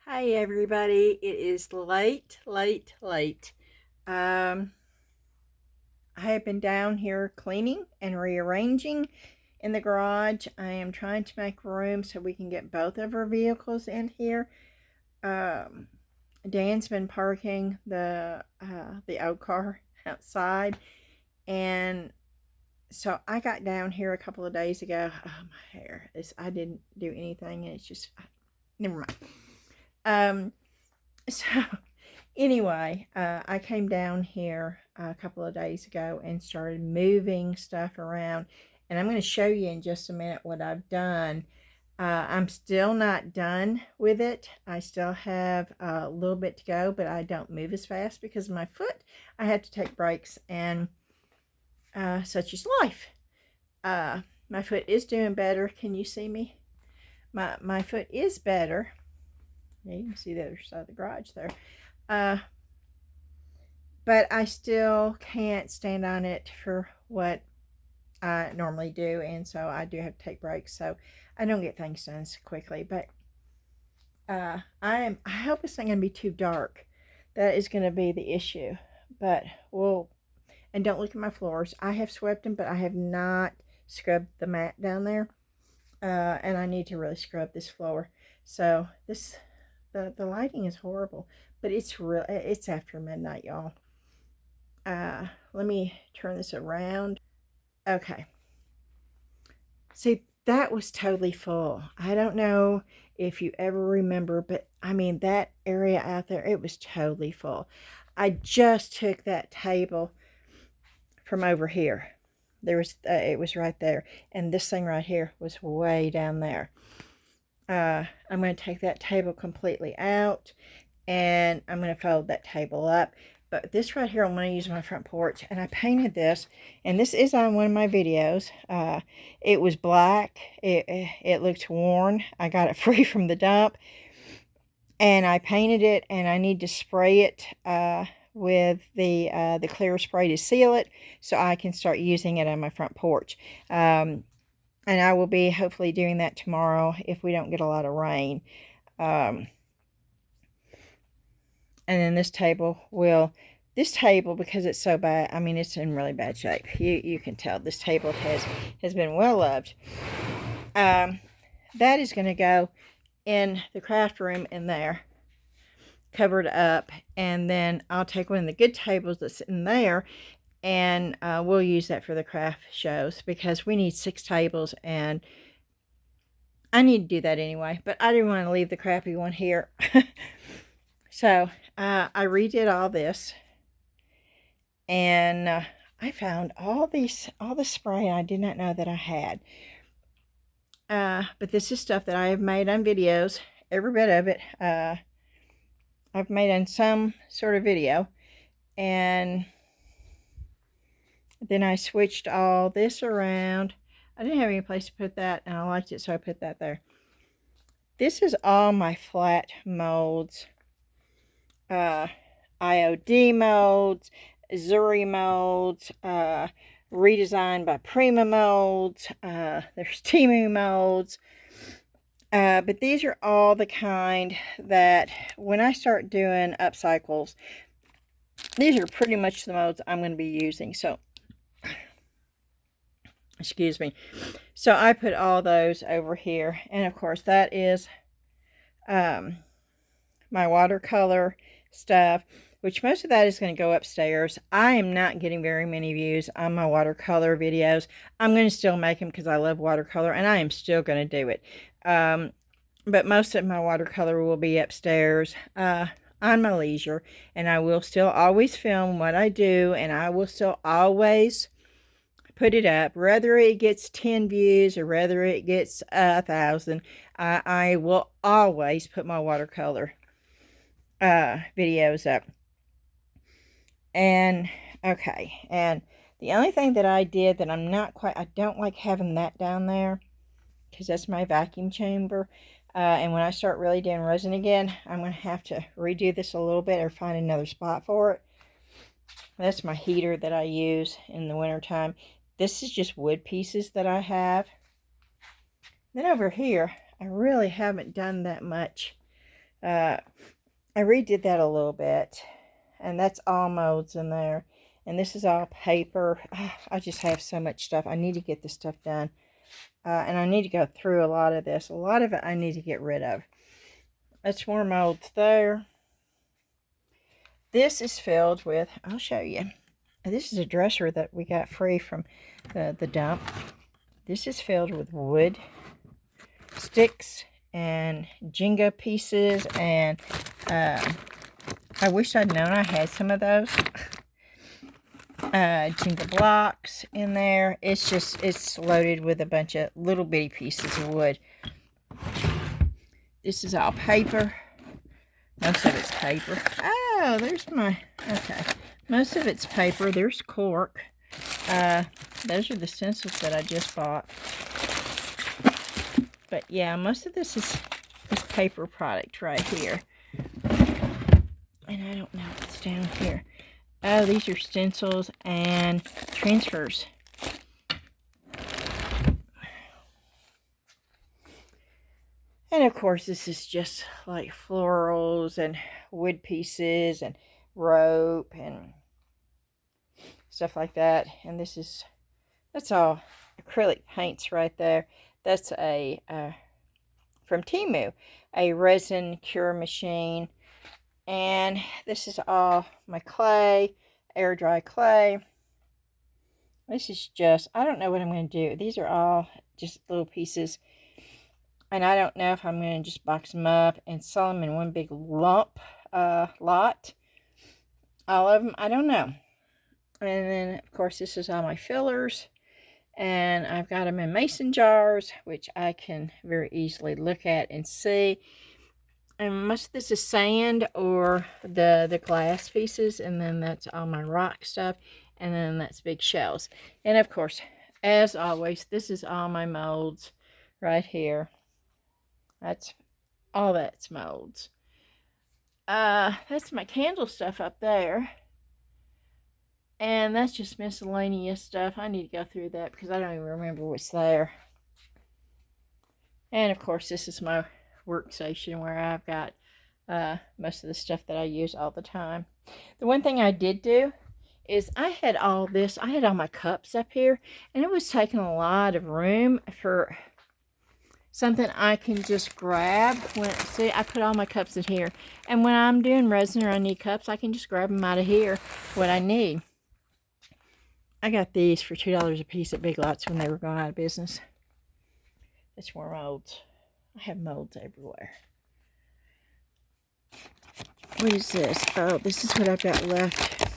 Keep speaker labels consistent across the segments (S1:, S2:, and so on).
S1: Hi everybody, it is late. Um, I have been down here cleaning and rearranging in the garage. I am trying to make room so we can get both of our vehicles in here. Um, Dan's been parking the old car outside, and so I got down here a couple of days ago. Oh, my hair! I didn't do anything, and it's just never mind. So anyway, I came down here a couple of days ago and started moving stuff around. And I'm going to show you in just a minute what I've done. I'm still not done with it. I still have a little bit to go, but I don't move as fast because of my foot. I had to take breaks, and such is life. My foot is doing better. Can you see me? My foot is better. Yeah, you can see the other side of the garage there. But I still can't stand on it for what I normally do, and so I do have to take breaks, so I don't get things done so quickly. But I hope it's not going to be too dark. That is going to be the issue. But and don't look at my floors. I have swept them, but I have not scrubbed the mat down there, and I need to really scrub this floor. So the lighting is horrible, but it's after midnight, y'all. Let me turn this around. Okay. See, that was totally full. I don't know if you ever remember, but I mean, that area out there, it was totally full. I just took that table from over here. It was right there. And this thing right here was way down there. I'm going to take that table completely out, and I'm going to fold that table up. But this right here, I'm going to use my front porch, and I painted this, and this is on one of my videos. It was black. It looked worn. I got it free from the dump, and I painted it, and I need to spray it with the clear spray to seal it, so I can start using it on my front porch. And I will be hopefully doing that tomorrow if we don't get a lot of rain. And then this table, because it's so bad, I mean, it's in really bad shape. You can tell this table has been well loved. That is going to go in the craft room in there, covered up. And then I'll take one of the good tables that's in there, and we'll use that for the craft shows, because we need 6 tables, and I need to do that anyway. But I didn't want to leave the crappy one here. So I redid all this, and I found all the spray I did not know that I had. But this is stuff that I have made on videos, every bit of it. I've made on some sort of video, and then I switched all this around. I didn't have any place to put that, and I liked it, so I put that there. This is all my flat molds. IOD molds, Zuri molds, redesigned by Prima molds. There's Timu molds. But these are all the kind that when I start doing upcycles, these are pretty much the molds I'm going to be using. So, excuse me. So I put all those over here. And of course that is my watercolor stuff, which most of that is going to go upstairs. I am not getting very many views on my watercolor videos. I'm going to still make them because I love watercolor, and I am still going to do it. But most of my watercolor will be upstairs on my leisure, and I will still always film what I do, and I will still always put it up, whether it gets 10 views or whether it gets 1,000. I will always put my watercolor videos up. And okay, and the only thing that I did that I don't like having that down there, because that's my vacuum chamber. And when I start really doing resin again, I'm going to have to redo this a little bit or find another spot for it. That's my heater that I use in the wintertime. This is just wood pieces that I have. Then over here, I really haven't done that much I redid that a little bit, and that's all molds in there. And this is all paper. I just have so much stuff. I need to get this stuff done. And I need to go through a lot of this. A lot of it I need to get rid of. That's more molds there. This is filled with, I'll show you. This is a dresser that we got free from the dump. This is filled with wood, sticks, and Jenga pieces. And I wish I'd known I had some of those. Jenga blocks in there. It's loaded with a bunch of little bitty pieces of wood. This is all paper. Most of it's paper. Oh, there's my, okay. Most of it's paper. There's cork. Those are the stencils that I just bought. But yeah, most of this is paper product right here. And I don't know what's down here. Oh, these are stencils and transfers. And of course, this is just like florals and wood pieces and rope and stuff like that. And that's all acrylic paints right there. That's a from Temu, a resin cure machine. And this is all my clay, air dry clay. This is just, I don't know what I'm going to do. These are all just little pieces. And I don't know if I'm going to just box them up and sell them in one big lump lot. All of them, I don't know. And then, of course, this is all my fillers. And I've got them in mason jars, which I can very easily look at and see. And most of this is sand or the glass pieces. And then that's all my rock stuff. And then that's big shells. And, of course, as always, this is all my molds right here. That's all that's molds. That's my candle stuff up there. And that's just miscellaneous stuff. I need to go through that because I don't even remember what's there. And of course, this is my workstation where I've got most of the stuff that I use all the time. The one thing I did do is I had all my cups up here, and it was taking a lot of room for something I can just grab. See, I put all my cups in here. And when I'm doing resin or I need cups, I can just grab them out of here, what I need. I got these for $2 a piece at Big Lots when they were going out of business. It's more molds. I have molds everywhere. What is this? Oh, this is what I've got left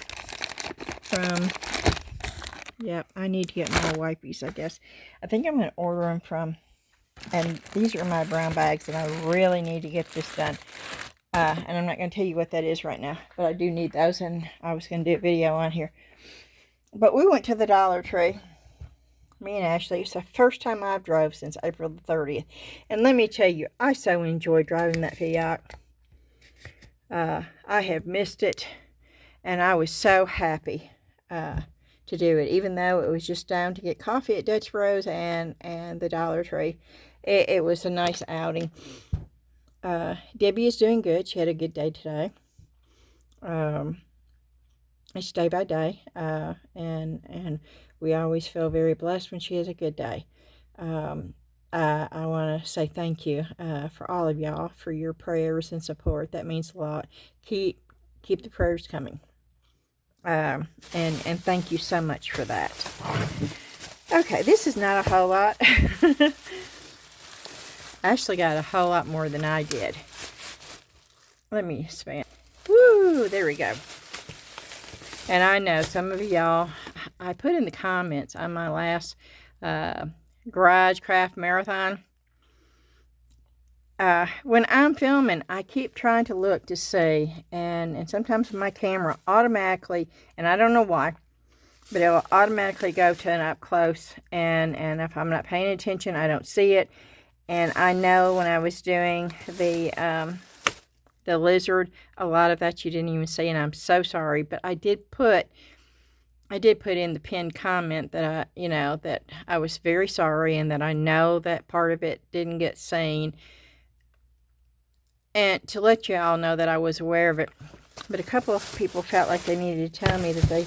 S1: from... Yep, I need to get more wipies, I guess. I think I'm going to order them from... And these are my brown bags, and I really need to get this done. And I'm not going to tell you what that is right now, but I do need those, and I was going to do a video on here. But we went to the Dollar Tree, me and Ashley. It's the first time I've drove since April the 30th. And let me tell you, I so enjoyed driving that Fiat. I have missed it, and I was so happy to do it, even though it was just down to get coffee at Dutch Bros and the Dollar Tree. It was a nice outing. Debbie is doing good. She had a good day today. It's day by day, and we always feel very blessed when she has a good day. I want to say thank you for all of y'all for your prayers and support. That means a lot. Keep the prayers coming. And thank you so much for that. Okay, this is not a whole lot. I actually got a whole lot more than I did. Let me expand. Woo, there we go. And I know some of y'all, I put in the comments on my last garage craft marathon. When I'm filming, I keep trying to look to see, and sometimes my camera automatically, and I don't know why, but it'll automatically go to an up close, and if I'm not paying attention, I don't see it. And I know when I was doing the lizard, a lot of that you didn't even see, and I'm so sorry, but I did put in the pinned comment that that I was very sorry, and that I know that part of it didn't get seen. and to let you all know that I was aware of it. But a couple of people felt like they needed to tell me that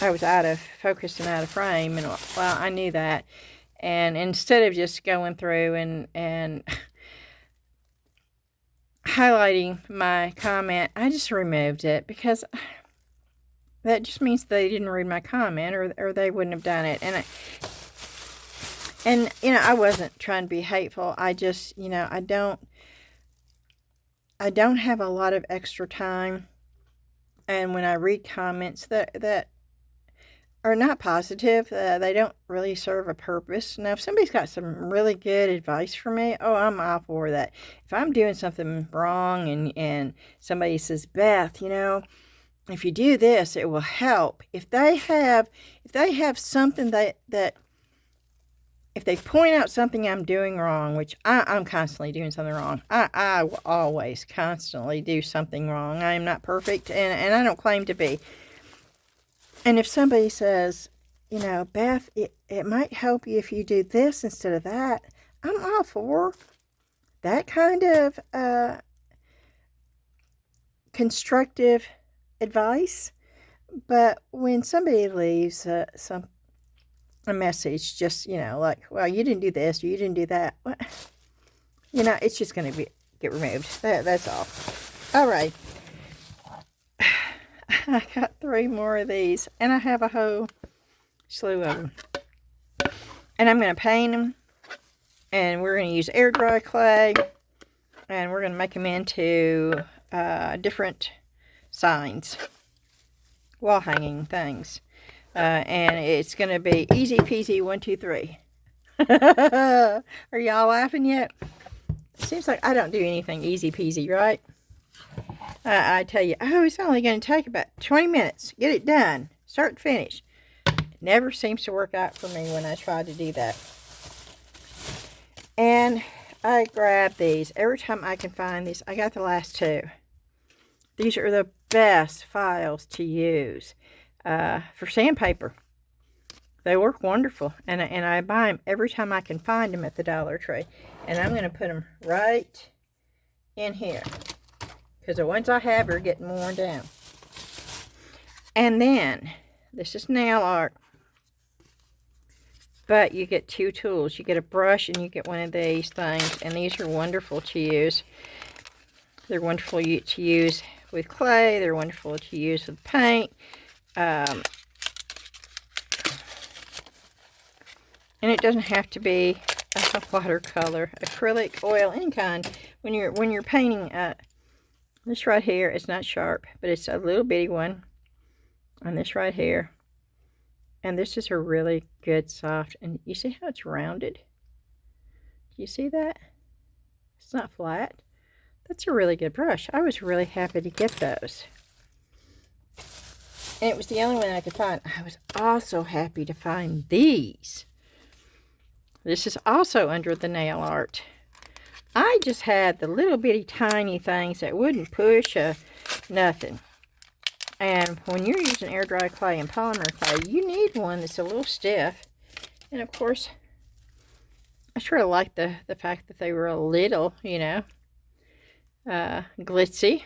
S1: I was out of focus and out of frame. And, well, I knew that. And instead of just going through and highlighting my comment, I just removed it, because that just means they didn't read my comment, or they wouldn't have done it. And you know, I wasn't trying to be hateful. I just, you know, I don't have a lot of extra time. And when I read comments that are not positive, they don't really serve a purpose. Now, if somebody's got some really good advice for me, oh, I'm all for that. If I'm doing something wrong and somebody says, Beth, you know, if you do this, it will help. If they have something if they point out something I'm doing wrong, which I'm constantly doing something wrong. I will always constantly do something wrong. I am not perfect, and I don't claim to be. And if somebody says, you know, Beth, it might help you if you do this instead of that, I'm all for that kind of constructive advice. But when somebody leaves a message, just, you know, like, well, you didn't do this, or you didn't do that, what? You know, it's just going to get removed. That's all. All right. I got 3 more of these, and I have a whole slew of them. And I'm going to paint them, and we're going to use air dry clay, and we're going to make them into different signs, wall hanging things. And it's going to be easy peasy 1, 2, 3. Are y'all laughing yet? Seems like I don't do anything easy peasy, right? I tell you, oh, it's only going to take about 20 minutes. Get it done. Start to finish. It never seems to work out for me when I try to do that. And I grab these every time I can find these. I got the last 2. These are the best files to use for sandpaper. They work wonderful. And I buy them every time I can find them at the Dollar Tree. And I'm going to put them right in here, because the ones I have are getting worn down. And then, this is nail art. But you get 2 tools. You get a brush and you get one of these things. And these are wonderful to use. They're wonderful to use with clay. They're wonderful to use with paint. And it doesn't have to be a watercolor, acrylic, oil, any kind. When you're painting, this right here is not sharp, but it's a little bitty one. And this right here, and this is a really good soft. And you see how it's rounded? Do you see that? It's not flat. That's a really good brush. I was really happy to get those. And it was the only one I could find. I was also happy to find these. This is also under the nail art. I just had the little bitty tiny things that wouldn't push nothing. And when you're using air dry clay and polymer clay, you need one that's a little stiff. And of course, I sort of like the fact that they were a little, you know, glitzy.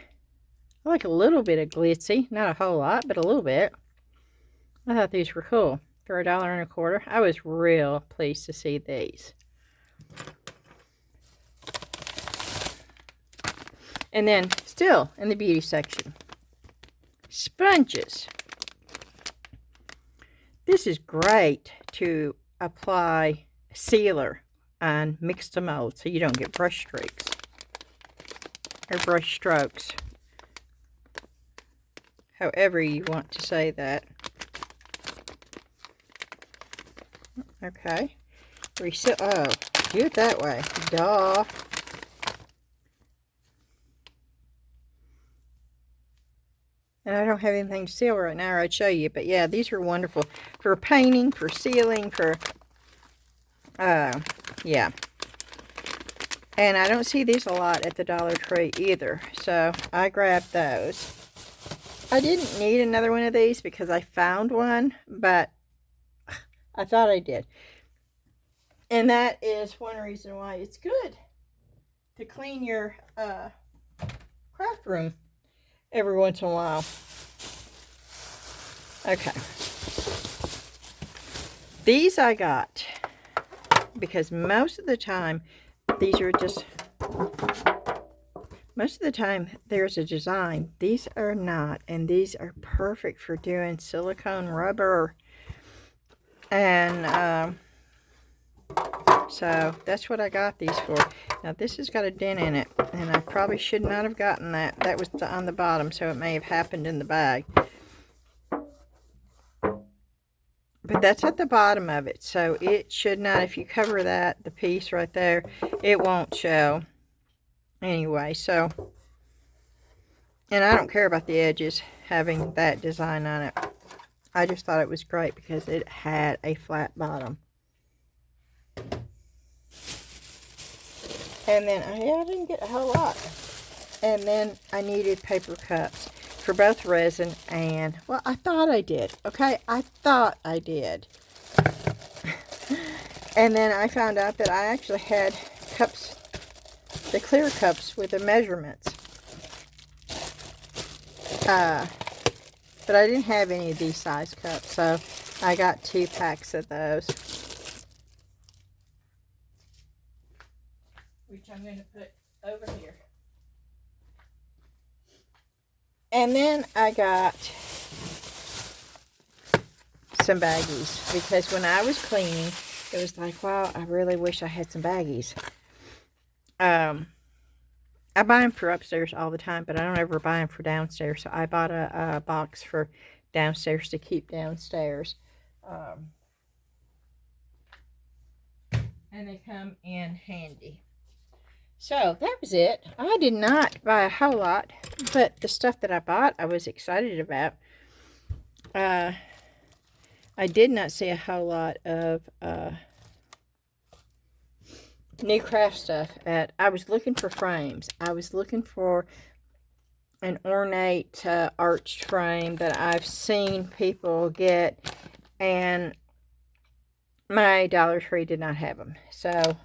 S1: I like a little bit of glitzy, not a whole lot, but a little bit. I thought these were cool. For $1.25. I was real pleased to see these. And then, still in the beauty section, sponges. This is great to apply sealer on Mix2Mold, so you don't get brush streaks or brush strokes, however you want to say that. Okay, oh, do it that way, duh. And I don't have anything to seal right now, or I'd show you, but yeah, these are wonderful for painting, for sealing, for, yeah. And I don't see these a lot at the Dollar Tree either, so I grabbed those. I didn't need another one of these because I found one, but I thought I did. And that is one reason why it's good to clean your craft room every once in a while. Okay. These I got because most of the time these are just, most of the time there's a design. These are not, and these are perfect for doing silicone rubber. And so that's what I got these for. Now this has got a dent in it, and I probably should not have gotten that. That was on the bottom, so it may have happened in the bag. But that's at the bottom of it, so it should not, if you cover that, the piece right there, it won't show. Anyway, so, and I don't care about the edges having that design on it. I just thought it was great because it had a flat bottom. And then, I didn't get a whole lot. And then I needed paper cups for both resin and, well, I thought I did. Okay, I thought I did. And then I found out that I actually had cups, the clear cups with the measurements. But I didn't have any of these size cups, so I got 2 packs of those. Which I'm going to put over here. And then I got some baggies, because when I was cleaning, it was like, wow, I really wish I had some baggies. I buy them for upstairs all the time, but I don't ever buy them for downstairs. So I bought a box for downstairs to keep downstairs. And they come in handy. So that was it. I did not buy a whole lot, but the stuff that I bought, I was excited about. I did not see a whole lot of new craft stuff. I was looking for frames. I was looking for an ornate arched frame that I've seen people get, and my Dollar Tree did not have them. So,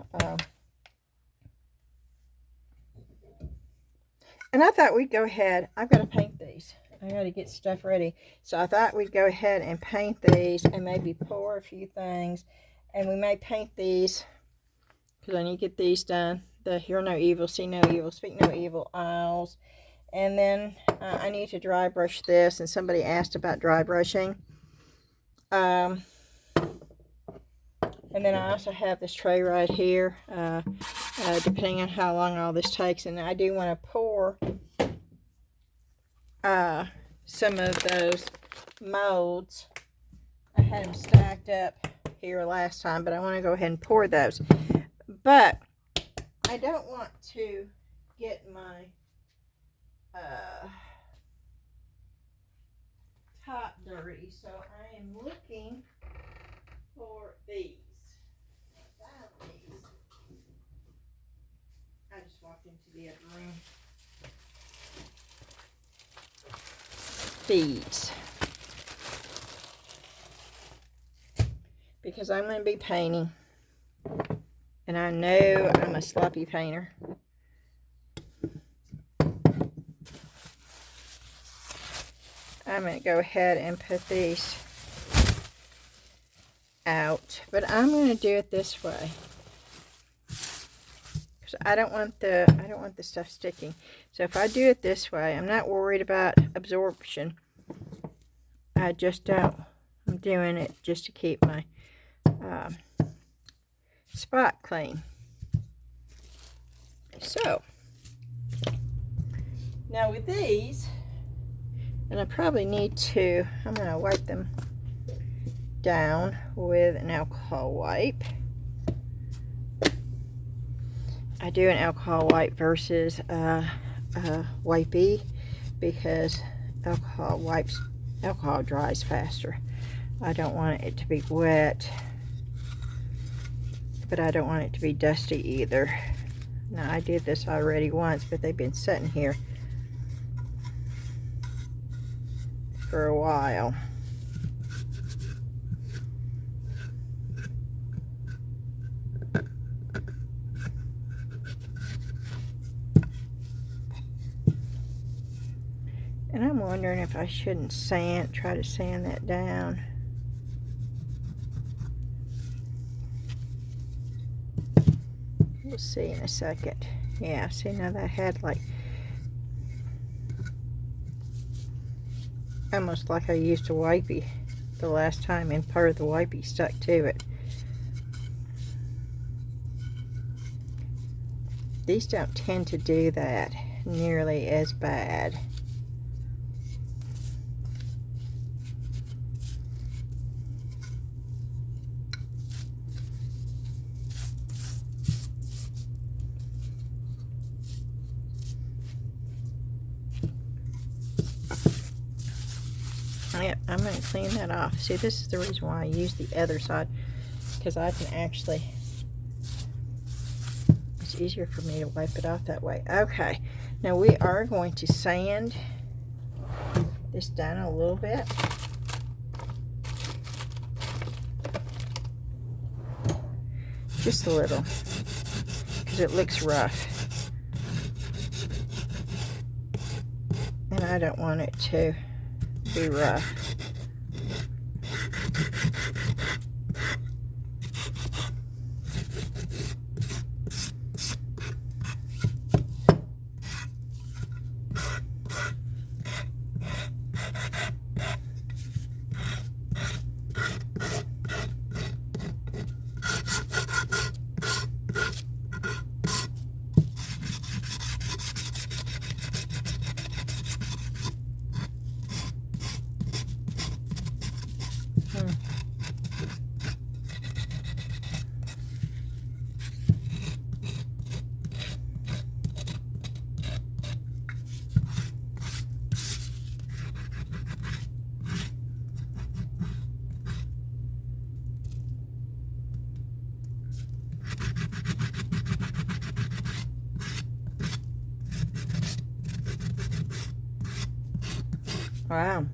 S1: and I thought we'd go ahead. I've got to paint these. I got to get stuff ready. So I thought we'd go ahead and paint these and maybe pour a few things. And we may paint these, because I need to get these done. The hear no evil, see no evil, speak no evil aisles. And then I need to dry brush this. And somebody asked about dry brushing. And then I also have this tray right here, depending on how long all this takes. And I do want to pour some of those molds. I had them stacked up here last time, but I want to go ahead and pour those. But I don't want to get my top dirty, so I am looking for these. I just walked into the other room. These. Because I'm going to be painting. And I know I'm a sloppy painter. I'm going to go ahead and put these out. But I'm going to do it this way. I don't want the stuff sticking. So if I do it this way, I'm not worried about absorption. I just don't. I'm doing it just to keep my spot clean. So now with these, and I probably need to, I'm going to wipe them down with an alcohol wipe. I do an alcohol wipe versus wipey, because alcohol dries faster. I don't want it to be wet, but I don't want it to be dusty either. Now I did this already once, but they've been sitting here for a while. And I'm wondering if I shouldn't try to sand that down. We'll see in a second. Yeah, see, now that had like almost like I used a wipey the last time, and part of the wipey stuck to it. These don't tend to do that nearly as bad. Yep, I'm going to clean that off. See, this is the reason why I use the other side, because I can actually, it's easier for me to wipe it off that way. Okay, now we are going to sand this down a little bit. Just a little, because it looks rough. And I don't want it to be rough. Wow.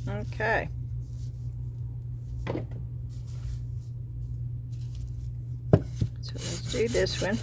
S1: Okay. So let's do this one.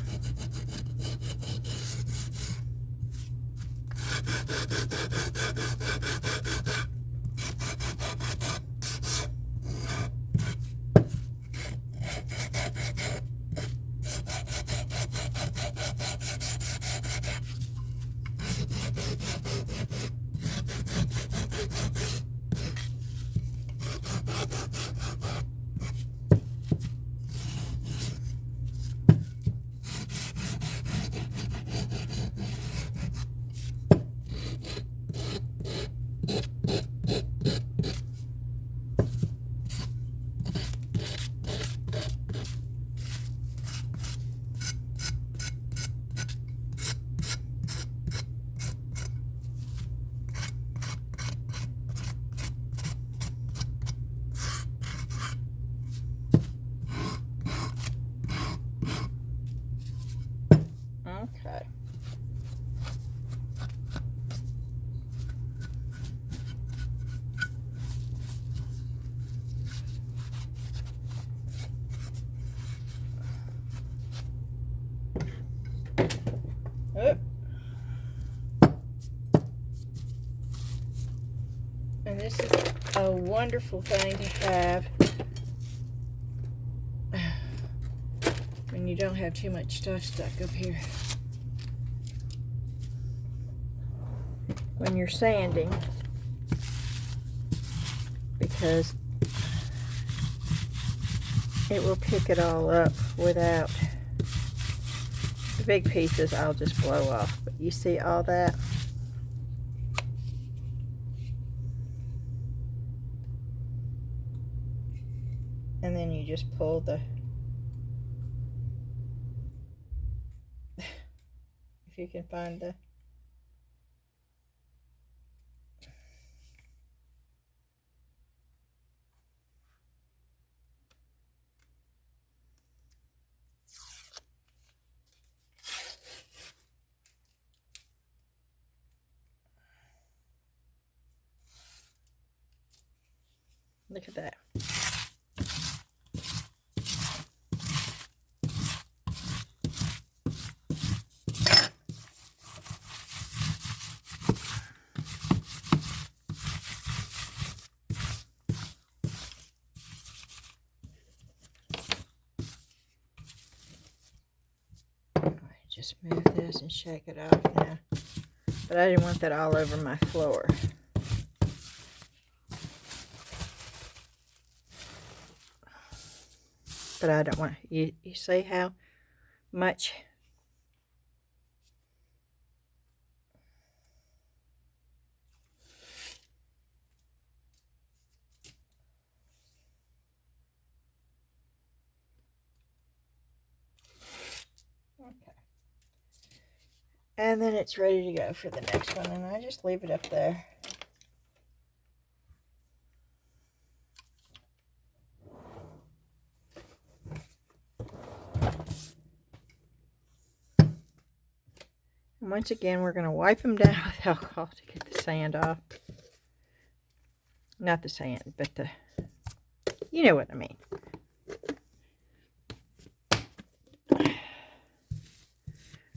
S1: Okay. Oh. And this is a wonderful thing to have when you don't have too much stuff stuck up here. When you're sanding, because it will pick it all up without the big pieces. I'll just blow off, but you see all that? And then you just pull the, if you can find the, look at that. Just move this and shake it off now. But I didn't want that all over my floor. But I don't want, you see how much okay. And then it's ready to go for the next one, and I just leave it up there. And once again, we're going to wipe them down with alcohol to get the sand off. Not the sand, but the, you know what I mean.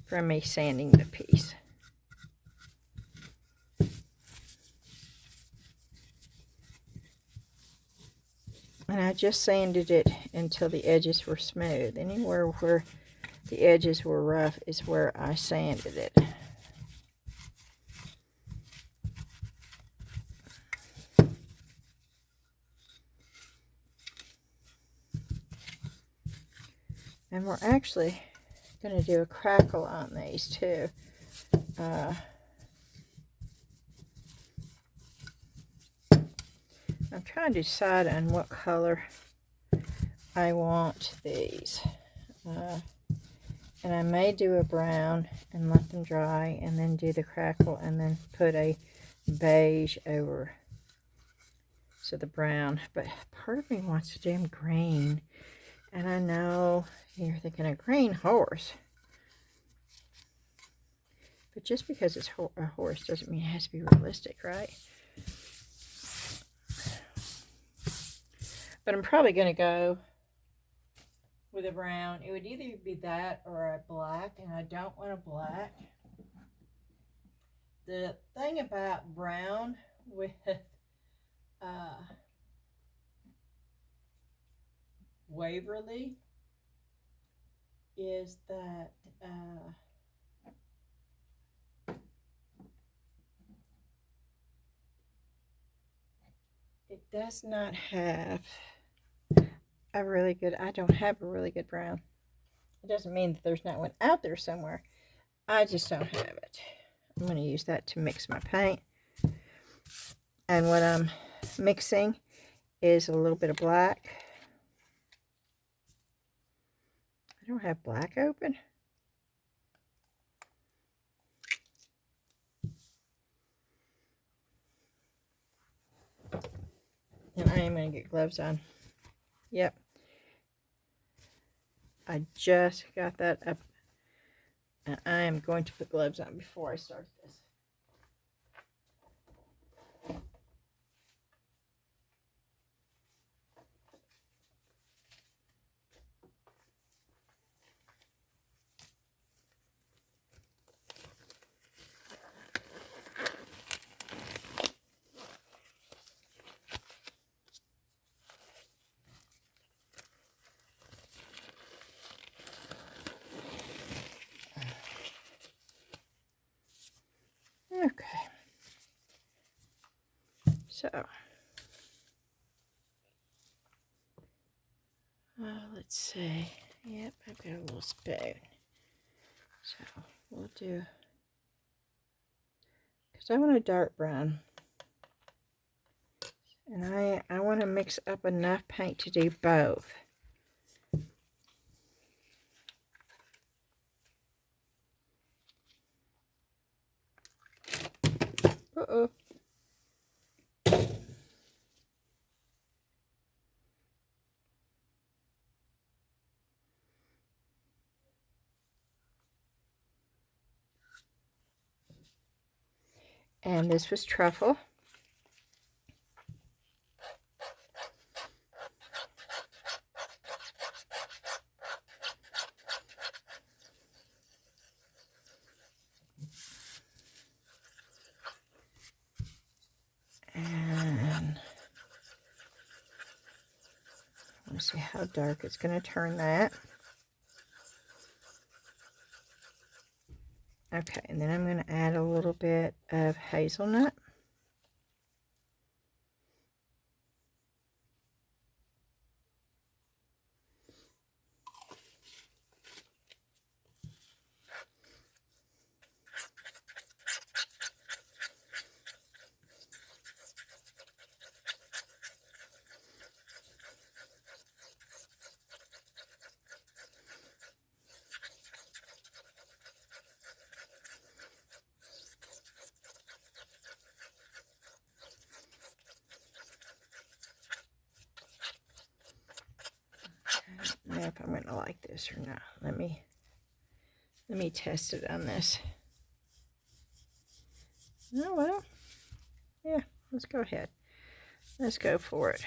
S1: From me sanding the piece. And I just sanded it until the edges were smooth. Anywhere where the edges were rough is where I sanded it. And we're actually going to do a crackle on these too. I'm trying to decide on what color I want these. And I may do a brown and let them dry and then do the crackle and then put a beige over so the brown. But part of me wants to do them green. And I know you're thinking a green horse. But just because it's a horse doesn't mean it has to be realistic, right? But I'm probably going to go with a brown. It would either be that or a black, and I don't want a black. The thing about brown with Waverly is that it does not have a really good, I don't have a really good brown. It doesn't mean that there's not one out there somewhere. I just don't have it. I'm going to use that to mix my paint. And what I'm mixing is a little bit of black. I don't have black open. And I am going to get gloves on. Yep. I just got that up. And I am going to put gloves on before I start this. Okay. So, let's see. Yep, I've got a little spoon. So, we'll do, because I want a dark brown. And I want to mix up enough paint to do both. Uh-oh. And this was truffle. And let's see how dark it's going to turn that. Okay, and then I'm going to add a little bit of hazelnut. I don't know if I'm going to like this or not. Let me test it on this. Oh, well, yeah, let's go ahead. Let's go for it.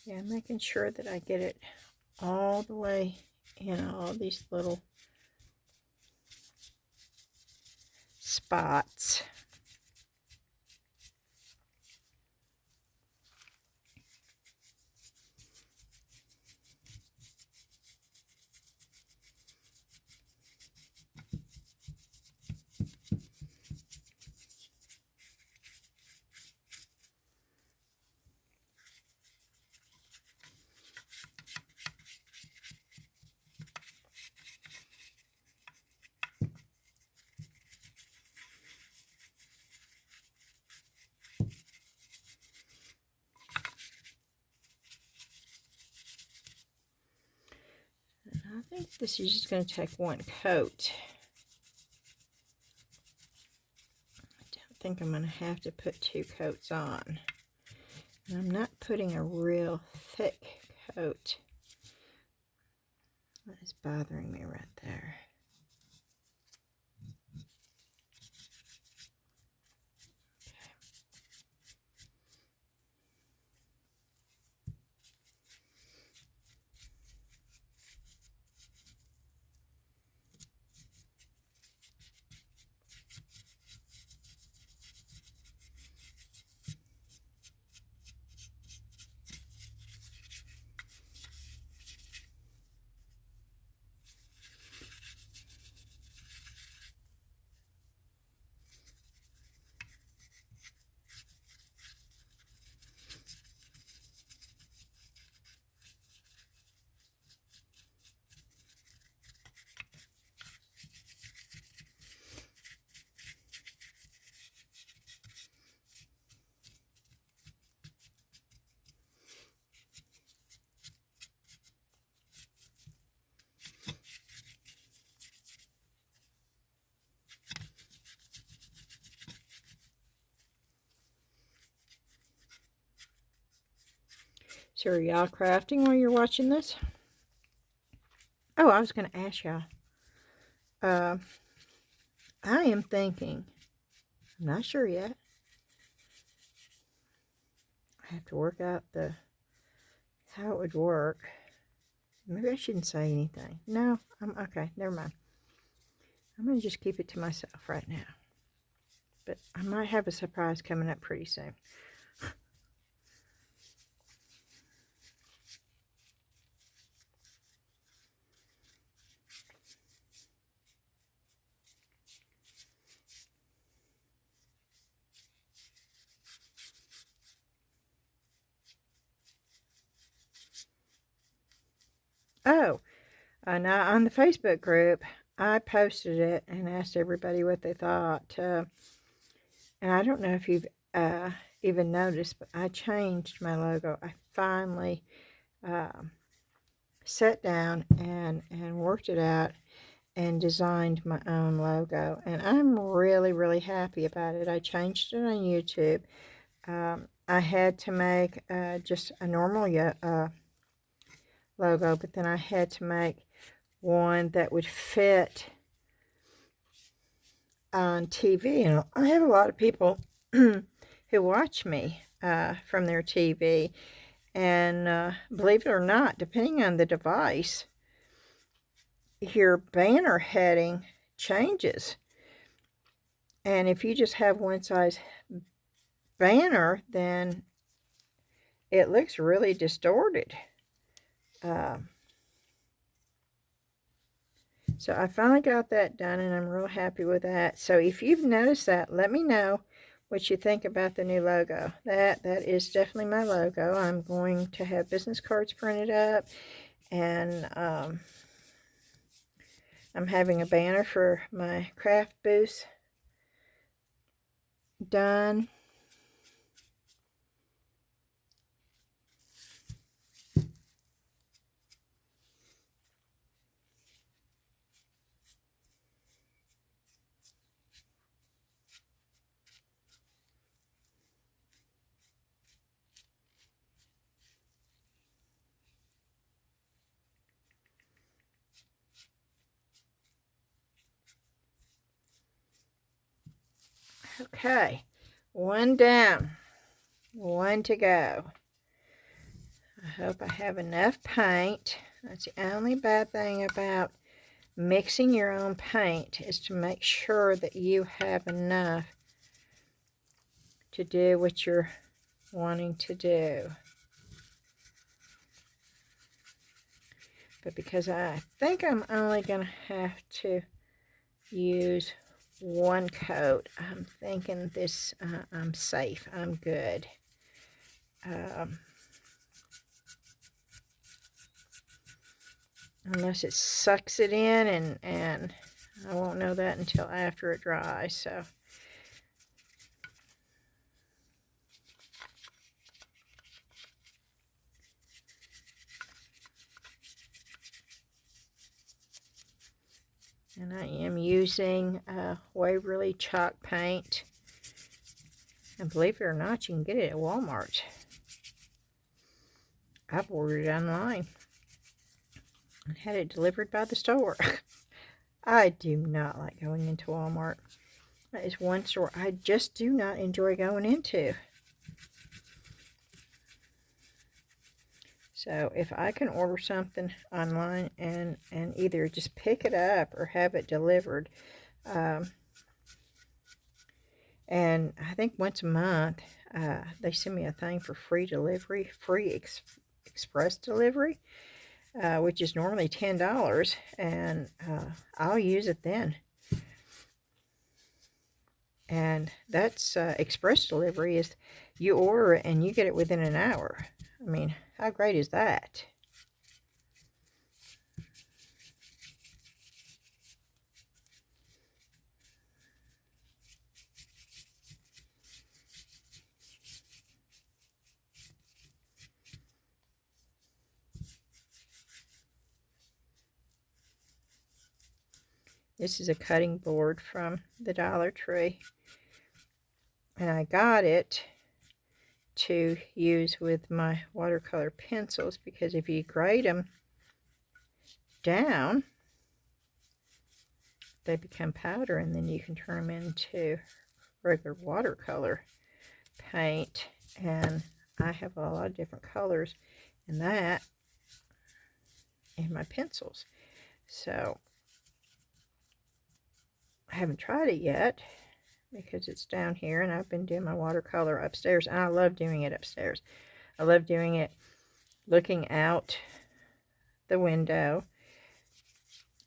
S1: Yeah, I'm making sure that I get it all the way in all these little spots. I think this is just going to take one coat. I don't think I'm going to have to put 2 coats on. And I'm not putting a real thick coat. That is bothering me right there. So are y'all crafting while you're watching this? Oh, I was going to ask y'all. I am thinking, I'm not sure yet. I have to work out how it would work. Maybe I shouldn't say anything. No, I'm okay. Never mind. I'm going to just keep it to myself right now. But I might have a surprise coming up pretty soon. Oh, now on the Facebook group, I posted it and asked everybody what they thought. And I don't know if you've even noticed, but I changed my logo. I finally sat down and worked it out and designed my own logo. And I'm really, really happy about it. I changed it on YouTube. I had to make just a normal logo, but then I had to make one that would fit on TV. And I have a lot of people who watch me from their TV, and believe it or not, depending on the device, your banner heading changes. And if you just have one size banner, then it looks really distorted. So I finally got that done, and I'm real happy with that. So if you've noticed that, let me know what you think about the new logo. That is definitely my logo. I'm going to have business cards printed up, and I'm having a banner for my craft booth done. Okay, one down, one to go. I hope I have enough paint. That's the only bad thing about mixing your own paint, is to make sure that you have enough to do what you're wanting to do. But because I think I'm only going to have to use one coat, I'm thinking this, I'm safe, I'm good. Unless it sucks it in, and I won't know that until after it dries. So and I am using Waverly chalk paint, and believe it or not, you can get it at Walmart. I've ordered it online and had it delivered by the store. I do not like going into Walmart. That is one store I just do not enjoy going into. So if I can order something online and either just pick it up or have it delivered, and I think once a month they send me a thing for free delivery, express delivery, which is normally $10, and I'll use it then. And that's express delivery, is you order it and you get it within an hour. I mean, how great is that? This is a cutting board from the Dollar Tree, and I got it to use with my watercolor pencils, because if you grade them down, they become powder, and then you can turn them into regular watercolor paint. And I have a lot of different colors in that in my pencils, so I haven't tried it yet, because it's down here, and I've been doing my watercolor upstairs, and I love doing it upstairs. I love doing it looking out the window.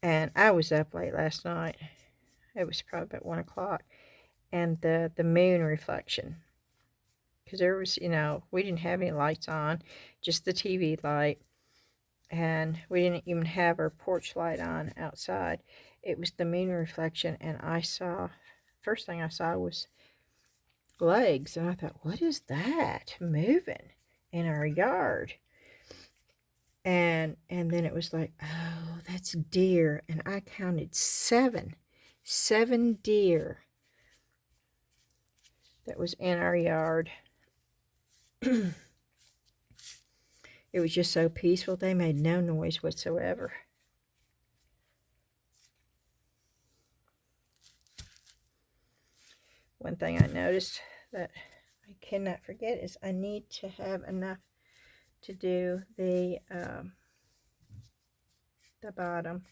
S1: And I was up late last night. It was probably about 1 o'clock. And the moon reflection. Because there was, you know, we didn't have any lights on. Just the TV light. And we didn't even have our porch light on outside. It was the moon reflection. And I saw, first thing I saw was legs. And I thought, what is that moving in our yard? And then it was like, oh, that's deer. And I counted 7 deer that was in our yard. It was just so peaceful. They made no noise whatsoever. One thing I noticed that I cannot forget is I need to have enough to do the bottom.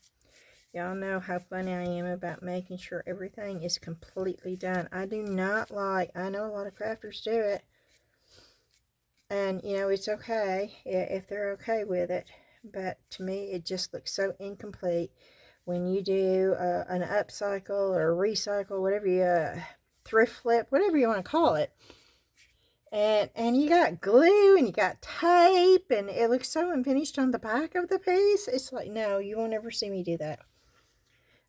S1: Y'all know how funny I am about making sure everything is completely done. I do not like, I know a lot of crafters do it, and you know, it's okay if they're okay with it, but to me it just looks so incomplete when you do an upcycle or recycle, whatever you thrift flip, whatever you want to call it. And you got glue and you got tape and it looks so unfinished on the back of the piece. It's like, no, you won't ever see me do that.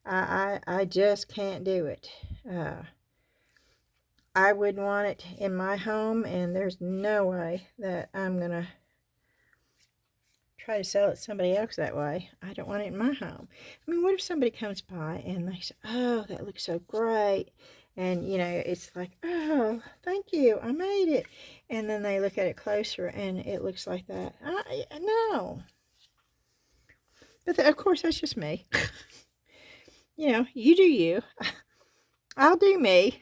S1: I just can't do it. I wouldn't want it in my home, and there's no way that I'm going to try to sell it to somebody else that way. I don't want it in my home. I mean, what if somebody comes by and they say, oh, that looks so great. And, you know, it's like, oh, thank you, I made it. And then they look at it closer and it looks like that. No. But of course, that's just me. You know, you do you. I'll do me.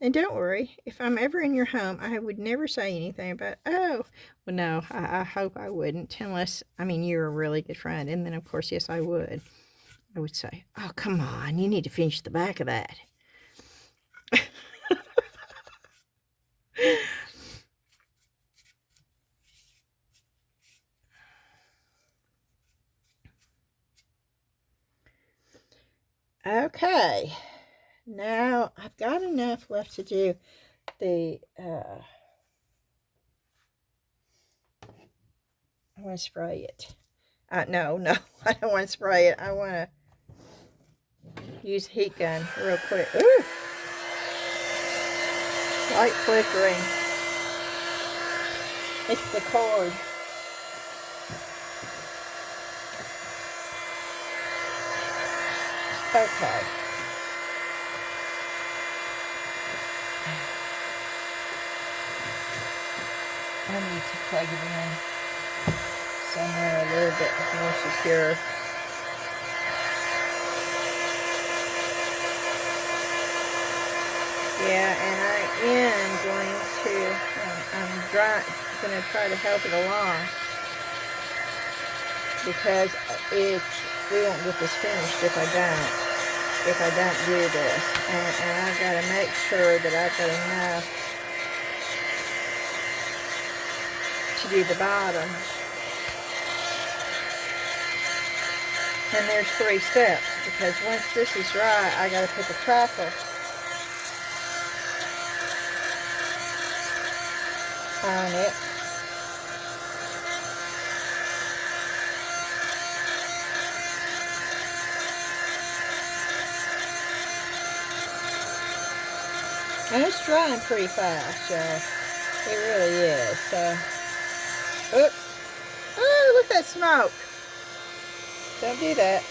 S1: And don't worry, if I'm ever in your home, I would never say anything about, oh, well, no, I hope I wouldn't. Unless, I mean, you're a really good friend. And then, of course, yes, I would. I would say, oh, come on, you need to finish the back of that. Okay, now I've got enough left to do the, I want to spray it. No, I don't want to spray it. I want to use a heat gun real quick. Ooh! Light flickering. It's the cord. Okay. I need to plug it in somewhere a little bit more secure. Yeah, and I am going to, I'm going to try to help it along, because we won't get this finished if I don't do this. And I've got to make sure that I've got enough to do the bottom. And there's 3 steps, because once this is dry, I got to put the crackle on it. And it's drying pretty fast, y'all. It really is. So, oh, look at that smoke. Don't do that.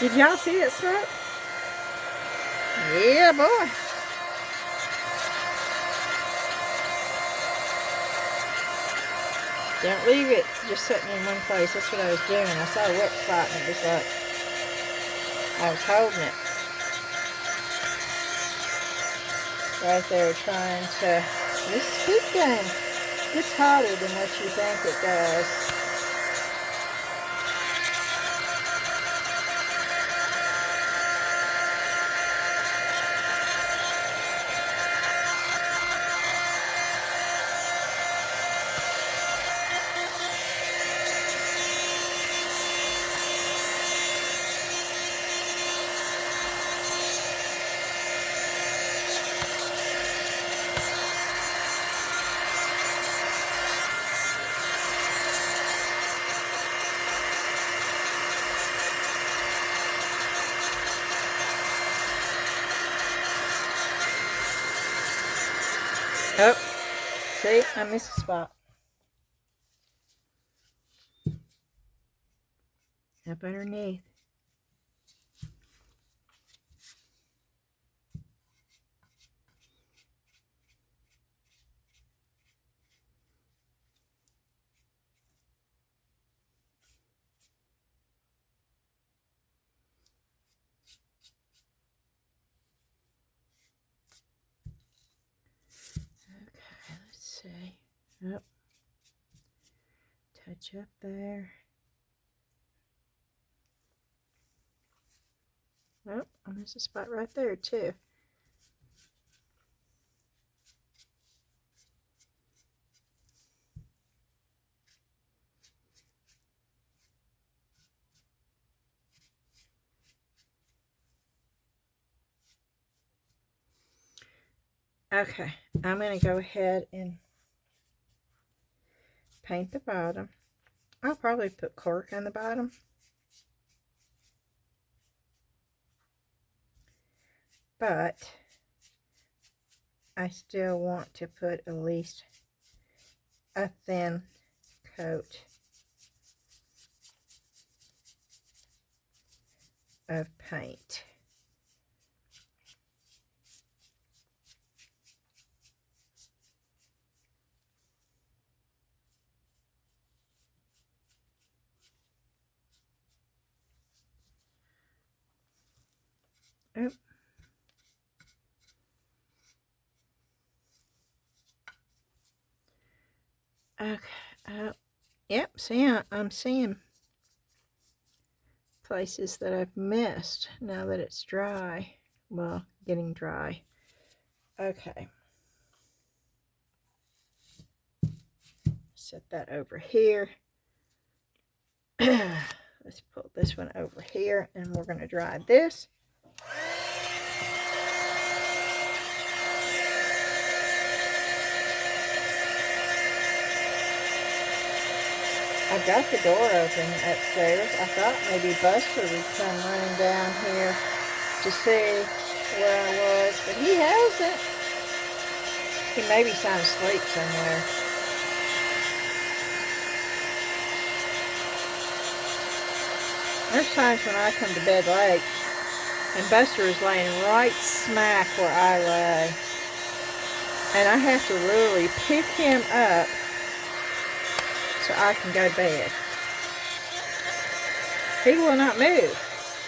S1: Did y'all see that smoke? Yeah, boy. Don't leave it just sitting in one place. That's what I was doing. I saw a wet spot and it was like I was holding it right there, trying to This heat gun gets hotter than what you think it does. Oh, see, I missed a spot. Up underneath. Okay, let's see. Oh, touch up there. Oh, I missed a spot right there too. Okay, I'm going to go ahead and paint the bottom. I'll probably put cork on the bottom. But I still want to put at least a thin coat of paint. Oop. Okay. Yep. See, I'm seeing places that I've missed now that it's dry. Well, getting dry. Okay. Set that over here. Let's put this one over here, and we're going to dry this. I've got the door open upstairs. I thought maybe Buster would come running down here to see where I was, but he hasn't. He may be sound asleep somewhere. There's times when I come to bed late, and Buster is laying right smack where I lay. And I have to literally pick him up so I can go to bed. He will not move.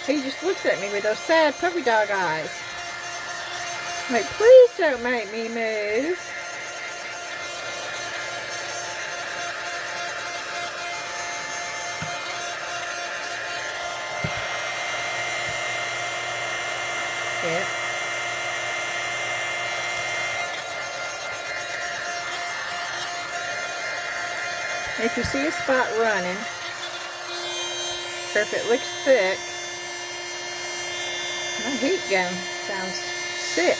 S1: He just looks at me with those sad puppy dog eyes. Like, please don't make me move. Yep. If you see a spot running, or if it looks thick, my heat gun sounds sick.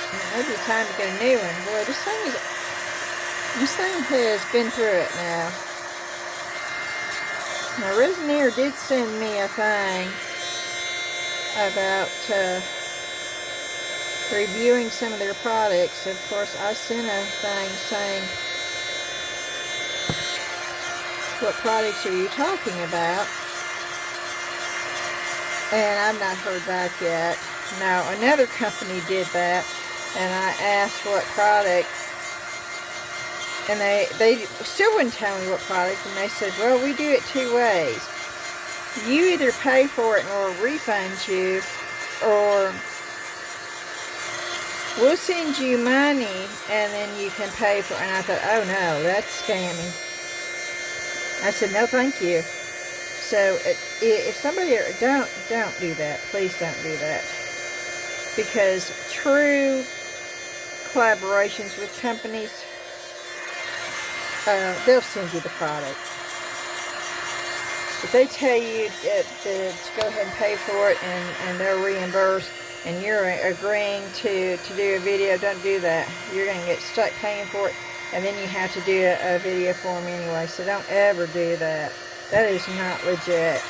S1: It may be time to get a new one. Boy, this thing has been through it now. Now, Resin did send me a thing about reviewing some of their products. Of course, I sent a thing saying, what products are you talking about? And I've not heard back yet. Now, another company did that, and I asked what product, and they still wouldn't tell me what product, and they said, well, we do it two ways. You either pay for it and we'll refund you, or we'll send you money and then you can pay for it. And I thought, oh no, that's scamming. I said, no, thank you. So if somebody, don't do that. Please don't do that. Because true collaborations with companies, they'll send you the product. If they tell you to go ahead and pay for it and they'll reimburse, and you're agreeing to do a video, don't do that. You're going to get stuck paying for it, and then you have to do a video for them anyway. So don't ever do that. That is not legit.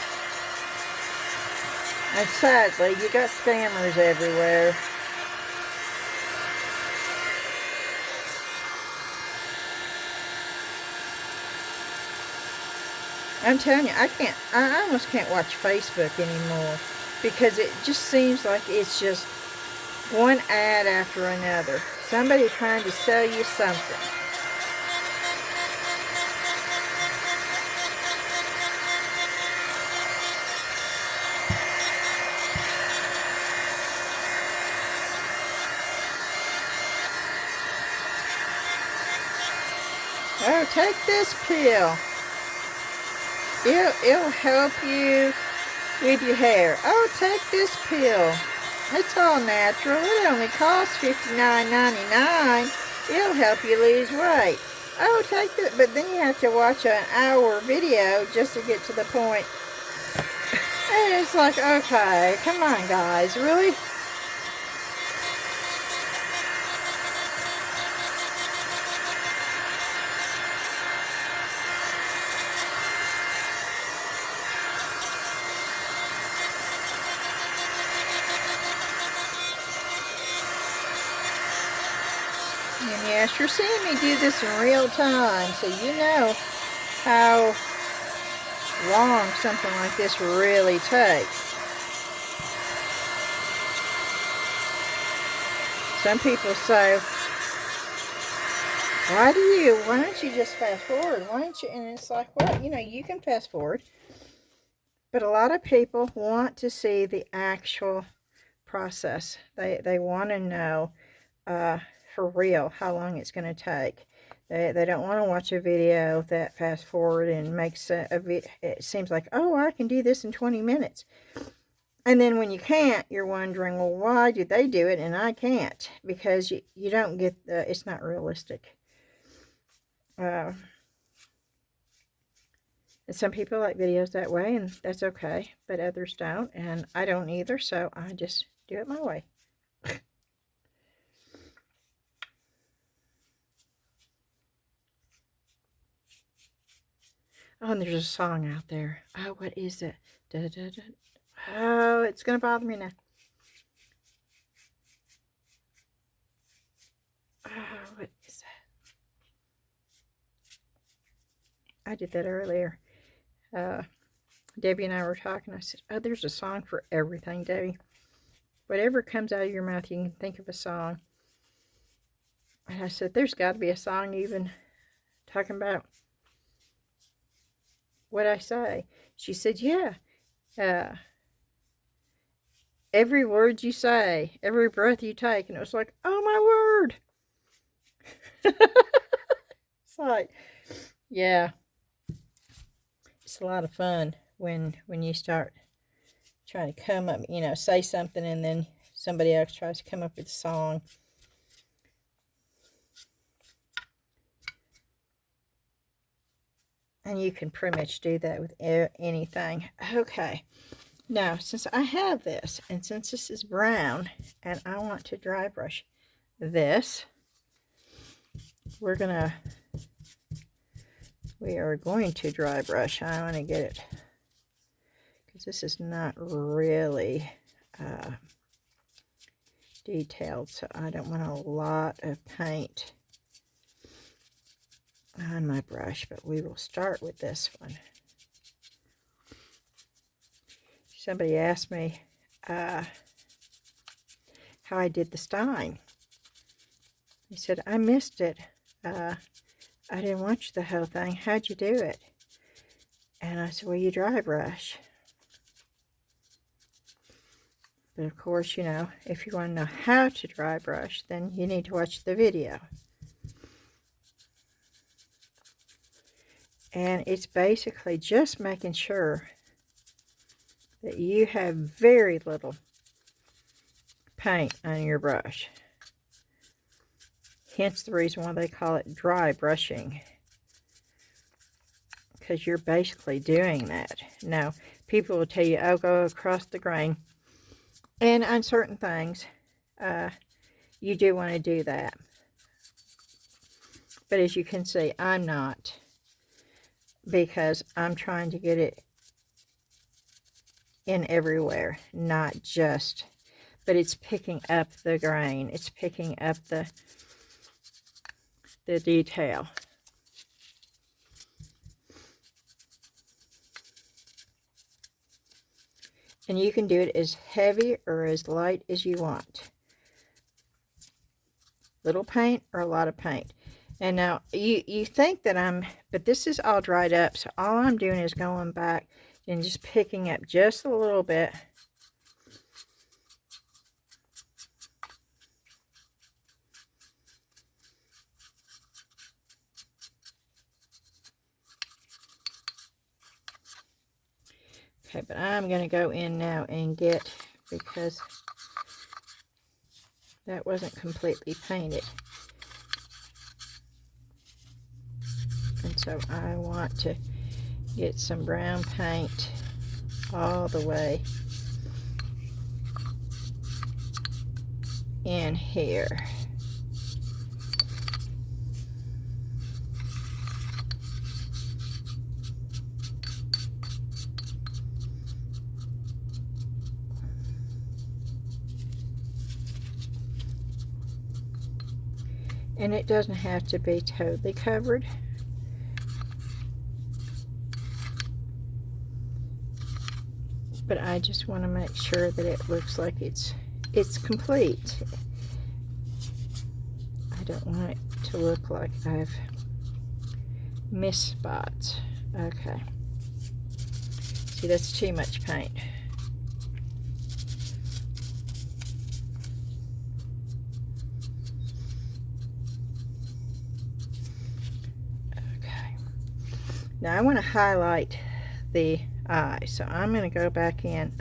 S1: And sadly, you got scammers everywhere. I'm telling you, I almost can't watch Facebook anymore, because it just seems like it's just one ad after another. Somebody trying to sell you something. Oh, take this pill. It'll help you with your hair. Oh, take this pill. It's all natural. It only costs $59.99. It'll help you lose weight. Oh, take it. But then you have to watch an hour video just to get to the point. And it's like, okay, come on, guys. Really? And yes, you're seeing me do this in real time, so you know how long something like this really takes. Some people say, why don't you just fast forward? Why don't you? And it's like, well, you know, you can fast forward, but a lot of people want to see the actual process. They want to know for real how long it's going to take. They don't want to watch a video that fast forward and makes it seems like, oh, I can do this in 20 minutes. And then when you can't, you're wondering, well, why did they do it and I can't? Because you don't get it's not realistic. And some people like videos that way, and that's okay, but others don't, and I don't either, so I just do it my way. Oh, and there's a song out there. Oh, what is it? Da, da, da. Oh, it's going to bother me now. Oh, what is that? I did that earlier. Debbie and I were talking. I said, oh, there's a song for everything, Debbie. Whatever comes out of your mouth, you can think of a song. And I said, there's got to be a song even talking about what I say. She said, yeah. Every word you say, every breath you take. And it was like, oh my word. It's like, yeah. It's a lot of fun when you start trying to come up, you know, say something and then somebody else tries to come up with a song. And you can pretty much do that with anything. Okay. Now, since I have this, and since this is brown, and I want to dry brush this, we are going to dry brush. I want to get it, because this is not really detailed, so I don't want a lot of paint on my brush, but we will start with this one. Somebody asked me how I did the stein. He said, I missed it. I didn't watch the whole thing. How'd you do it? And I said, well, you dry brush. But of course, you know, if you want to know how to dry brush, then you need to watch the video. And it's basically just making sure that you have very little paint on your brush. Hence the reason why they call it dry brushing. Because you're basically doing that. Now, people will tell you, oh, go across the grain. And on certain things, you do want to do that. But as you can see, I'm not. Because I'm trying to get it in everywhere. Not just. But it's picking up the grain. It's picking up the detail. And you can do it as heavy or as light as you want. Little paint or a lot of paint. And now, you think that but this is all dried up. So all I'm doing is going back and just picking up just a little bit. Okay, but I'm going to go in now and get, because that wasn't completely painted. And so I want to get some brown paint all the way in here. And it doesn't have to be totally covered. But I just want to make sure that it looks like it's complete. I don't want it to look like I've missed spots. Okay. See, that's too much paint. Now I want to highlight the eye, so I'm going to go back in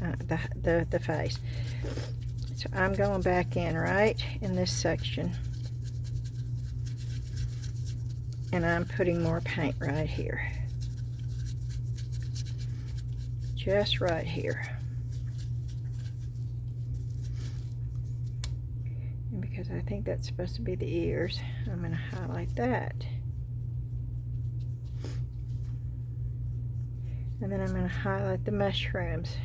S1: the face. So I'm going back in right in this section, and I'm putting more paint right here, just right here. And because I think that's supposed to be the ears, I'm going to highlight that. And then I'm going to highlight the mushrooms.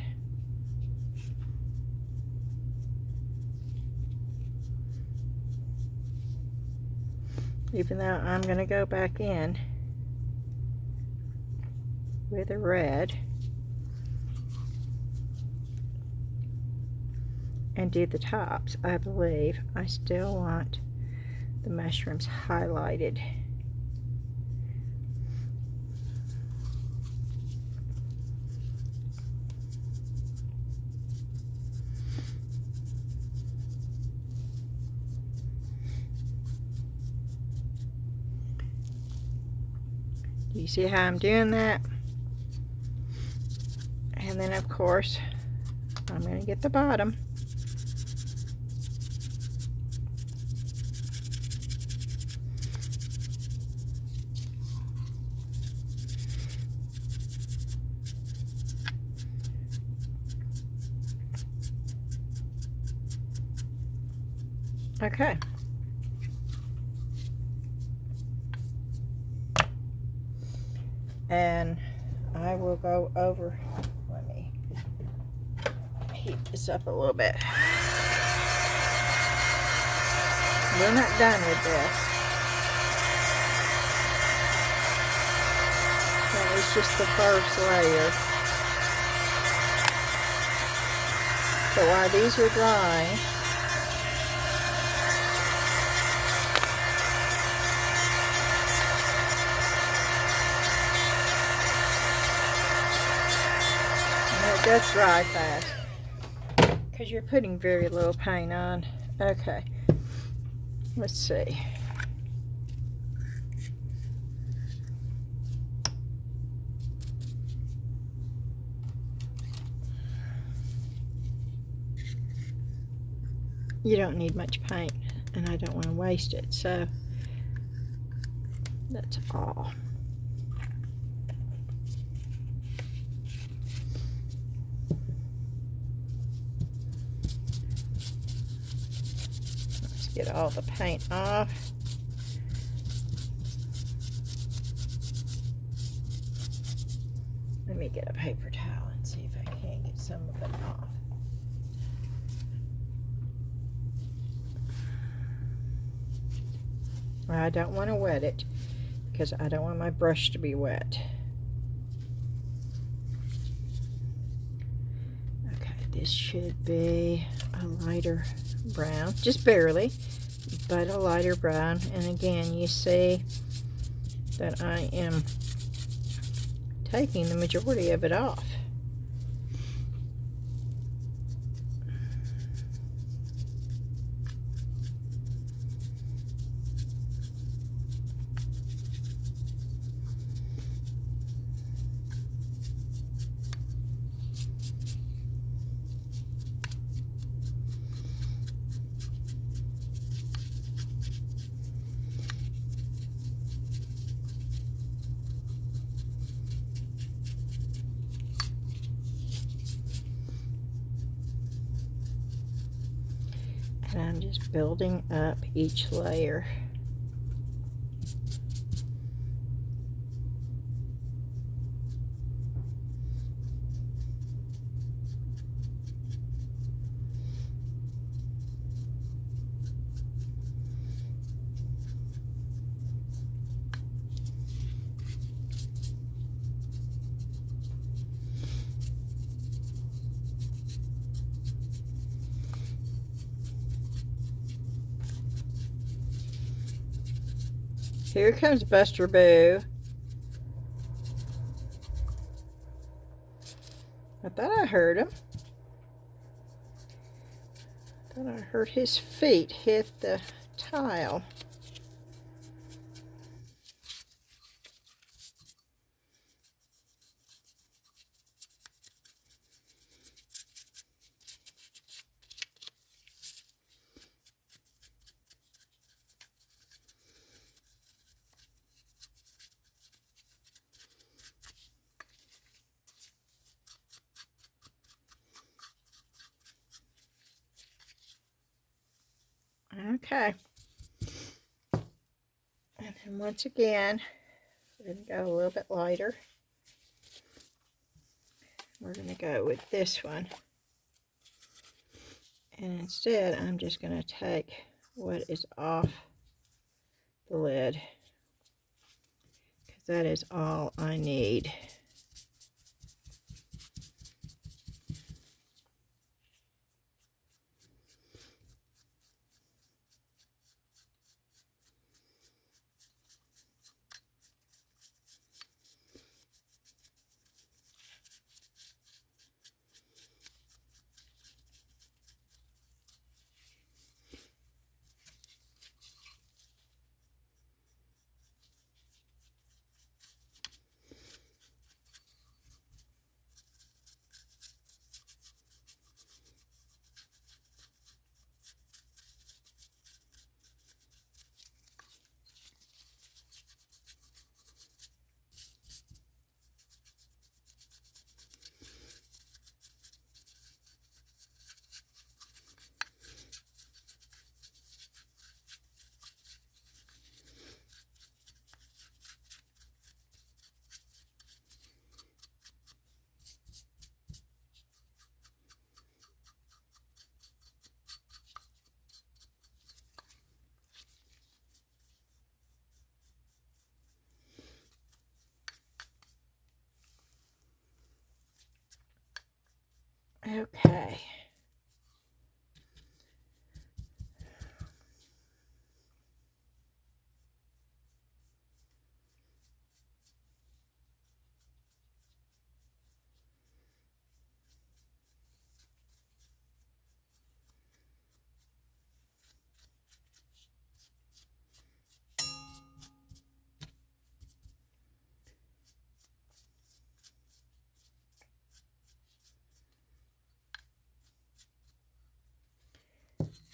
S1: Even though I'm going to go back in with a red and do the tops, I believe I still want the mushrooms highlighted. You see how I'm doing that? And then of course I'm going to get the bottom. Okay. And I will go over, let me heat this up a little bit. We're not done with this. That was just the first layer. So while these are drying, it does dry fast. because you're putting very little paint on. Okay, let's see. You don't need much paint, and I don't want to waste it, so that's all. Let's get all the paint off. Let me get a paper towel and see if I can get some of it off. I don't want to wet it because I don't want my brush to be wet. Okay, this should be a lighter brown, just barely, but a lighter brown. And again, you see that I am taking the majority of it off. And I'm just building up each layer. Here comes Buster Boo. I thought I heard him. I thought I heard his feet hit the tile. Okay. And then once again, we're going to go a little bit lighter. We're going to go with this one. And instead, I'm just going to take what is off the lid, because that is all I need.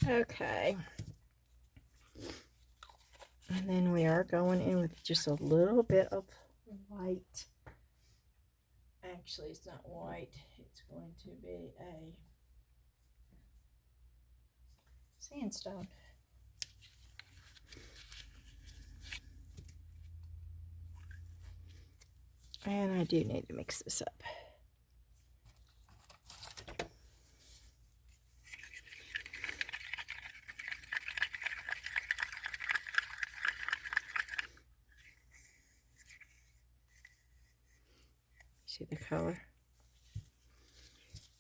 S1: Okay. And then we are going in with just a little bit of white. Actually, it's not white. It's going to be a sandstone. And I do need to mix this up. See the color?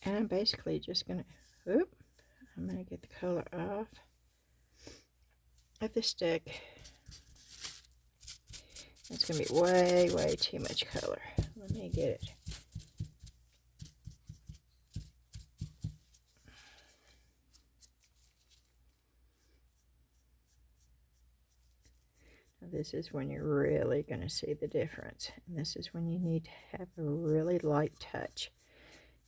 S1: And I'm basically just going to, I'm going to get the color off of the stick. It's going to be way, way too much color. Let me get it. Now this is when you're really going to see the difference. And this is when you need to have a really light touch,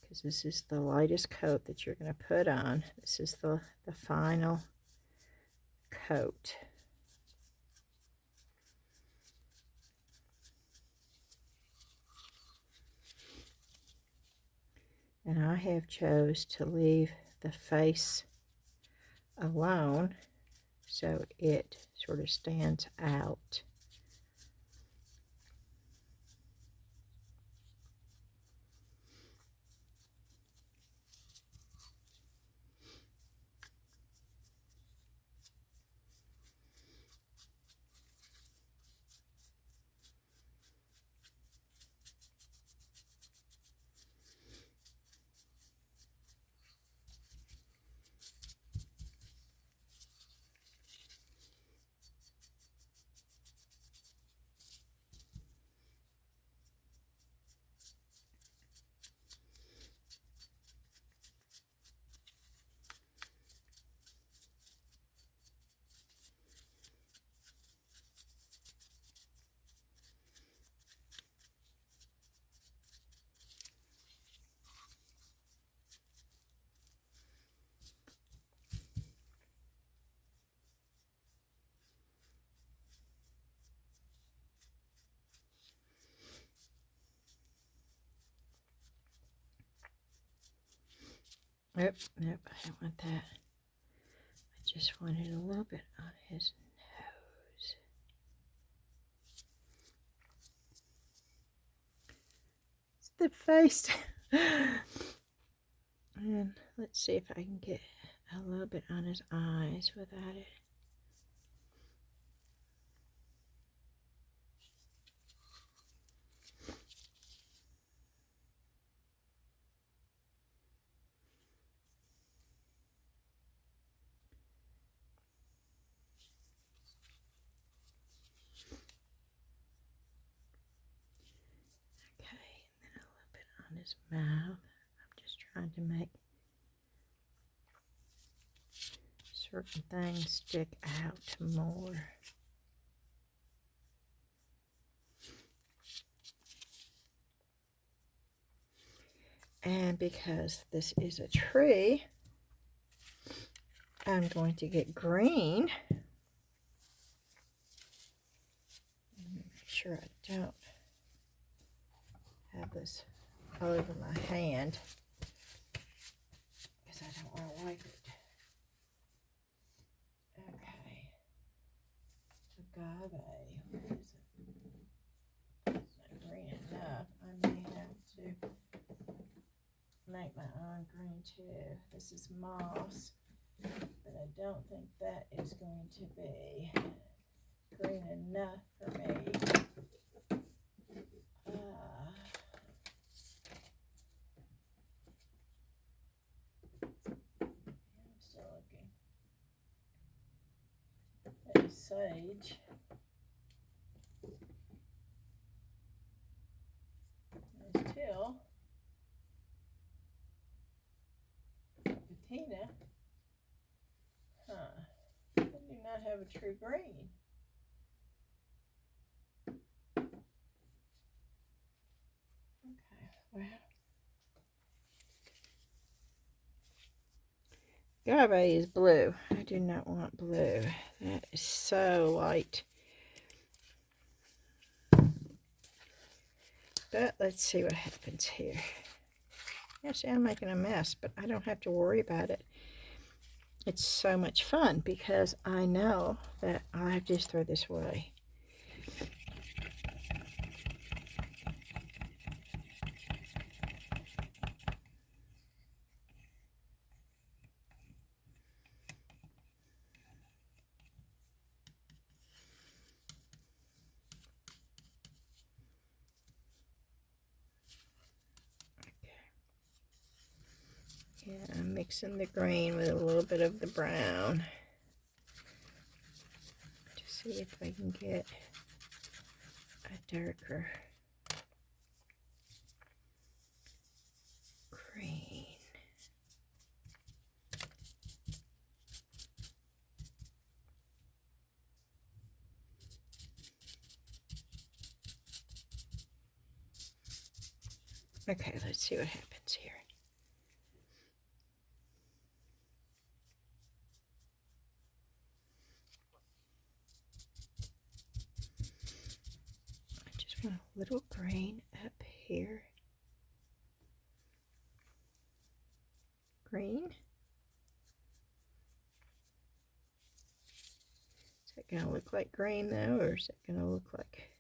S1: because this is the lightest coat that you're going to put on. This is the final coat. And I have chose to leave the face alone so it sort of stands out. Nope, nope, I don't want that. I just wanted a little bit on his nose. It's the face. And let's see if I can get a little bit on his eyes without it. On his mouth. I'm just trying to make certain things stick out more. And because this is a tree, I'm going to get green. Make sure I don't have this all over my hand, because I don't want to wipe it. Okay. Agave. What is it? It's not green enough. I may have to make my own green too. This is moss, but I don't think that is going to be green enough for me. I'm still looking. There's sage. There's teal. Patina. Huh. I do not have a true green. Okay, well. Agave is blue. I do not want blue. That is so light. But let's see what happens here. Yeah, see, I'm making a mess, but I don't have to worry about it. It's so much fun because I know that I have to just throw this away. Yeah, I'm mixing the green with a little bit of the brown to see if I can get a darker green. Okay, let's see what happens here. I just want a little green up here. Green. Is that going to look like green though, or is it going to look like...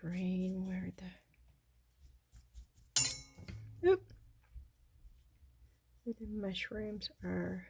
S1: green where the... Oop! Where the mushrooms are.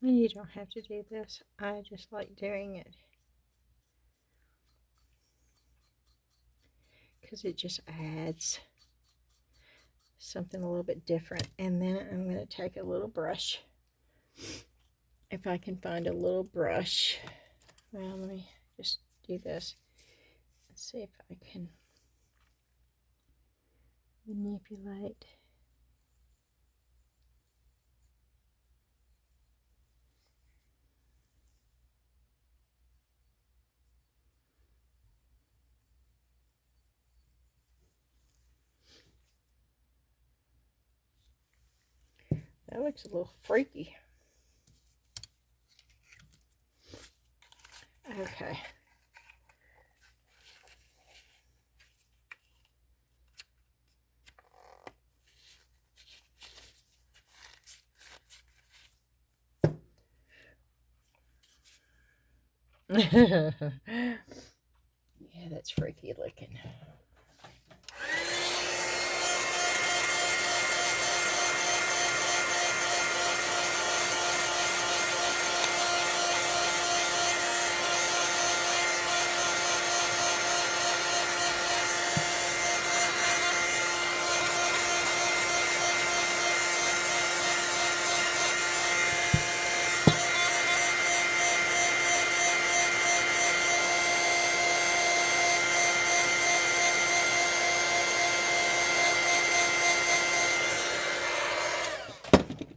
S1: And you don't have to do this. I just like doing it because it just adds something a little bit different. And then I'm going to take a little brush. If I can find a little brush. Well, let me just do this. Let's see if I can manipulate. That looks a little freaky. Okay. Yeah, that's freaky looking.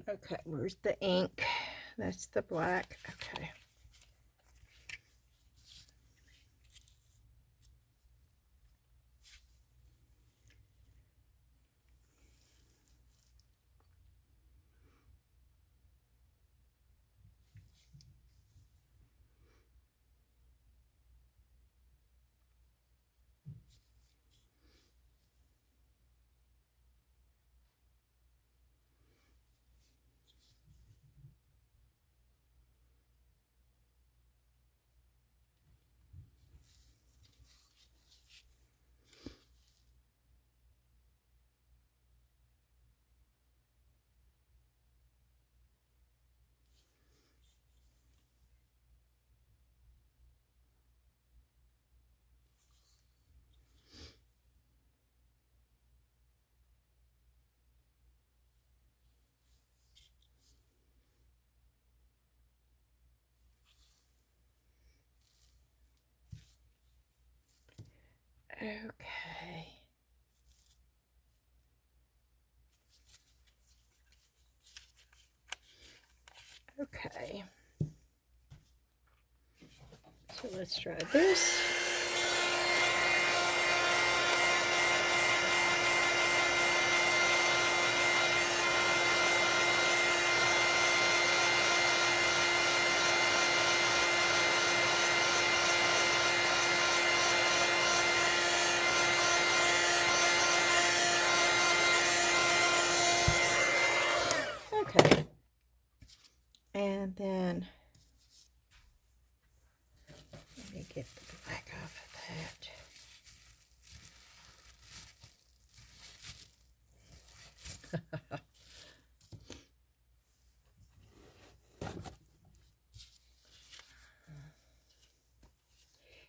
S1: Okay, where's the ink? That's the black. Okay. Okay. Okay. So let's try this. Okay. And then let me get the black off of that.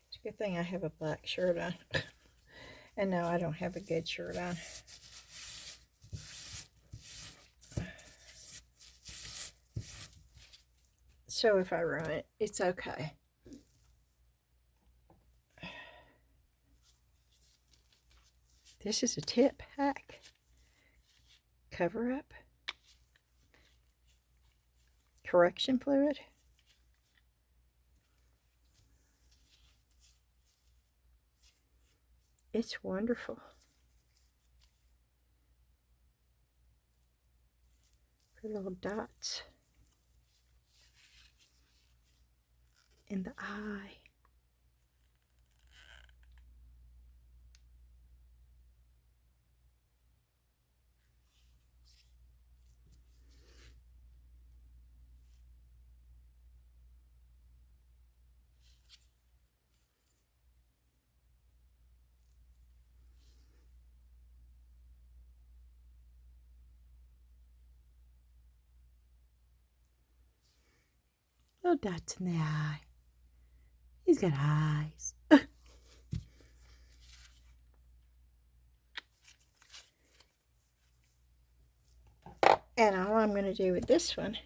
S1: It's a good thing I have a black shirt on. And no, I don't have a good shirt on. So if I ruin it, it's okay. This is a tip hack. Cover up. Correction fluid. It's wonderful. For little dots in the eye. Little dots in the eye. He's got eyes. And all I'm going to do with this one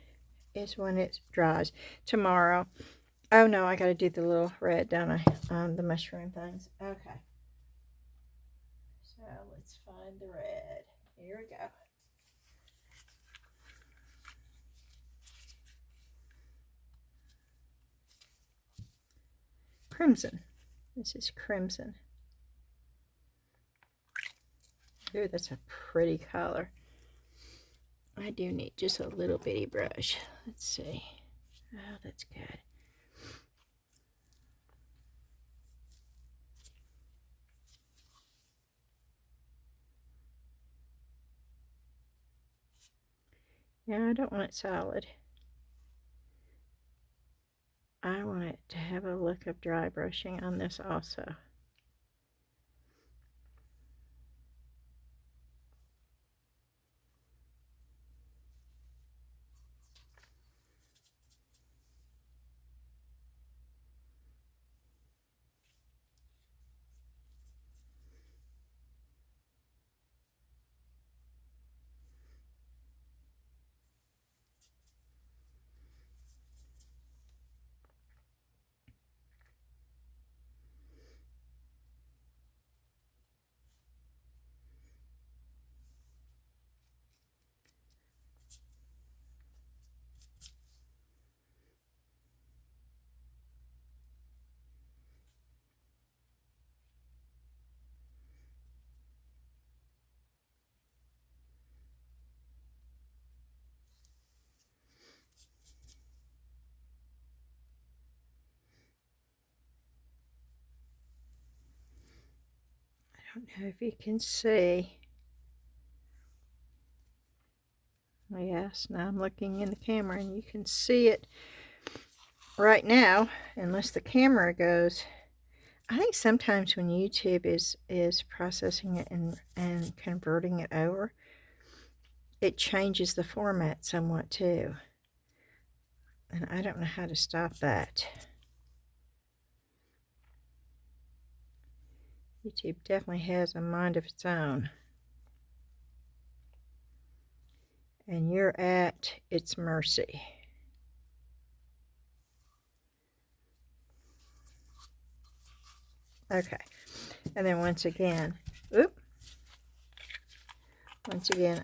S1: is when it dries tomorrow. Oh no, I got to do the little red, don't I? The mushroom things. Okay. So let's find the red. Here we go. Crimson. This is crimson. Ooh, that's a pretty color. I do need just a little bitty brush. Let's see. Oh, that's good. Now I don't want it solid. I want it to have a look of dry brushing on this also. I don't know if you can see. Yes, now I'm looking in the camera and you can see it right now, unless the camera goes. I think sometimes when YouTube is processing it and converting it over, it changes the format somewhat too. And I don't know how to stop that. YouTube definitely has a mind of its own. And you're at its mercy. Okay, And then once again, I'm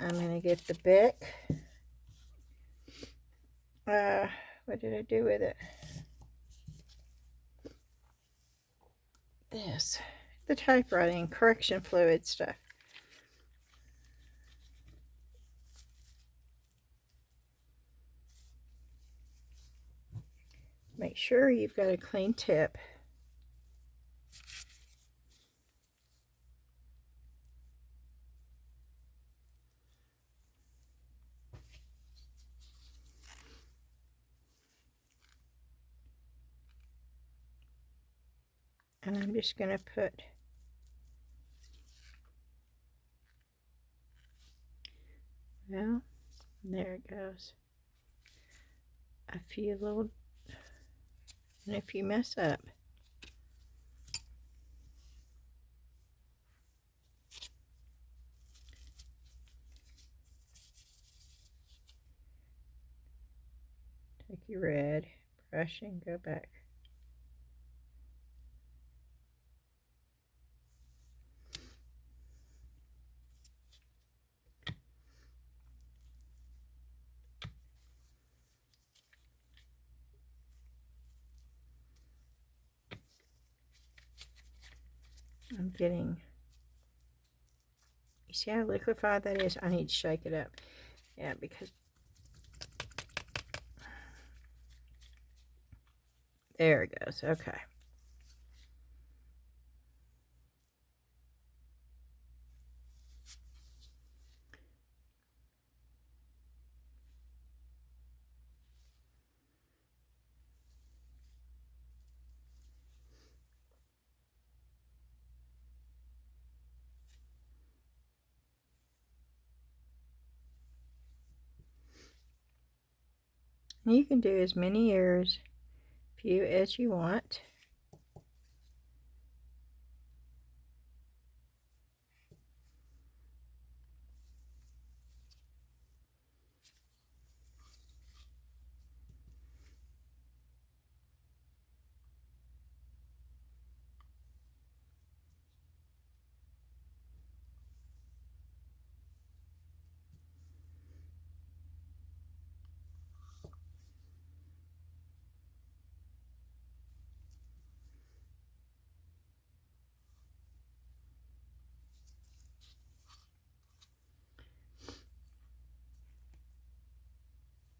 S1: going to get the Bic. What did I do with it? The typewriting correction fluid stuff. Make sure you've got a clean tip. And I'm just going to put well, there it goes. A few little, and if you mess up, take your red brush and go back. I'm getting, you see how liquefied that is? I need to shake it up. Yeah, because there it goes. Okay. You can do as many ears, few as you want.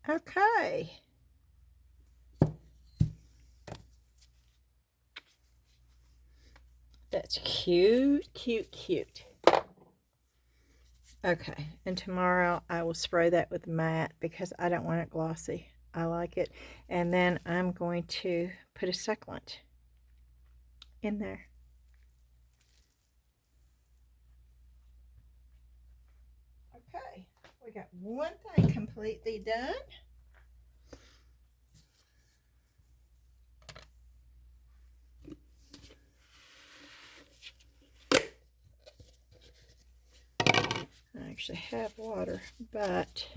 S1: Okay. That's cute, cute, cute. Okay, and tomorrow I will spray that with matte because I don't want it glossy. I like it. And then I'm going to put a succulent in there. Okay, we got one thing completely done. I actually have water, but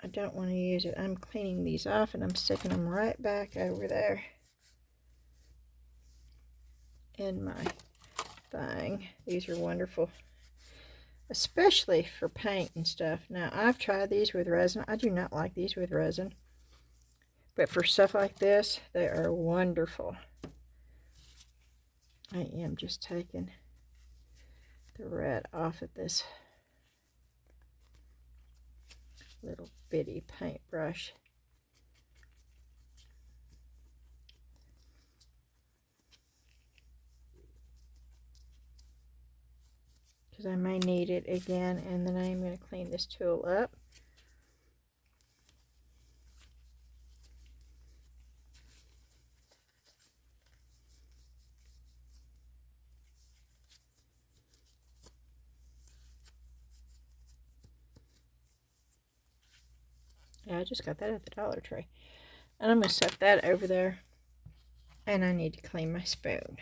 S1: I don't want to use it. I'm cleaning these off and I'm sticking them right back over there in my thing. These are wonderful, especially for paint and stuff. Now, I've tried these with resin. I do not like these with resin, but for stuff like this, they are wonderful. I am just taking the red off of this little bitty paintbrush. Because I may need it again, and then I'm going to clean this tool up. Yeah, I just got that at the Dollar Tree. And I'm going to set that over there. And I need to clean my spoon.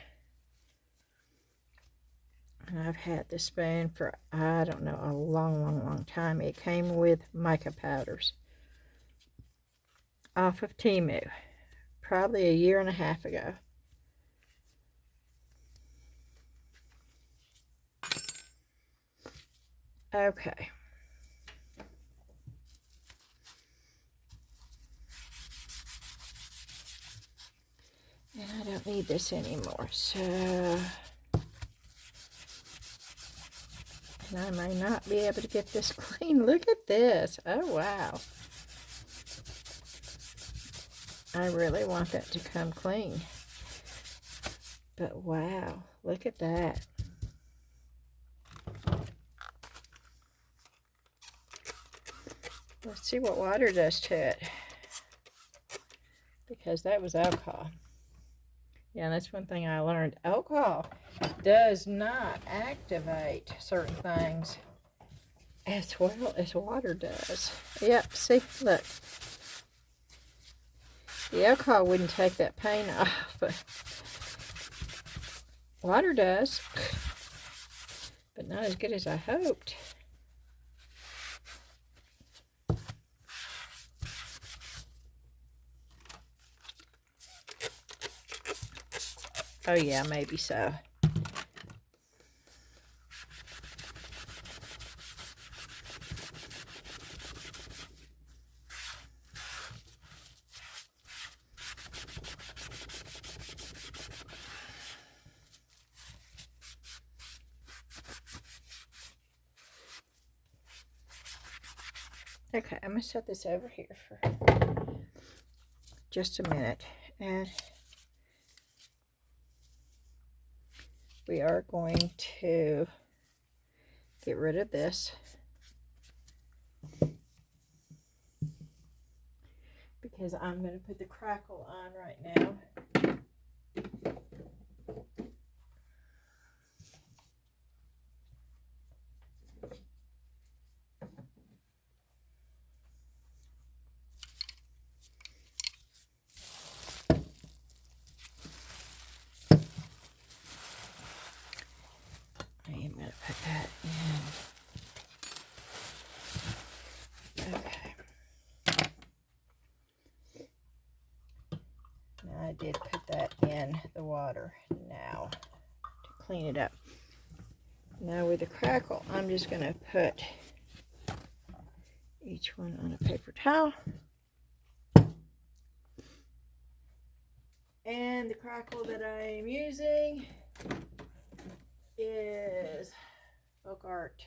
S1: And I've had this spoon for, I don't know, a long time. It came with mica powders off of Temu, probably a year and a half ago. Okay. And I don't need this anymore, so... And I may not be able to get this clean. Look at this. Oh, wow. I really want that to come clean. But wow, look at that. Let's see what water does to it. Because that was alcohol. Yeah, that's one thing I learned. Alcohol does not activate certain things as well as water does. Yep, see, look. The alcohol wouldn't take that paint off, but water does. But not as good as I hoped. Oh yeah, maybe so. Okay, I'm going to set this over here for just a minute. And we are going to get rid of this. Because I'm going to put the crackle on right now. I am going to put that in. Okay. Now I did put that in the water now to clean it up. Now with the crackle, I'm just going to put each one on a paper towel. And the crackle that I am using is Folk Art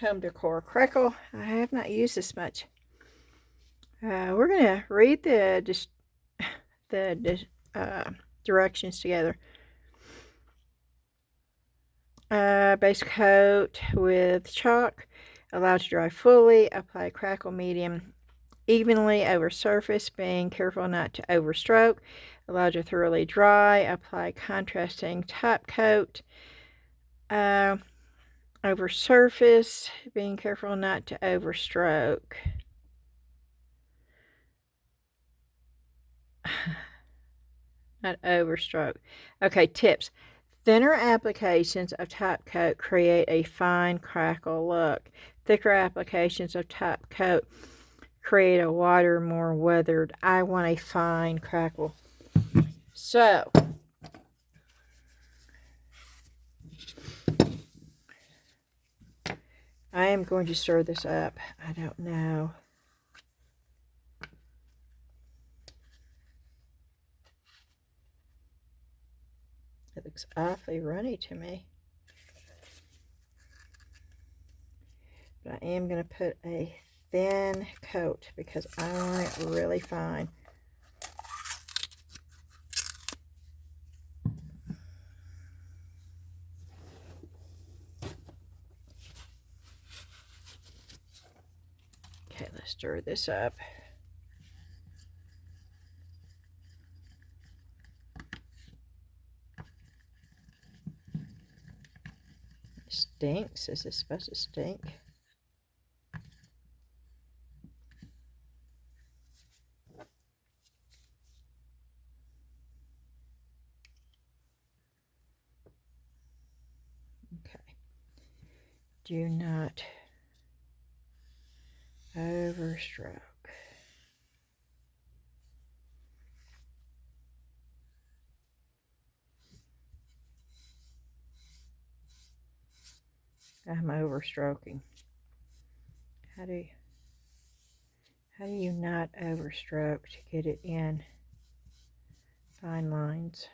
S1: Home Decor Crackle. I have not used this much. We're going to read the directions together. Base coat with chalk, allow to dry fully, apply crackle medium evenly over surface, being careful not to overstroke, allow to thoroughly dry, apply contrasting top coat over surface, being careful not to overstroke. Not overstroke. Okay, tips. Thinner applications of top coat create a fine crackle look. Thicker applications of top coat create a wider, more weathered. I want a fine crackle. So, I am going to stir this up. I don't know. It looks awfully runny to me. But I am going to put a thin coat because I want it really fine. Okay, let's stir this up. It stinks. Is this supposed to stink? Okay. Do not overstroke. I'm overstroking. How do you not overstroke to get it in fine lines?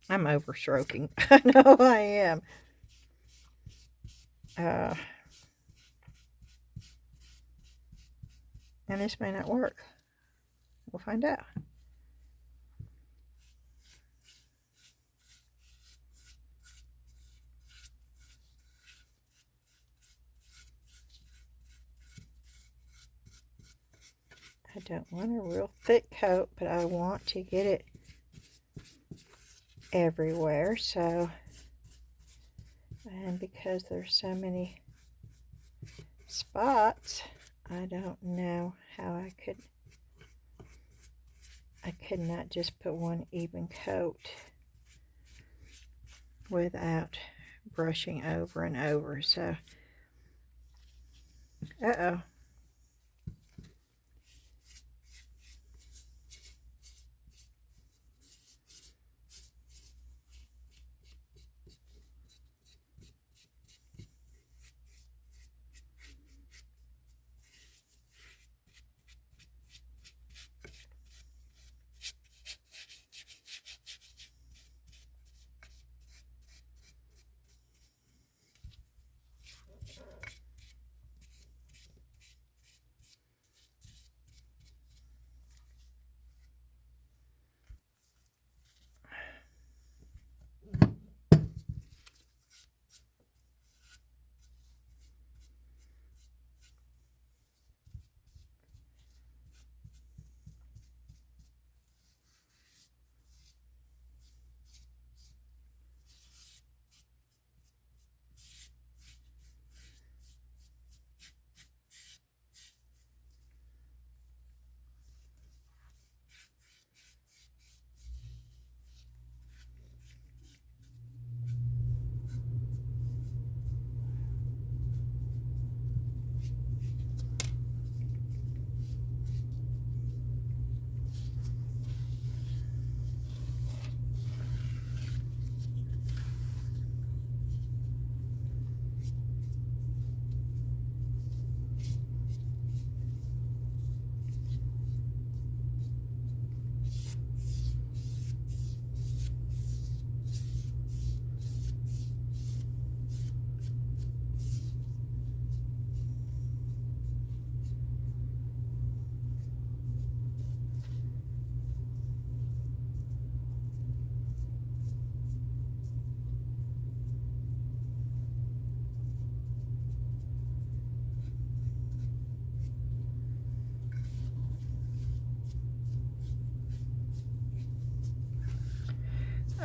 S1: I'm overstroking. I know I am. And this may not work. We'll find out. I don't want a real thick coat, but I want to get it everywhere. So, and because there's so many spots, I don't know how I could not just put one even coat without brushing over and over. So, uh-oh.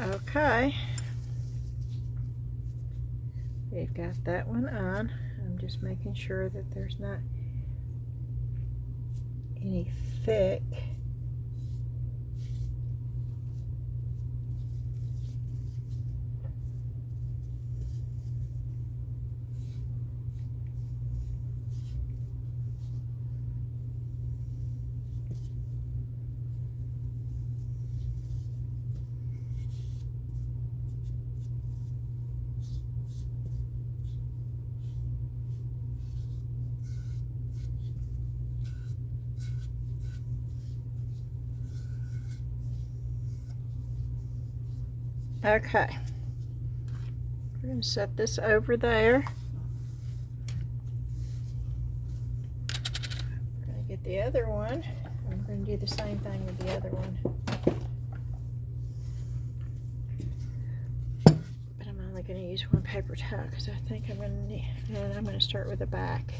S1: Okay, we've got that one on. I'm just making sure that there's not any thick. Okay, we're going to set this over there. We're going to get the other one. I'm going to do the same thing with the other one. going to use one paper towel because I think I'm going to need, and I'm going to start with the back.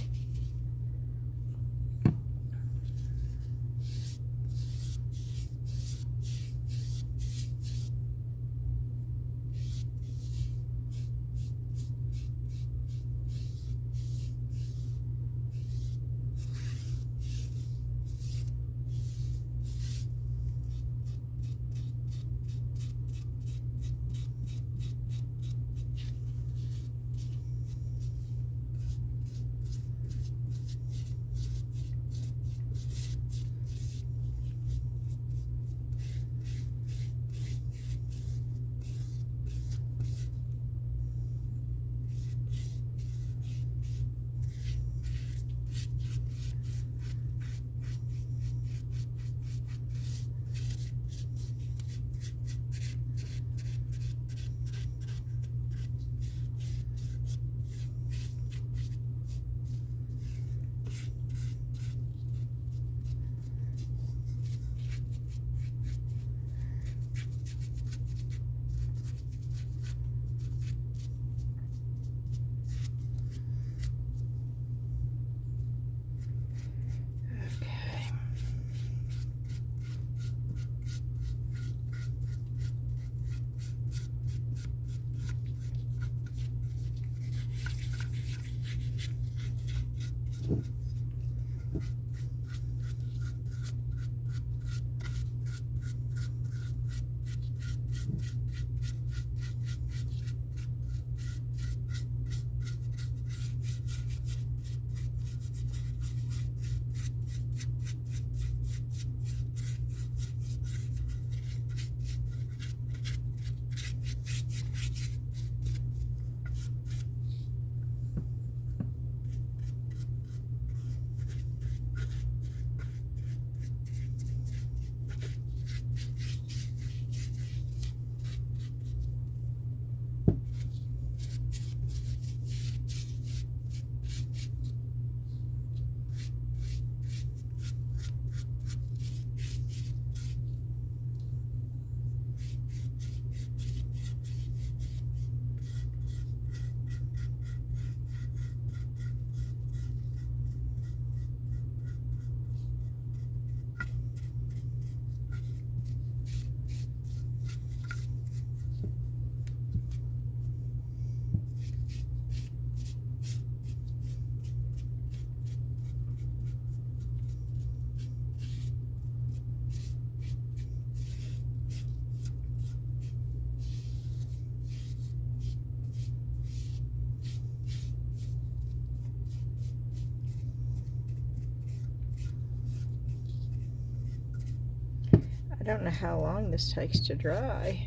S1: I don't know how long this takes to dry,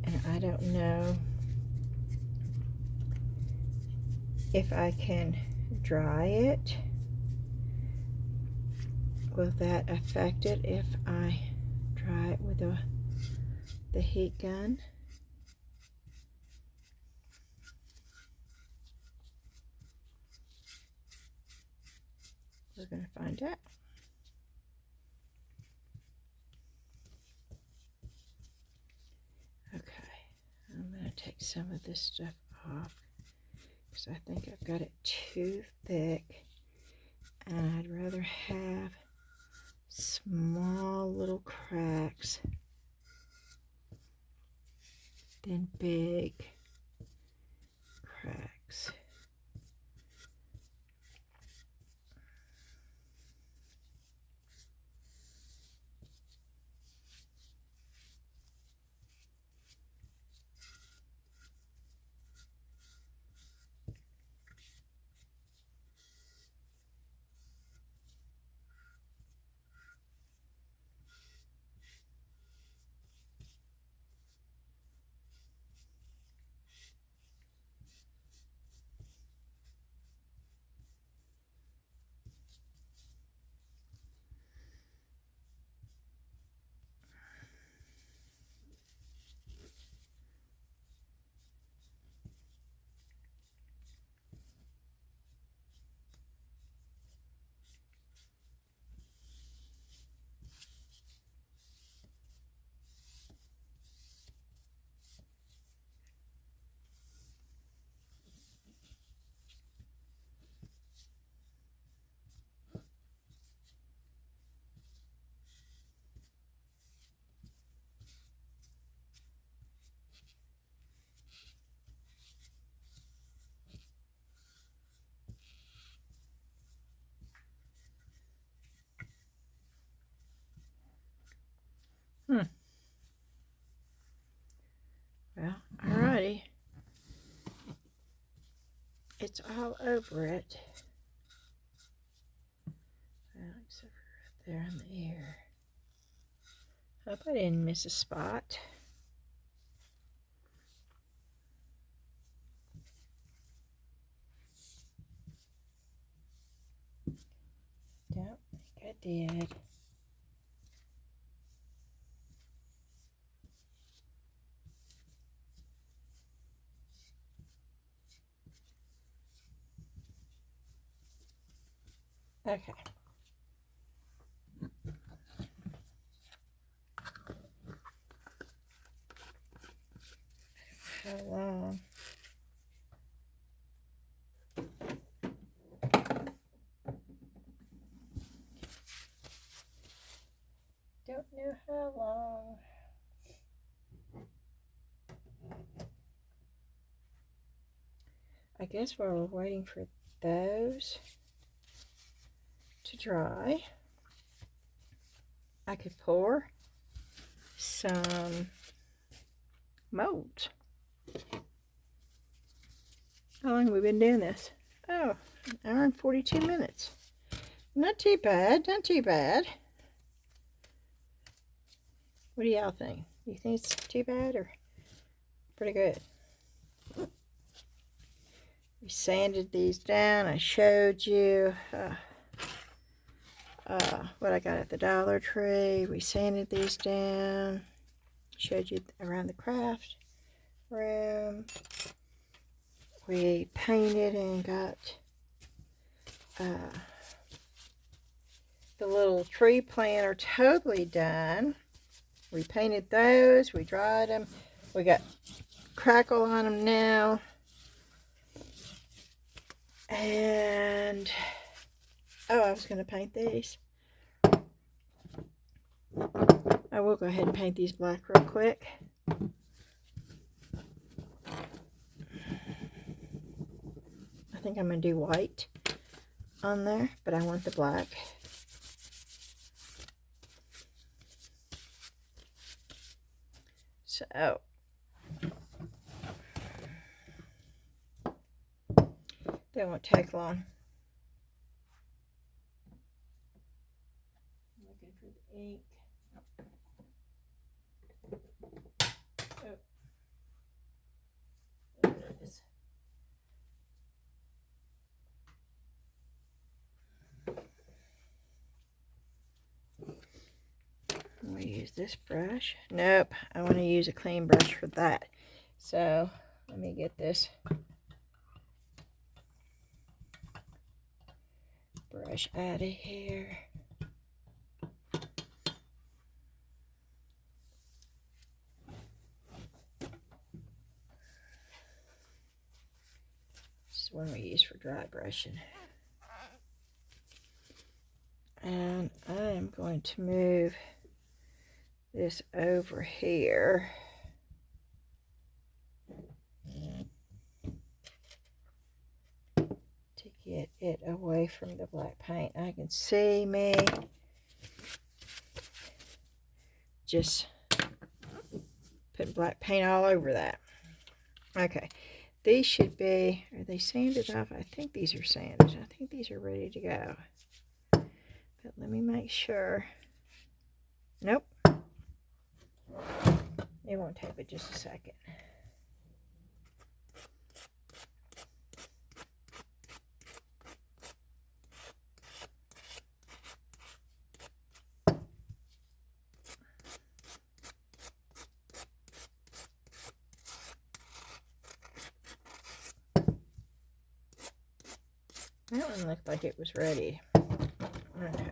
S1: and I don't know if I can dry it. Will that affect it if I dry it with the heat gun? We're going to find out. Okay, I'm going to take some of this stuff off because I think I've got it too thick, and I'd rather have small little cracks than big cracks. Well, alrighty. It's all over it. Well, except for right there in the ear. Hope I didn't miss a spot. Don't think I did. Okay. How long? Don't know how long. I guess while we're waiting for those to dry, I could pour some molds. How long have we been doing this? Oh, an hour and 42 minutes. Not too bad, not too bad. What do y'all think? Do you think it's too bad or pretty good? We sanded these down. I showed you what I got at the Dollar Tree. We sanded these down. Showed you around the craft room. We painted and got the little tree planter totally done. We painted those. We dried them. We got crackle on them now. And oh, I was going to paint these. I will go ahead and paint these black real quick. I think I'm going to do white on there, but I want the black. So, that won't take long. I'm looking for the ink. Oh. There it is. I'm going to use this brush. Nope, I want to use a clean brush for that. So, let me get this brush out of here. This is one we use for dry brushing. And I am going to move this over here. To get it away from the black paint. I can see me just putting black paint all over that. Okay, these should be, are they sanded off? I think these are sanded. I think these are ready to go. But let me make sure. Nope. It won't take but just a second. That one looked like it was ready. Okay.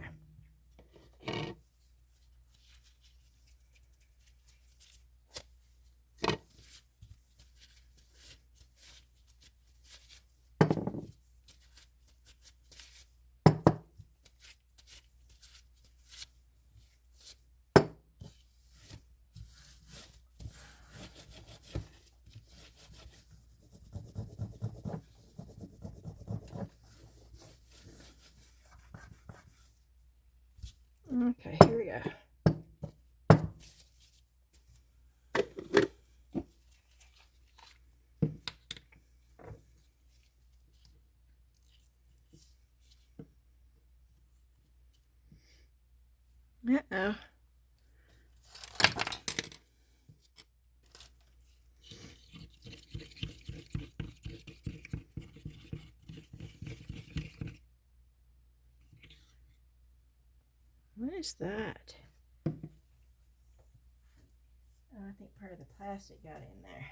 S1: Okay, here we go. Uh-oh. What is that? Oh, I think part of the plastic got in there.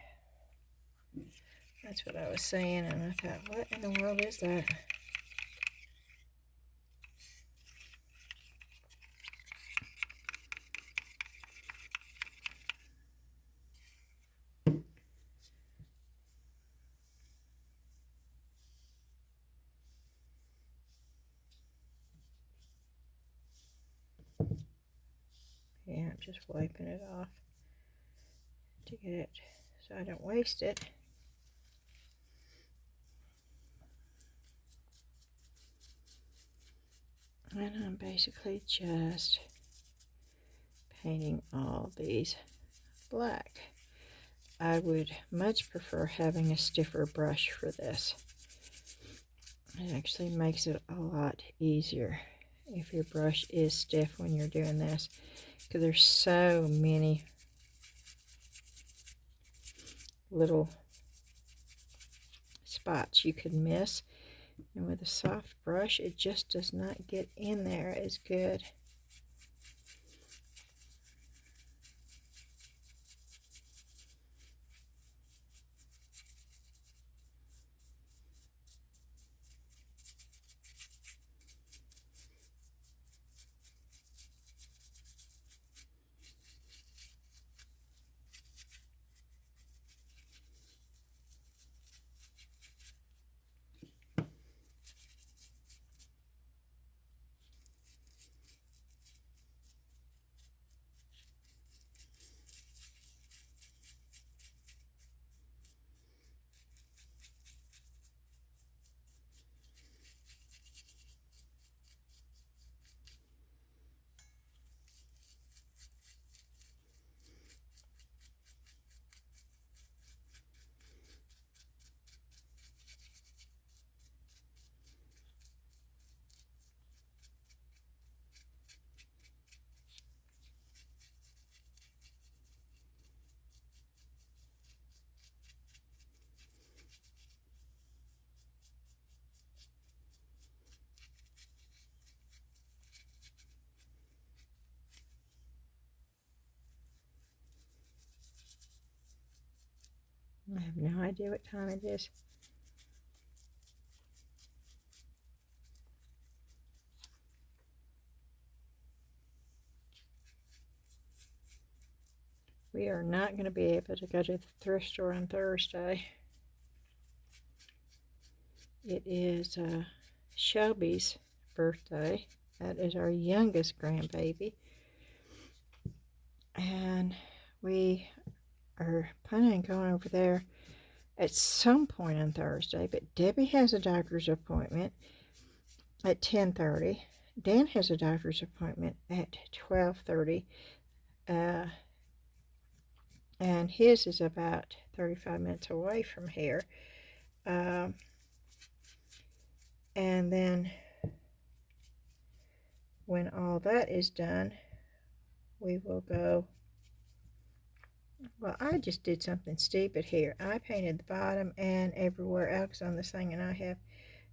S1: That's what I was saying, and I thought, what in the world is that? Yeah, I'm just wiping it off to get it so I don't waste it. And I'm basically just painting all these black. I would much prefer having a stiffer brush for this. It actually makes it a lot easier if your brush is stiff when you're doing this, because there's so many little spots you could miss, and with a soft brush it just does not get in there as good. I have no idea what time it is. We are not going to be able to go to the thrift store on Thursday. It is Shelby's birthday. That is our youngest grandbaby. And we are planning on going over there at some point on Thursday. But Debbie has a doctor's appointment at 10:30. Dan has a doctor's appointment at 12:30. And his is about 35 minutes away from here. And then when all that is done, we will go. Well, I just did something stupid here. I painted the bottom and everywhere else on this thing, and I have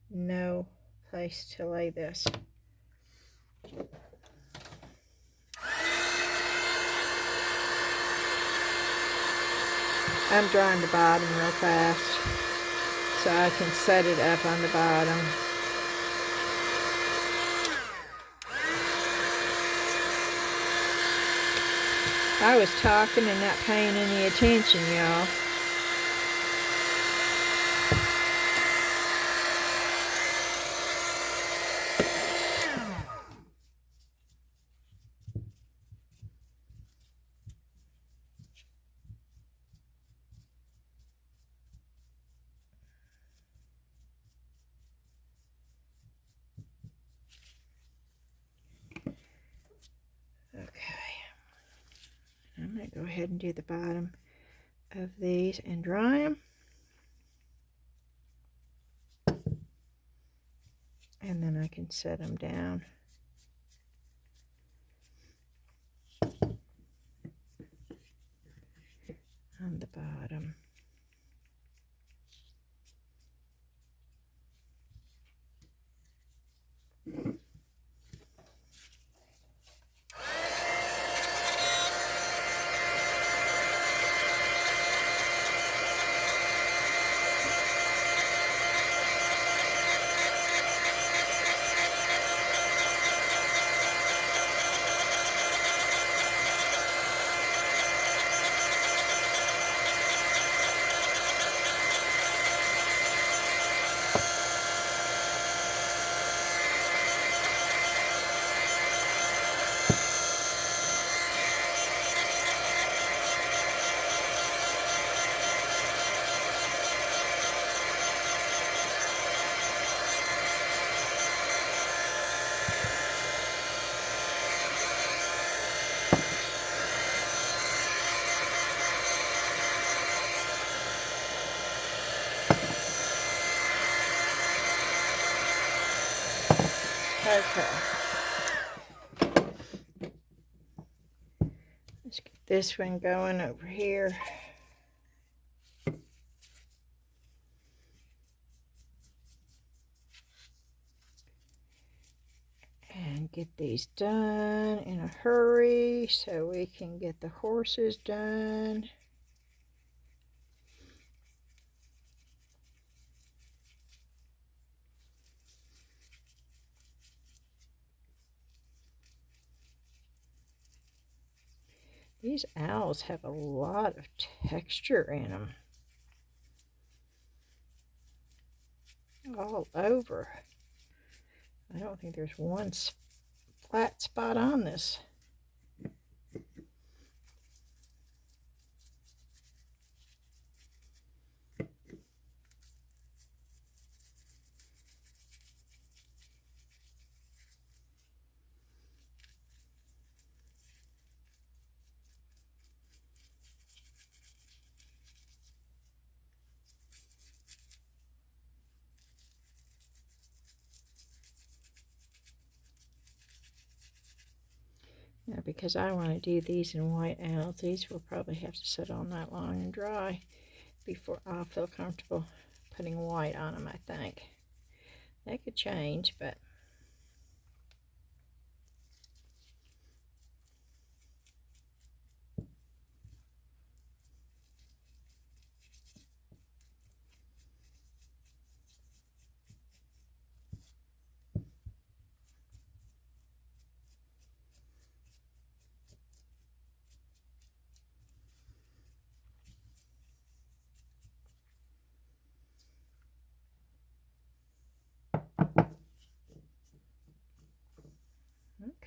S1: no place to lay this. I'm drying the bottom real fast so I can set it up on the bottom. I was talking and not paying any attention, y'all. I'm going to go ahead and do the bottom of these and dry them. And then I can set them down. Okay. Let's get this one going over here. And get these done in a hurry so we can get the horses done. These owls have a lot of texture in them. All over. I don't think there's one flat spot on this. Now, because I want to do these in white owls, these will probably have to sit all night long and dry before I'll feel comfortable putting white on them, I think. That could change, but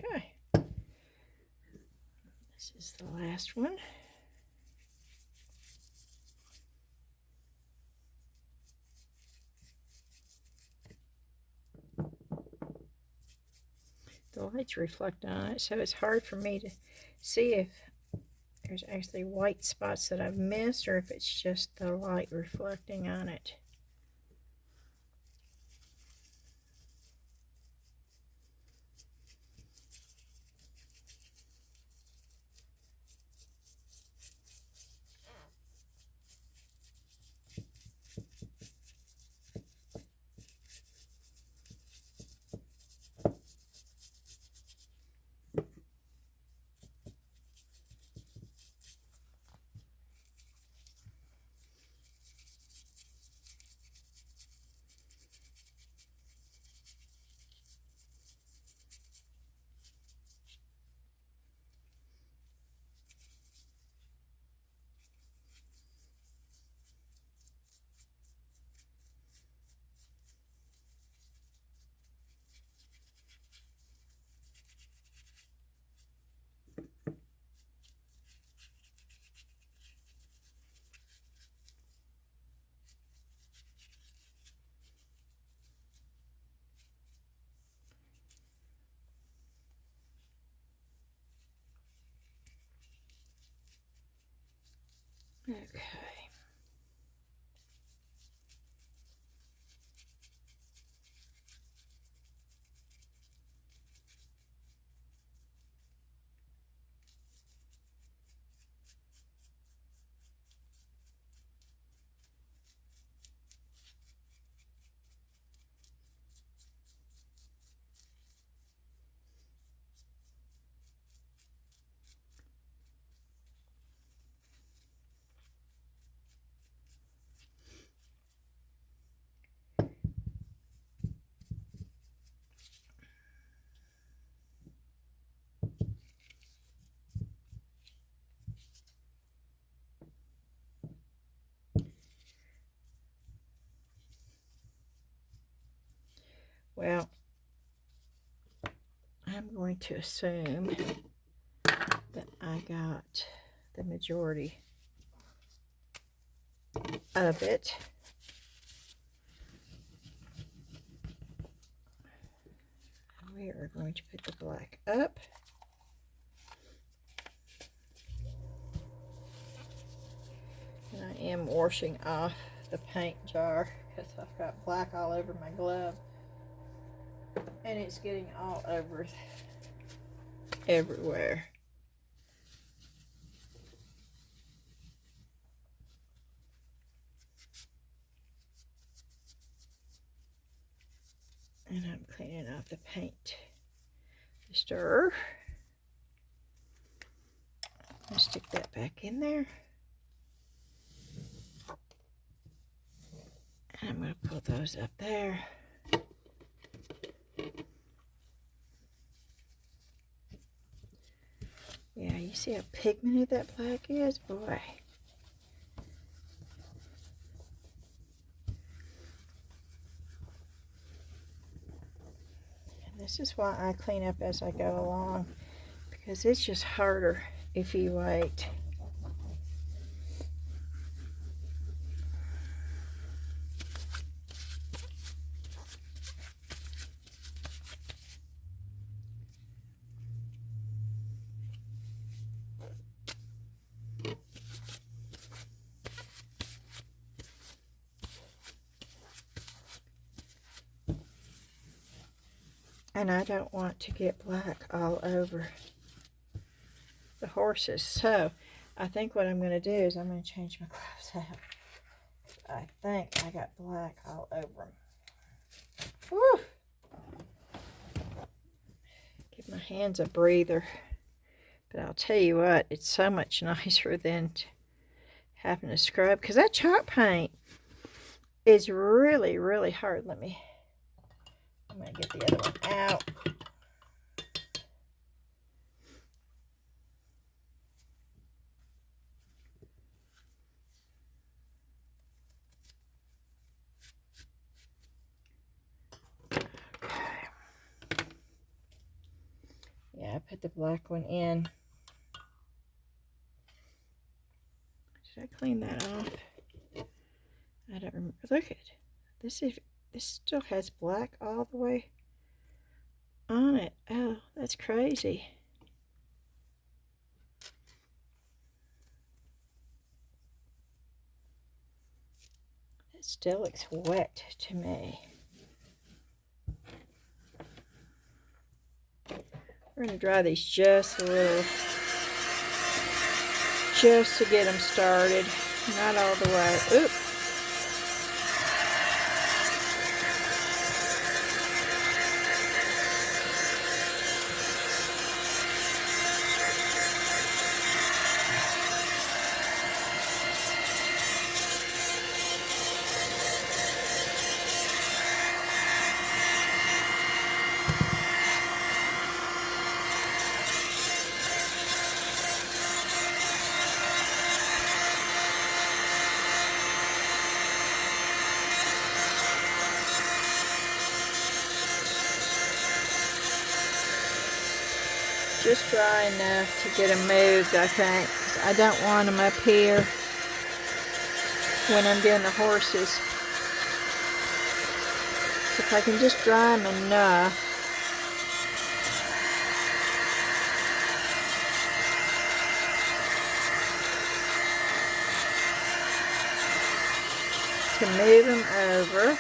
S1: okay. This is the last one. The lights reflect on it, so it's hard for me to see if there's actually white spots that I've missed or if it's just the light reflecting on it. Okay. Well, I'm going to assume that I got the majority of it. We are going to put the black up. And I am washing off the paint jar because I've got black all over my glove. And it's getting all over everywhere. And I'm cleaning off the paint. The stir. I'll stick that back in there. And I'm going to pull those up there. Yeah, you see how pigmented that black is? Boy. And this is why I clean up as I go along, because it's just harder if you wait. And I don't want to get black all over the horses. So I think what I'm going to do is I'm going to change my gloves out. I think I got black all over them. Woo! Give my hands a breather. But I'll tell you what, it's so much nicer than having to scrub. Because that chalk paint is really, really hard. I'm going to get the other one out. Yeah, I put the black one in. Did I clean that off? I don't remember. Look at this. This still has black all the way on it. Oh, that's crazy. It still looks wet to me. We're going to dry these just a little, just to get them started. Not all the way. Oops. Just dry enough to get them moved, I think. I don't want them up here when I'm doing the horses. So if I can just dry them enough. To move them over.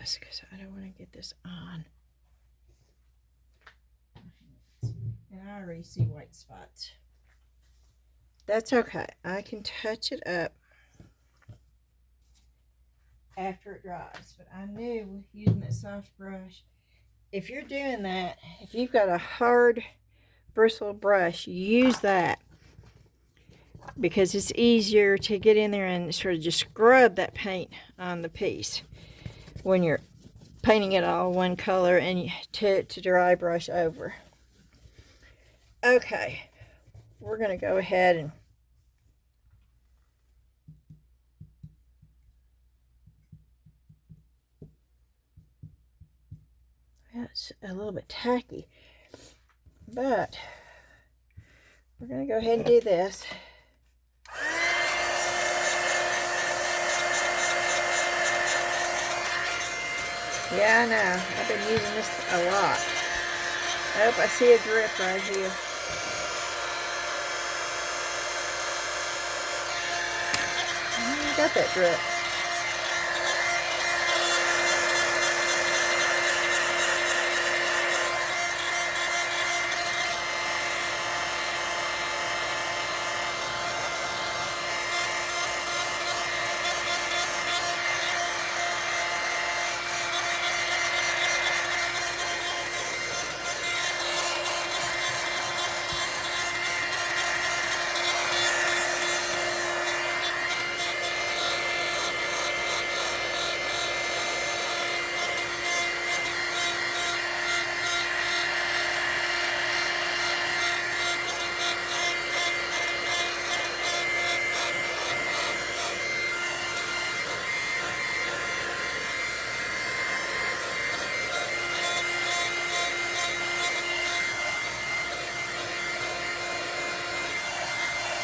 S1: This because I don't want to get this on. And I already see white spots. That's okay. I can touch it up after it dries. But I knew with using that soft brush, if you're doing that, if you've got a hard bristle brush, use that. Because it's easier to get in there and sort of just scrub that paint on the piece when you're painting it all one color and to dry brush over. Okay, we're going to go ahead and that's a little bit tacky. But we're going to go ahead and do this. Yeah, I know. I've been using this a lot. Oh, I see a drip right here. I got that drip.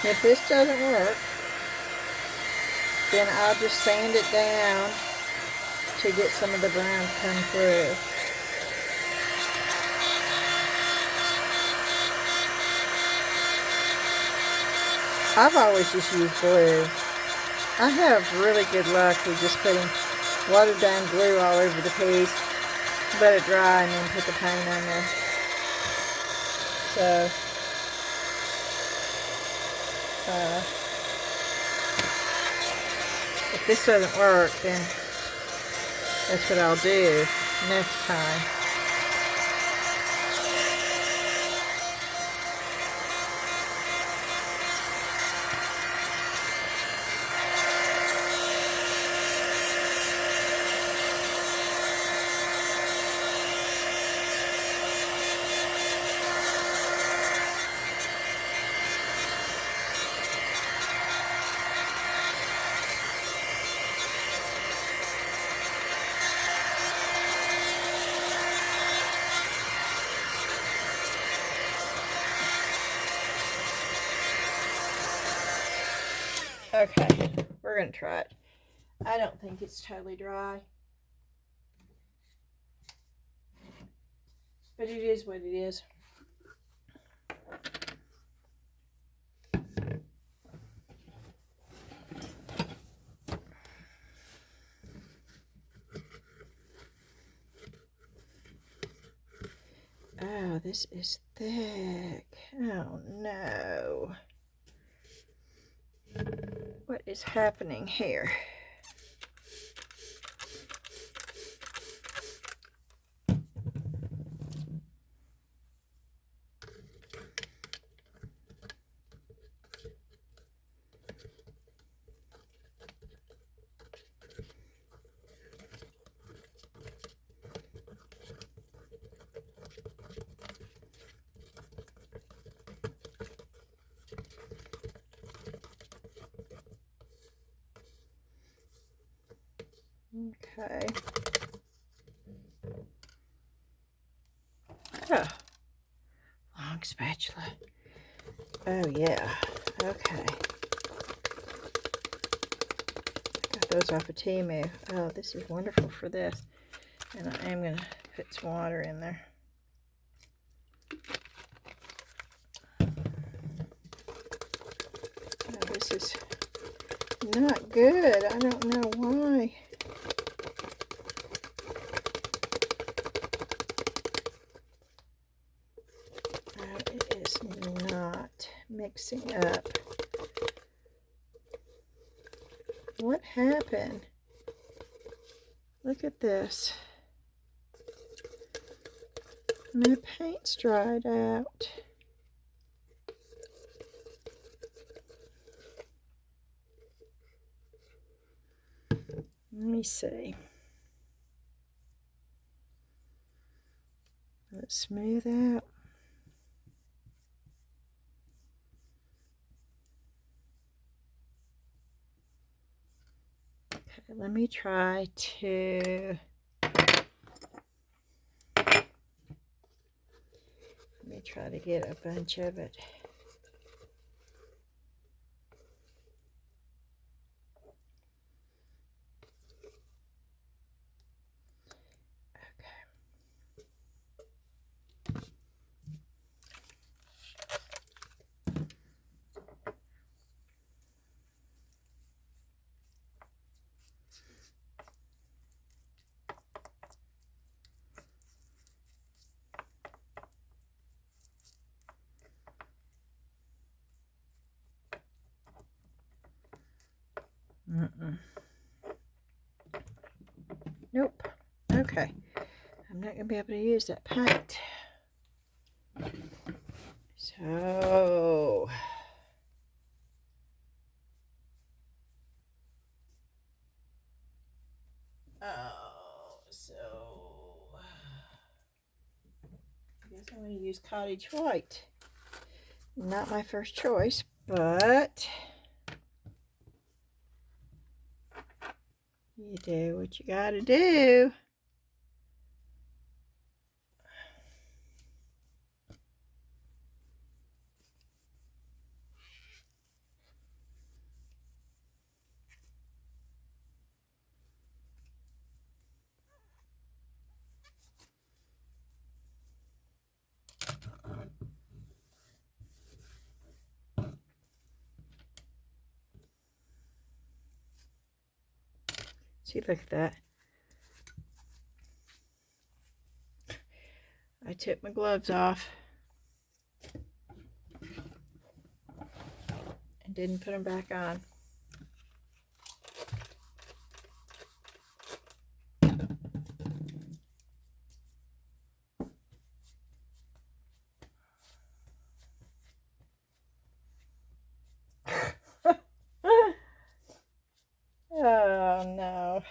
S1: If this doesn't work, then I'll just sand it down to get some of the brown to come through. I've always just used glue. I have really good luck with just putting watered down glue all over the piece, let it dry, and then put the paint on there. So, if this doesn't work, then that's what I'll do next time. Okay, we're going to try it. I don't think it's totally dry, but it is what it is. Oh, this is thick. Oh no. What is happening here? Okay. Oh, long spatula. Oh yeah. Okay. Got those off of Temu. Oh, this is wonderful for this. And I am going to put some water in there. Oh, this is not good. I don't know why. It is not mixing up. What happened? Look at this. My paint's dried out. Let me see. Let's smooth out. Okay, let me try try to get a bunch of it. Nope. Okay. I'm not going to be able to use that paint. So... I guess I'm going to use cottage white. Not my first choice, but you do what you got to do. See, look at that. I took my gloves off and didn't put them back on. Oh no.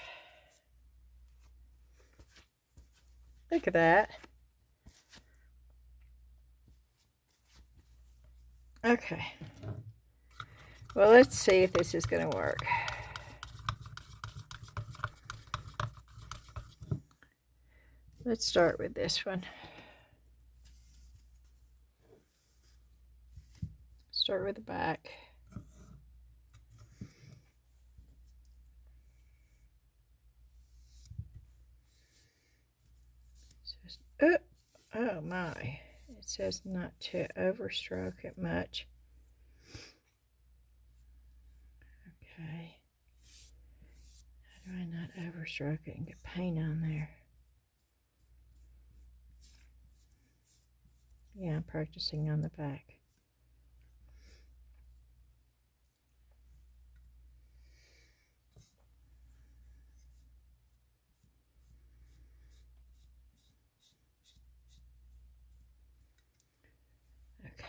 S1: Look at that. Okay. Well, let's see if this is going to work. Let's start with this one. Start with the back. Oh my. It says not to overstroke it much. Okay. How do I not overstroke it and get paint on there? Yeah, I'm practicing on the back. Okay.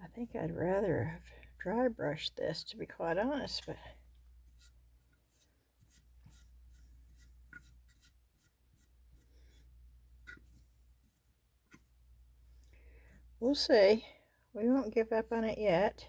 S1: I think I'd rather have dry brushed this, to be quite honest, but we'll see. We won't give up on it yet.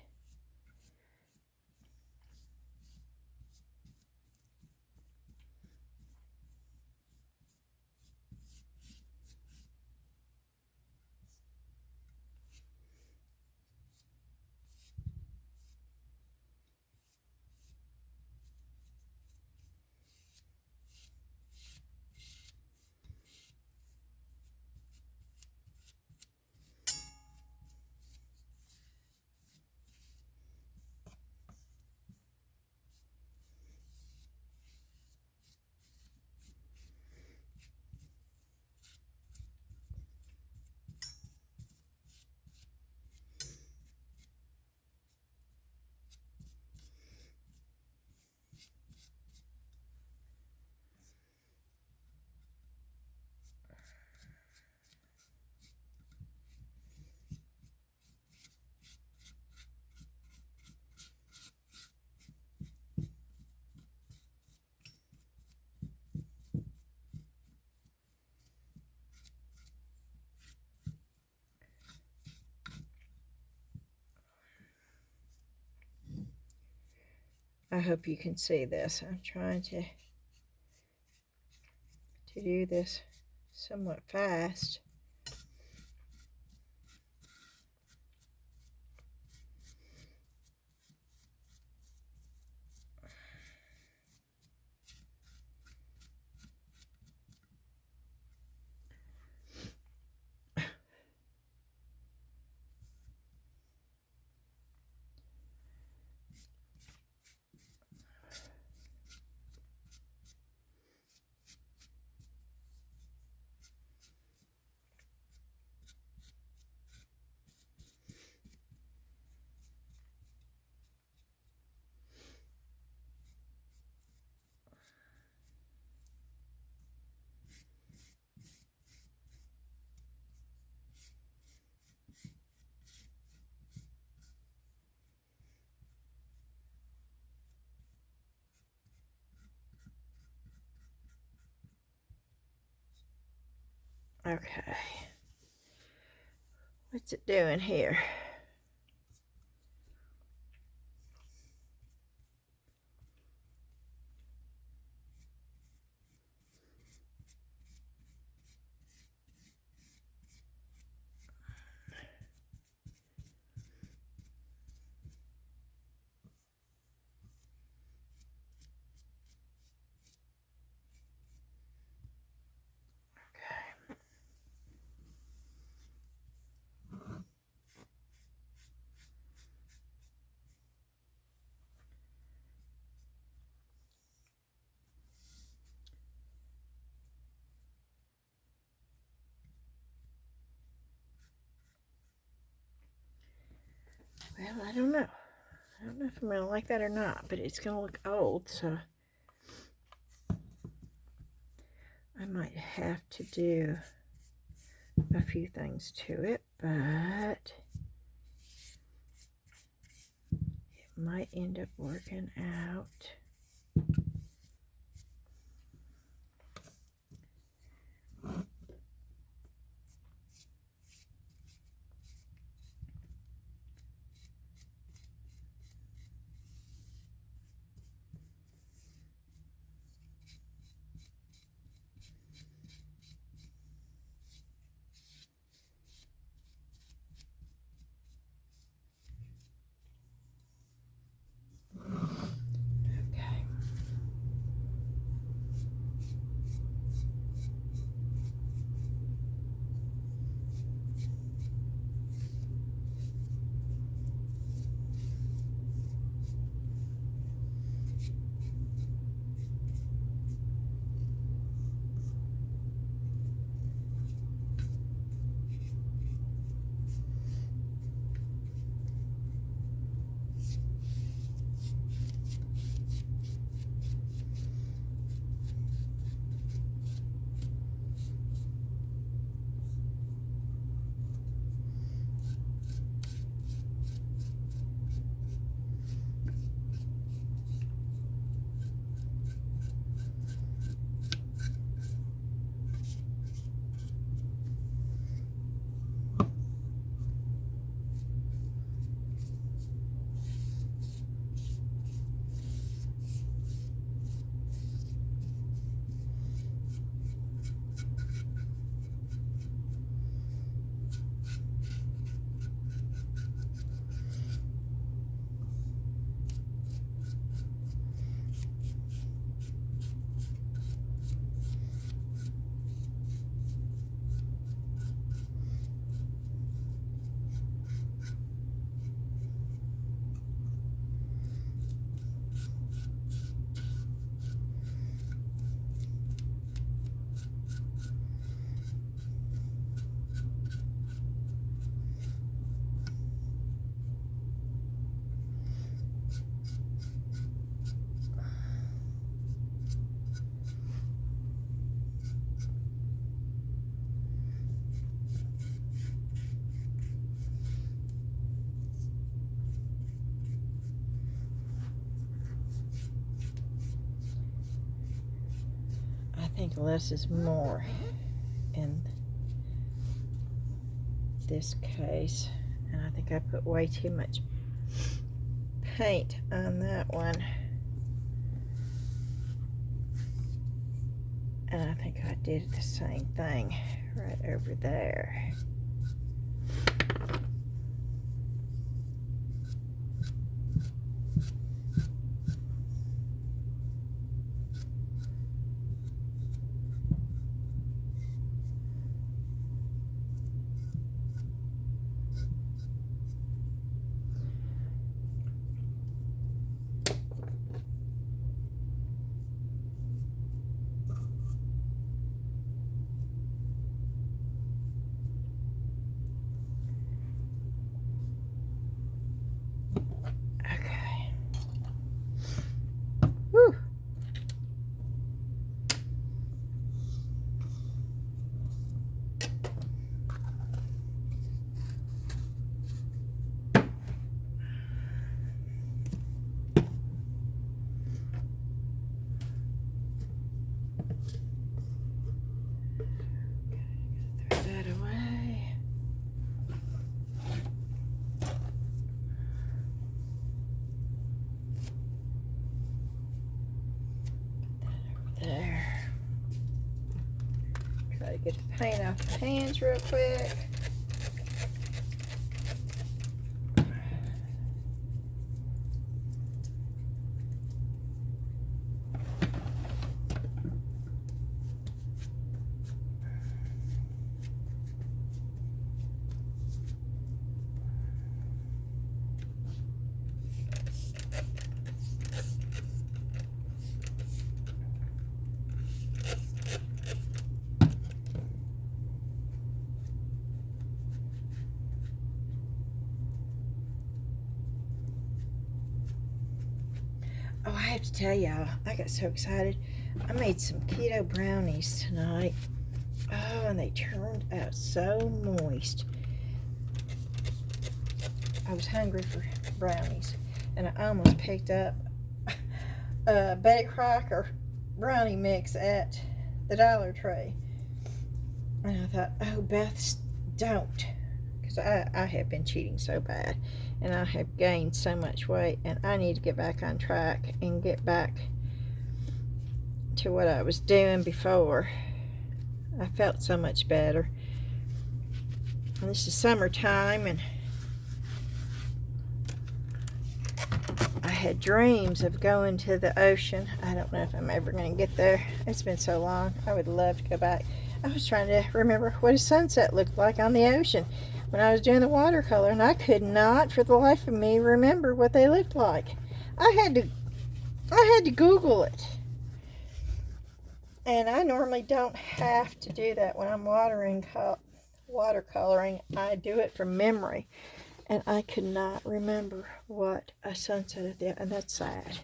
S1: I hope you can see this. I'm trying to do this somewhat fast. Okay. What's it doing here? Well, I don't know. I don't know if I'm going to like that or not, but it's going to look old, so I might have to do a few things to it, but it might end up working out. I think less is more in this case, and I think I put way too much paint on that one. think I did the same thing right over there. Whew. Throw that away. There. Try to get the paint off the hands real quick. Oh, I have to tell y'all, I got so excited. I made some keto brownies tonight. Oh, and they turned out so moist. I was hungry for brownies, and I almost picked up a Betty Crocker brownie mix at the Dollar Tree. And I thought, oh, Beth, don't. Because I have been cheating so bad. And I have gained so much weight. And I need to get back on track and get back to what I was doing before. I felt so much better. And this is summertime, and I had dreams of going to the ocean. I don't know if I'm ever going to get there. It's been so long. I would love to go back. I was trying to remember what a sunset looked like on the ocean when I was doing the watercolor, and I could not for the life of me remember what they looked like. I had to Google it. And I normally don't have to do that when I'm watercoloring. I do it from memory. And I could not remember what a sunset at the, and that's sad.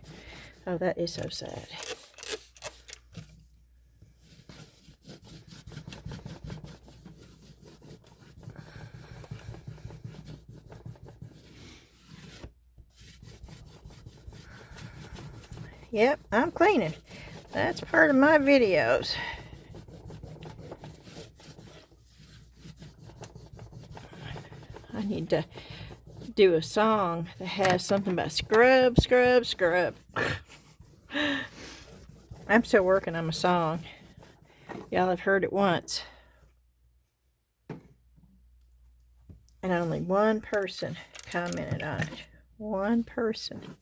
S1: Oh, that is so sad. Yep, I'm cleaning. That's part of my videos. I need to do a song that has something about scrub, scrub, scrub. I'm still working on my song. Y'all have heard it once. And only one person commented on it. One person.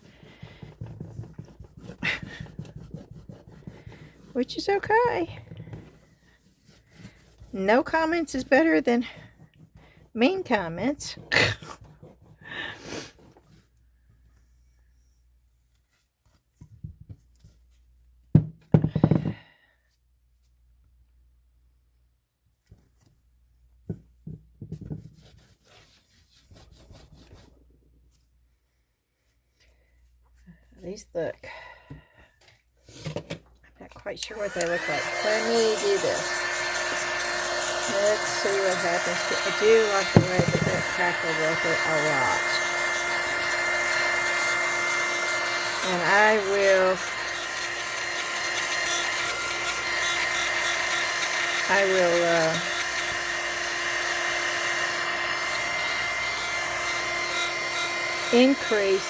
S1: Which is okay. No comments is better than mean comments. These look, I'm not quite sure what they look like. Let me do this. Let's see what happens. I do like the way that crackle with it a lot. And I will increase.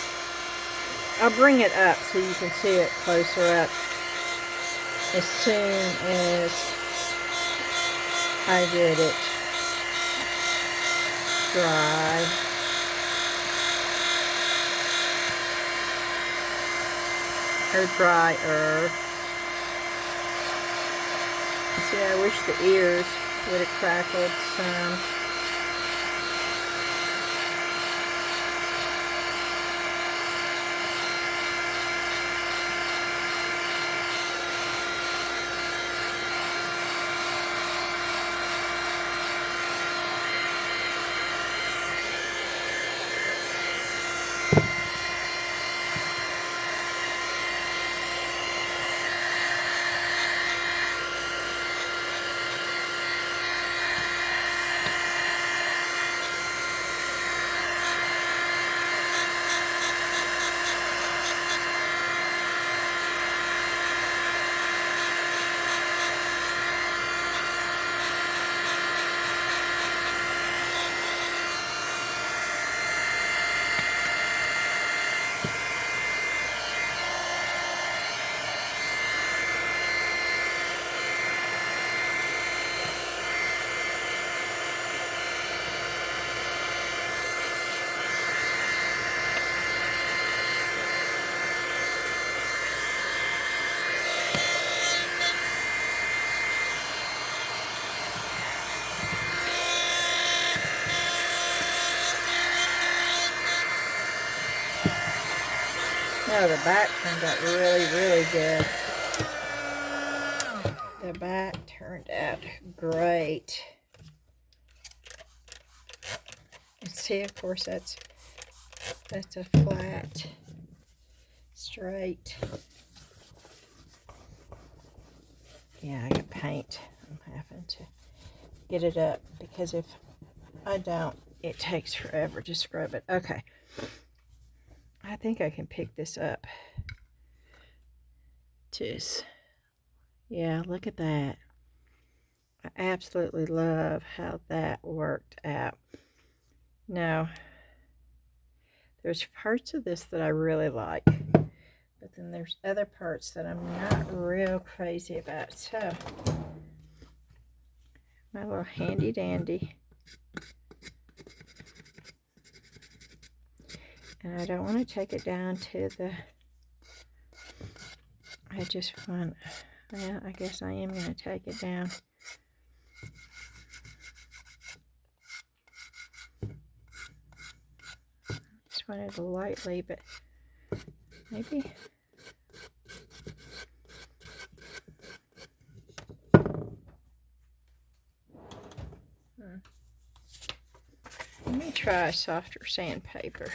S1: I'll bring it up so you can see it closer up. as soon as I get it dry. Or drier. See, I wish the ears would have crackled some. No, the back turned out really, really good. The back turned out great. And see, of course, that's a flat, straight. Yeah, I got paint. I'm having to get it up because if I don't, it takes forever to scrub it. Okay. I think I can pick this up. Just, yeah, look at that. I absolutely love how that worked out. Now, there's parts of this that I really like, but then there's other parts that I'm not real crazy about. So, my little handy dandy. And I don't want to take it down to the, I just want, well, I guess I am going to take it down. Just wanted to lightly, but maybe. Let me try softer sandpaper.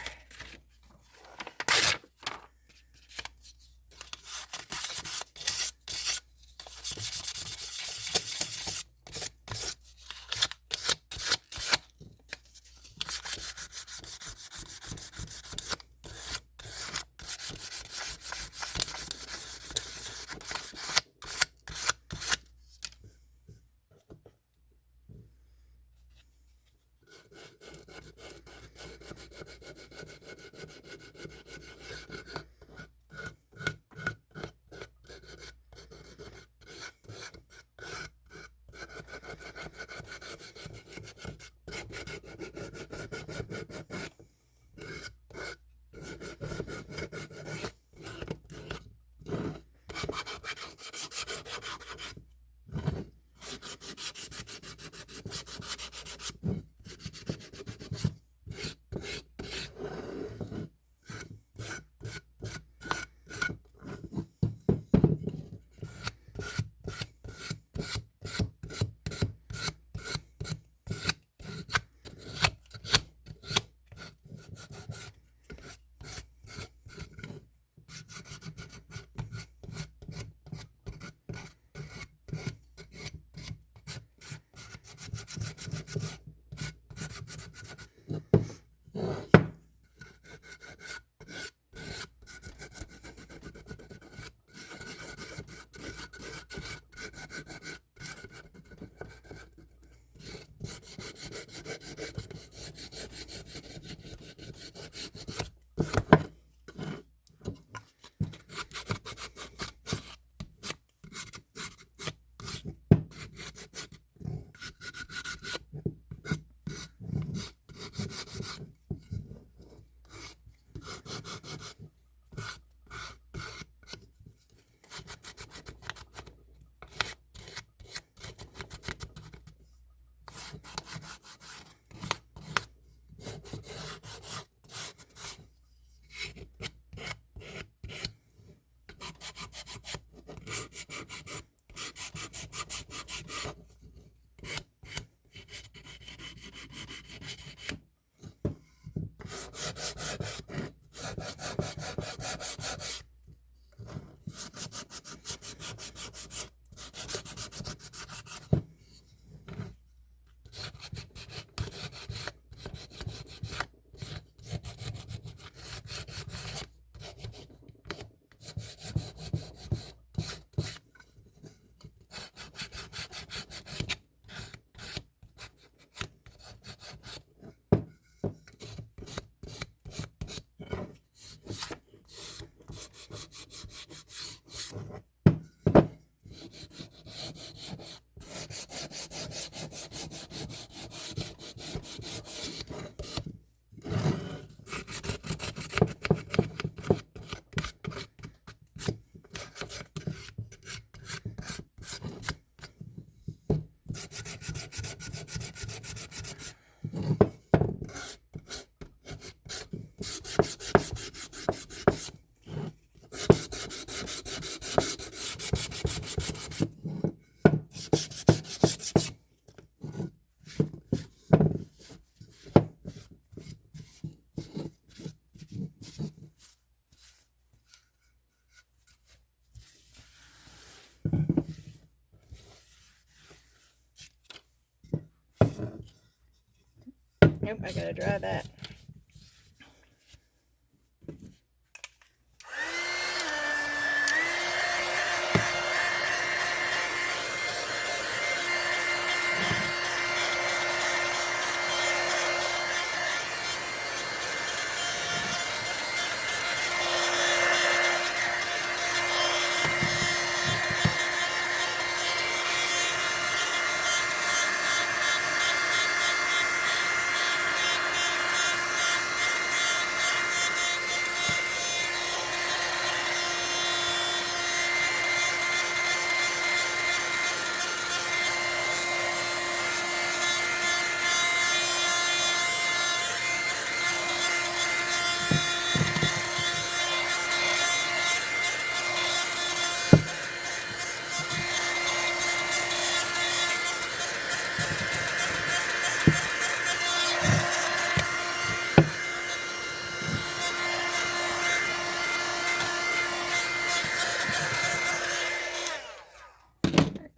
S1: Nope, I gotta dry that.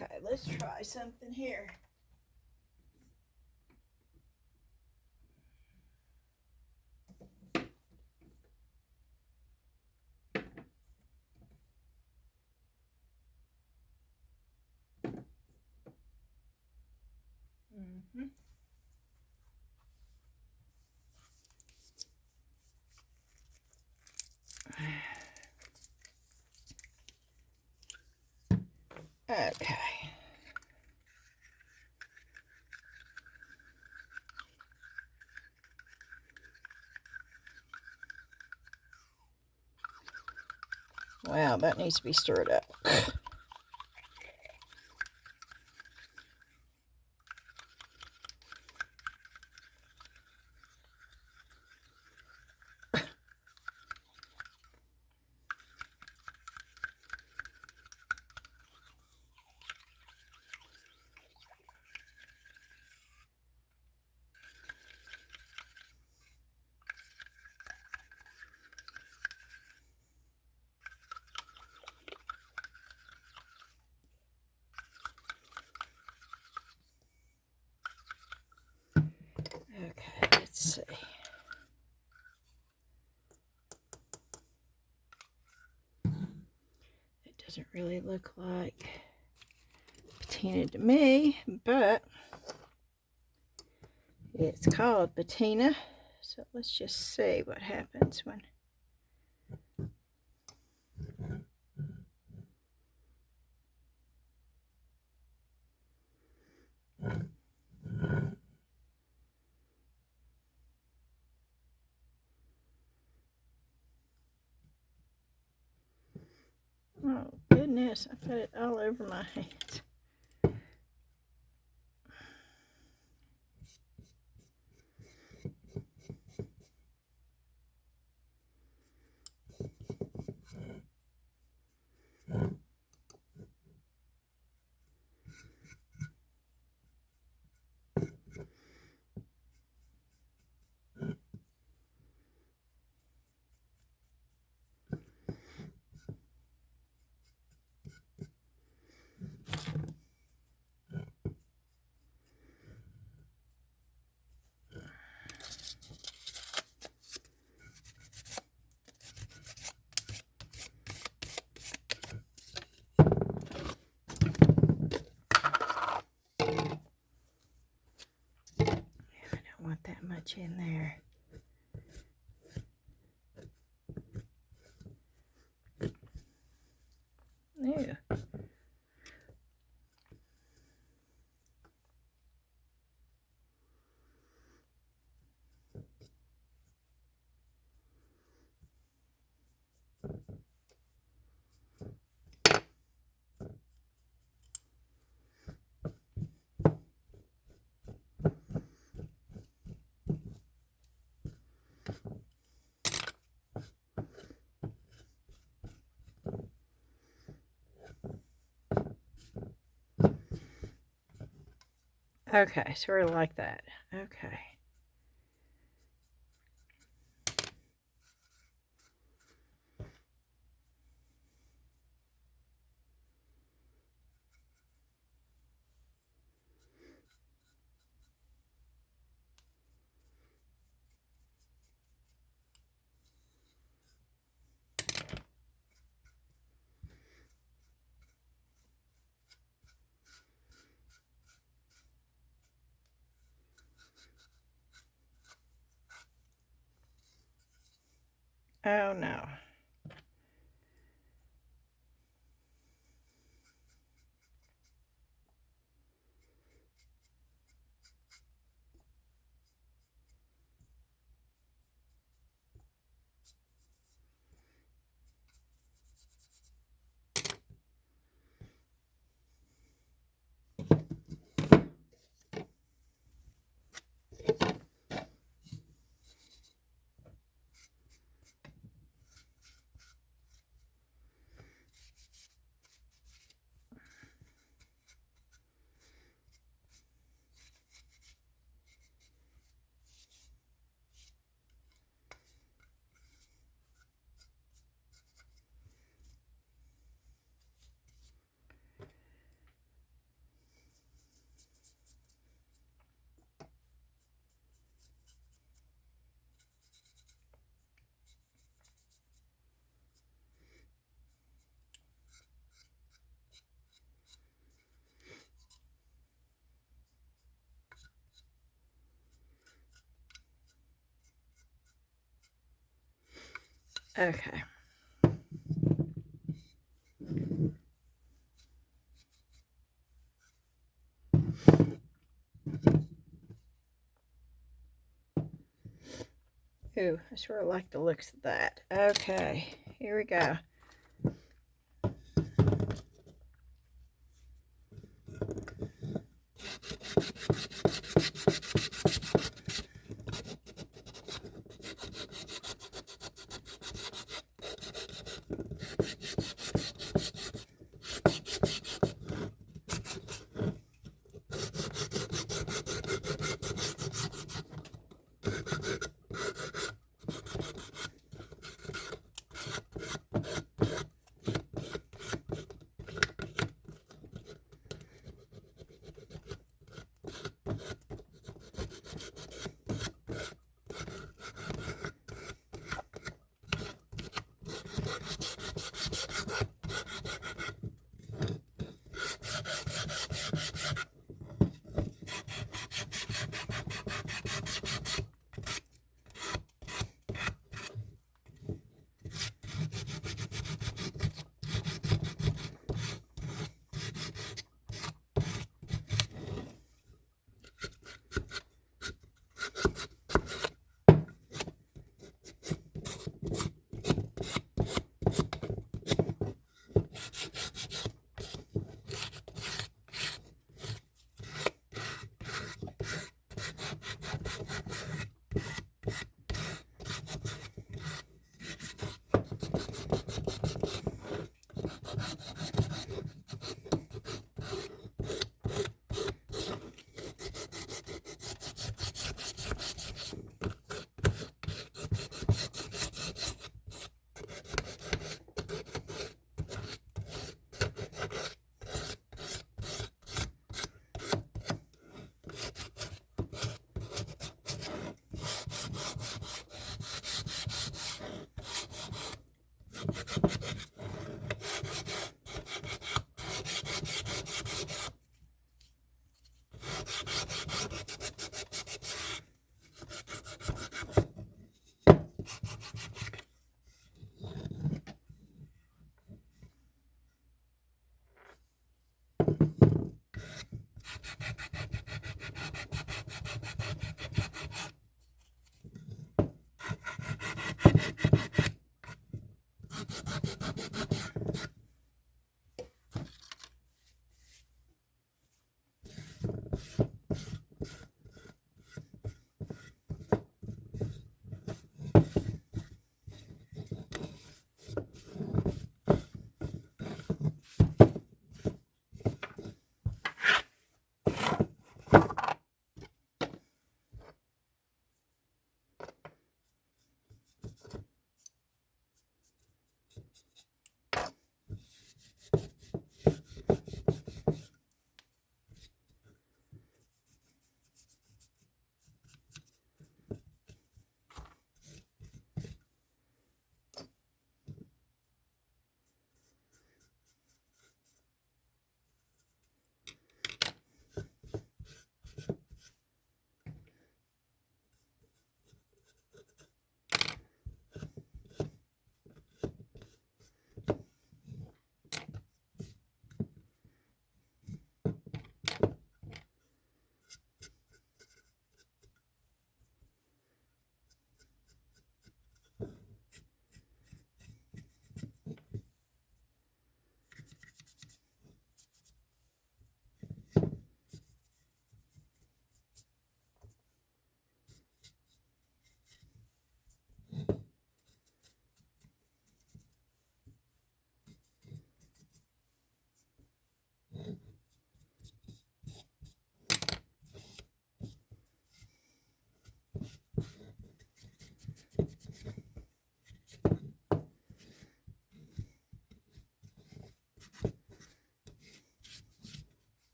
S1: Okay, let's try something here. Okay. Wow, that needs to be stirred up. Okay, let's see. It doesn't really look like patina to me, but it's called patina. So let's just see what happens when. Oh goodness, I put it all over my hands. Want that much in there. Ew. Okay, sort of like that. Okay. Oh no. Okay. Ooh, I sort of like the looks of that. Okay, here we go.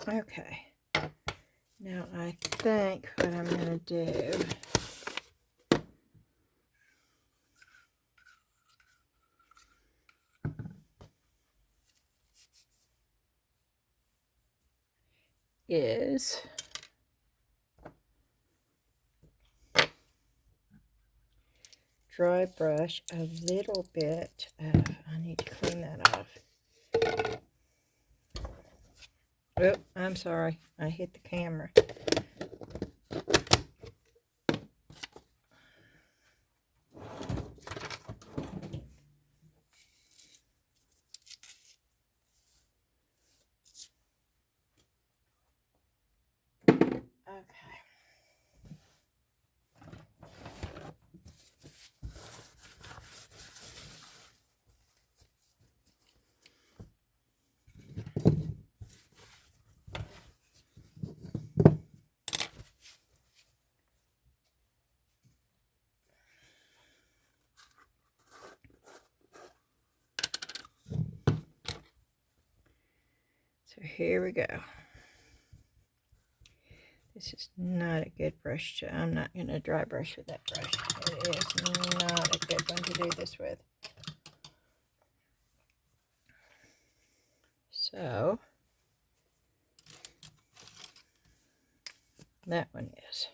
S1: Okay. Now I think what I'm going to do is dry brush a little bit of, I need to clean that off. Oh, I'm sorry, I hit the camera. Okay. So here we go. This is not a good brush to, I'm not going to dry brush with that brush. It is not a good one to do this with. So, that one is.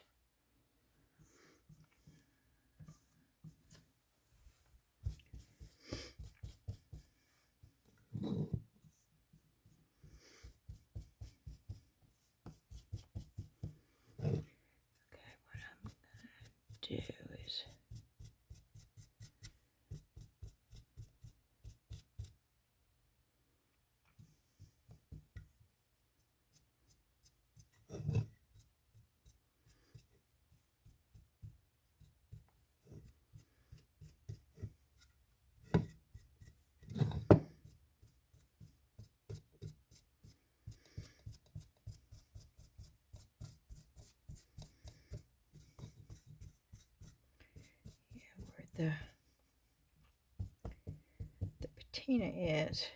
S1: Do is where the patina is.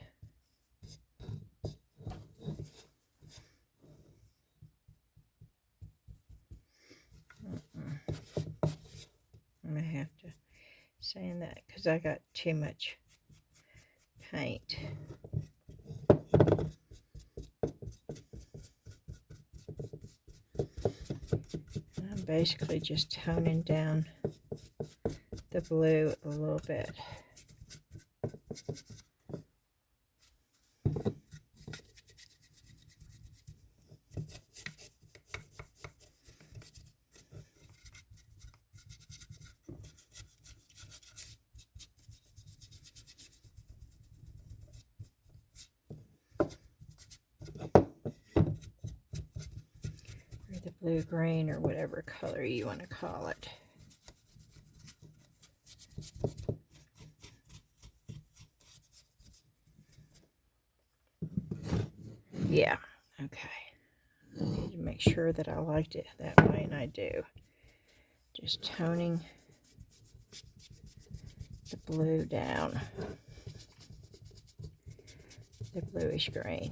S1: I'm going to have to sand that because I got too much paint. I'm basically just toning down the blue a little bit. The blue green or whatever color you want to call it. Yeah, okay. I need to make sure that I liked it that way, and I do. Just toning the blue down, the bluish green.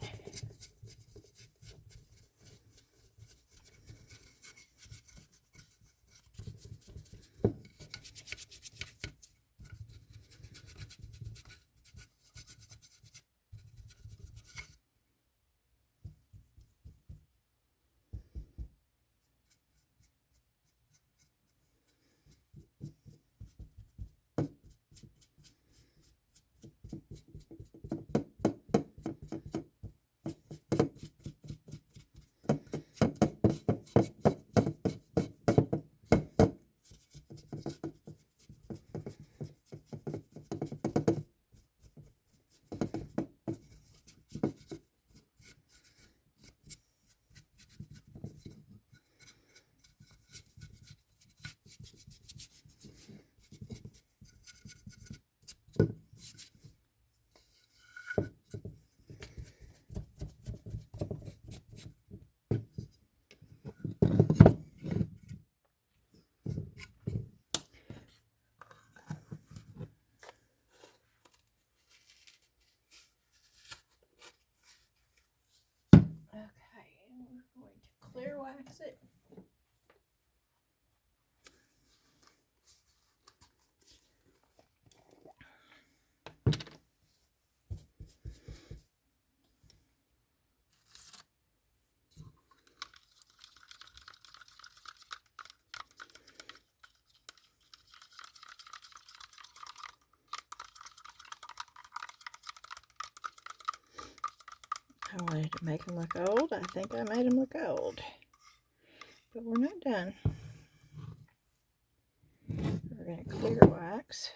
S1: clear wax it. I wanted to make them look old. I think I made them look old. But we're not done. We're going to clear wax.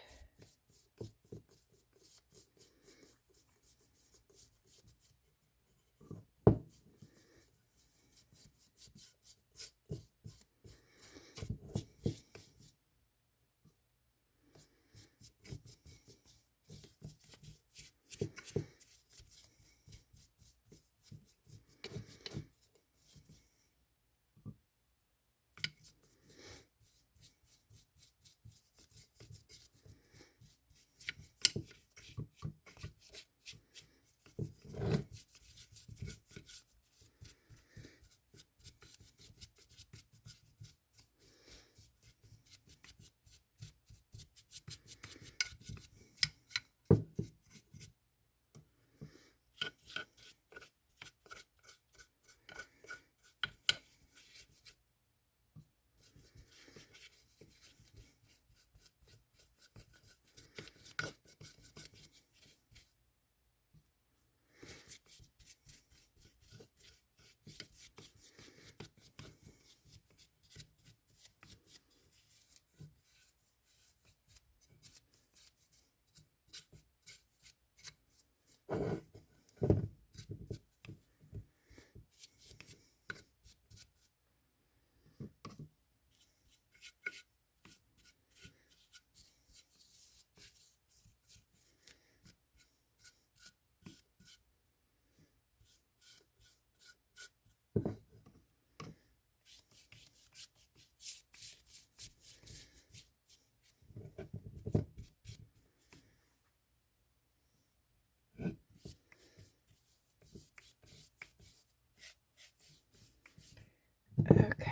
S1: Okay.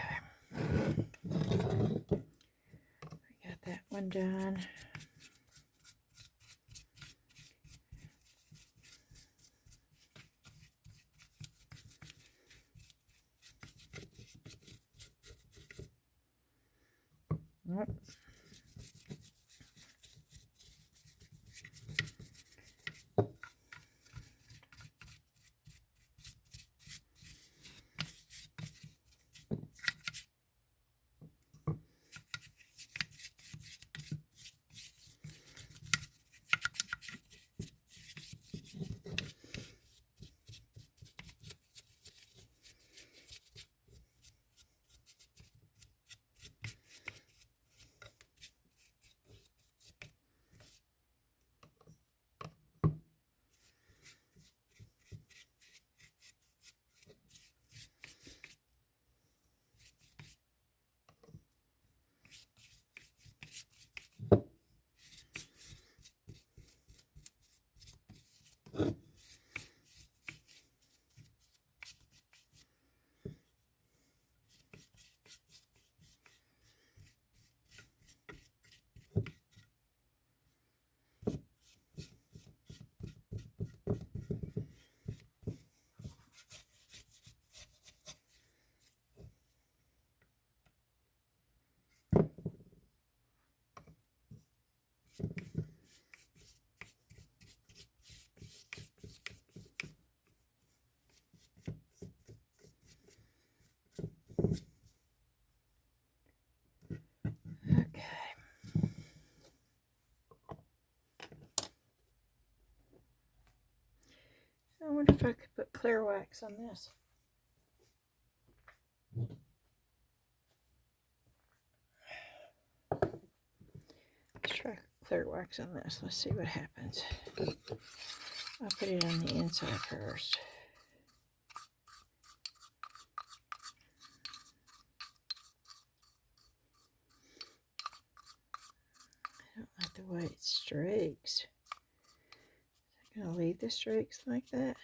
S1: I got that one done. Nope. Okay. I wonder if I could put clear wax on this. Let's try clear wax on this. Let's see what happens. I'll put it on the inside first. I don't like the way it streaks. Is it going to leave the streaks like that?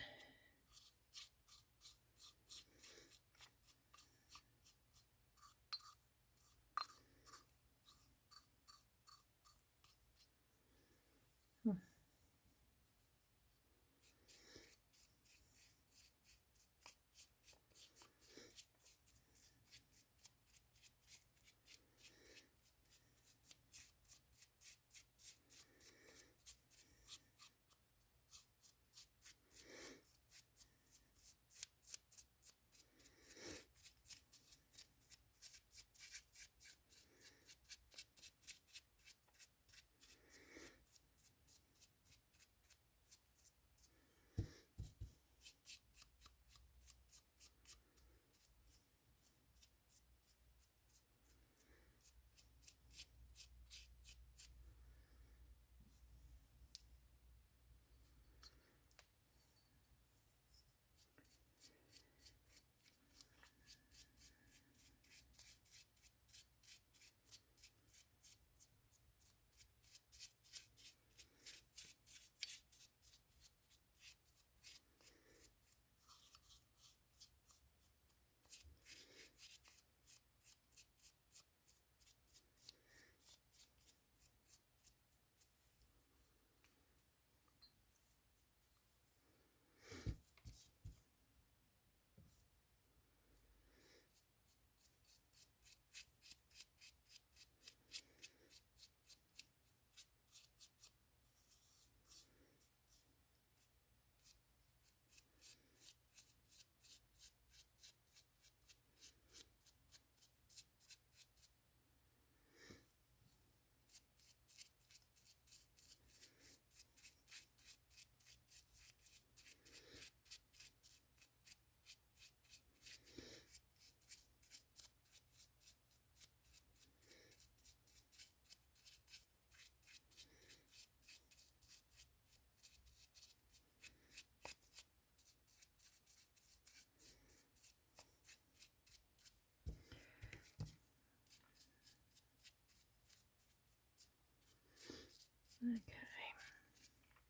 S1: Okay.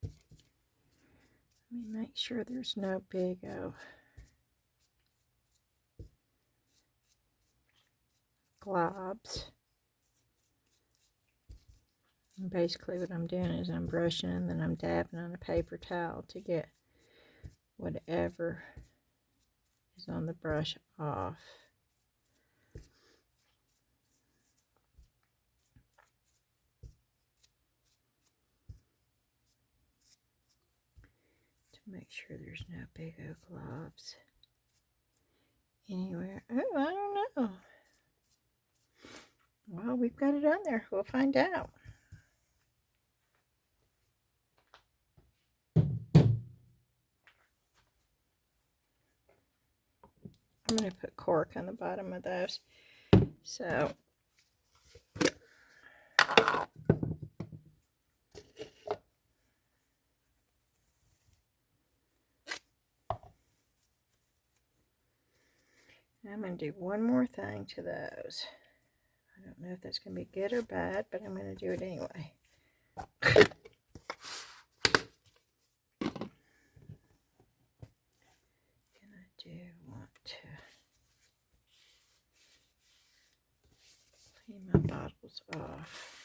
S1: Let me make sure there's no big globs. And basically what I'm doing is I'm brushing and then I'm dabbing on a paper towel to get whatever is on the brush off. To make sure there's no big oak globs anywhere. Oh, I don't know. Well, we've got it on there. We'll find out. I'm going to put cork on the bottom of those. So, I'm going to do one more thing to those. I don't know if that's going to be good or bad, but I'm going to do it anyway. And I do want to clean my bottles off.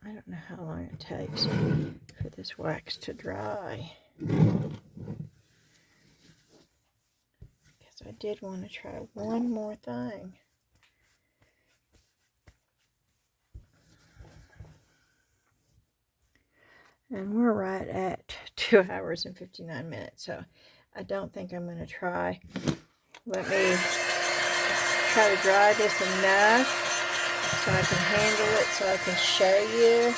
S1: I don't know how long it takes for this wax to dry. Because I did want to try one more thing. And we're right at 2 hours and 59 minutes. So I don't think I'm going to try. Let me try to dry this enough so I can handle it, so I can show you.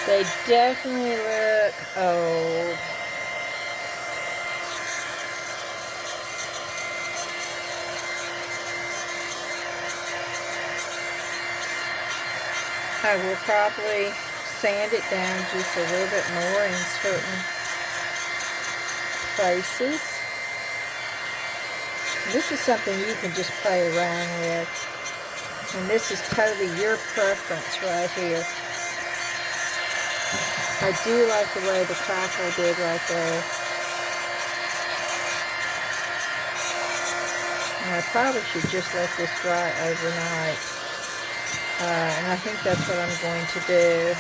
S1: They definitely look old. I will probably sand it down just a little bit more in certain places. This is something you can just play around with. And this is totally your preference right here. I do like the way the crackle did right there. And I probably should just let this dry overnight. And I think that's what I'm going to do.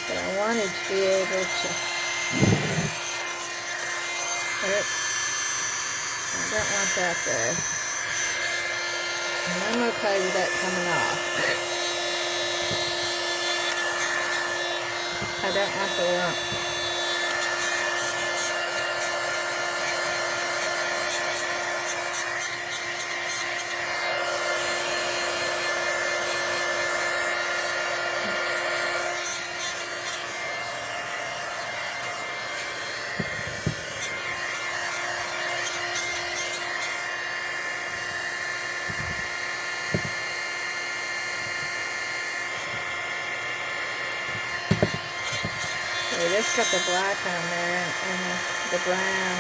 S1: But I wanted to be able to... Oops. I don't want that there. And I'm okay with that coming off. I don't want the lump. This got the black on there and the brown.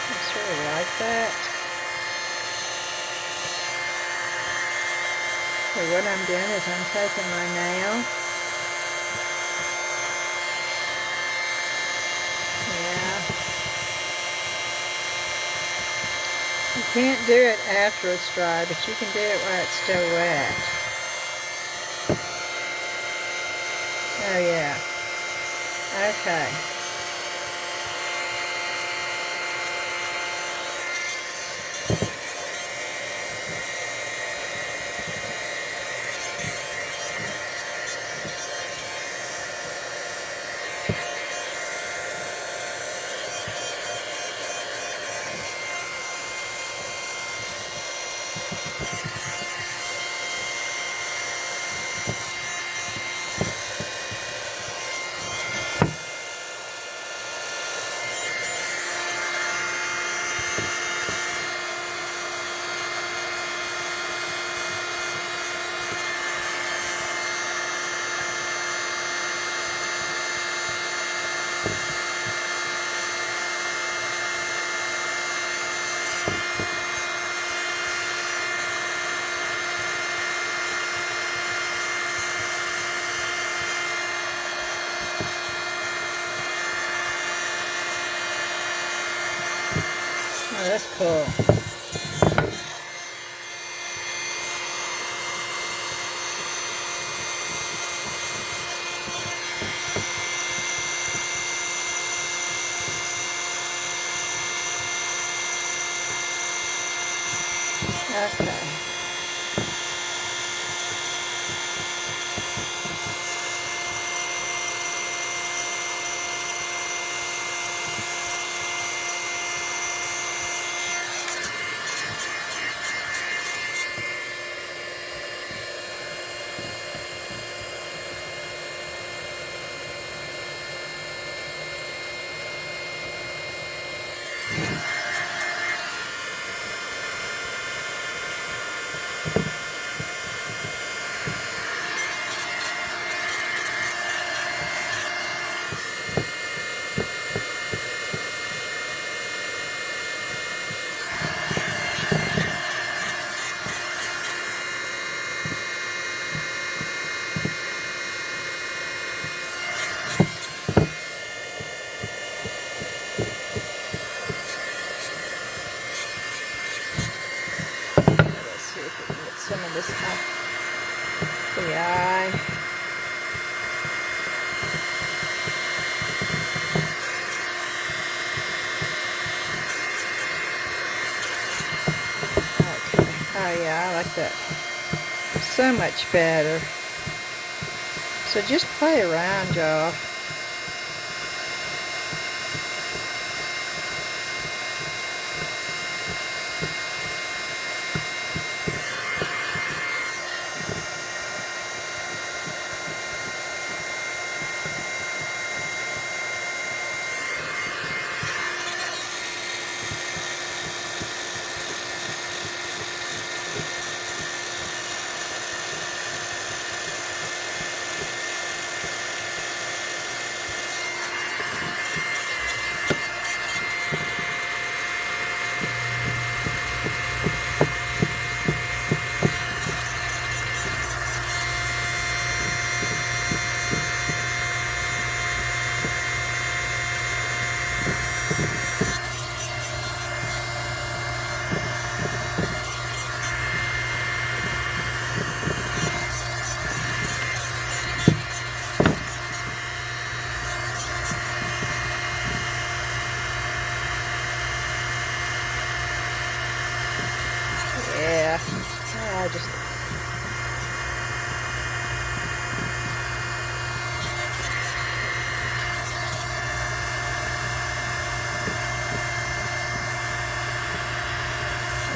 S1: I sort of like that. So what I'm doing is I'm taking my nail. Yeah. You can't do it after it's dry, but you can do it while it's still wet. Oh yeah. Okay. Oh, that's cool. Okay. Let's see if we can get some of this off the eye. Okay. Oh yeah, I like that so much better. So just play around, y'all. Yeah. I just...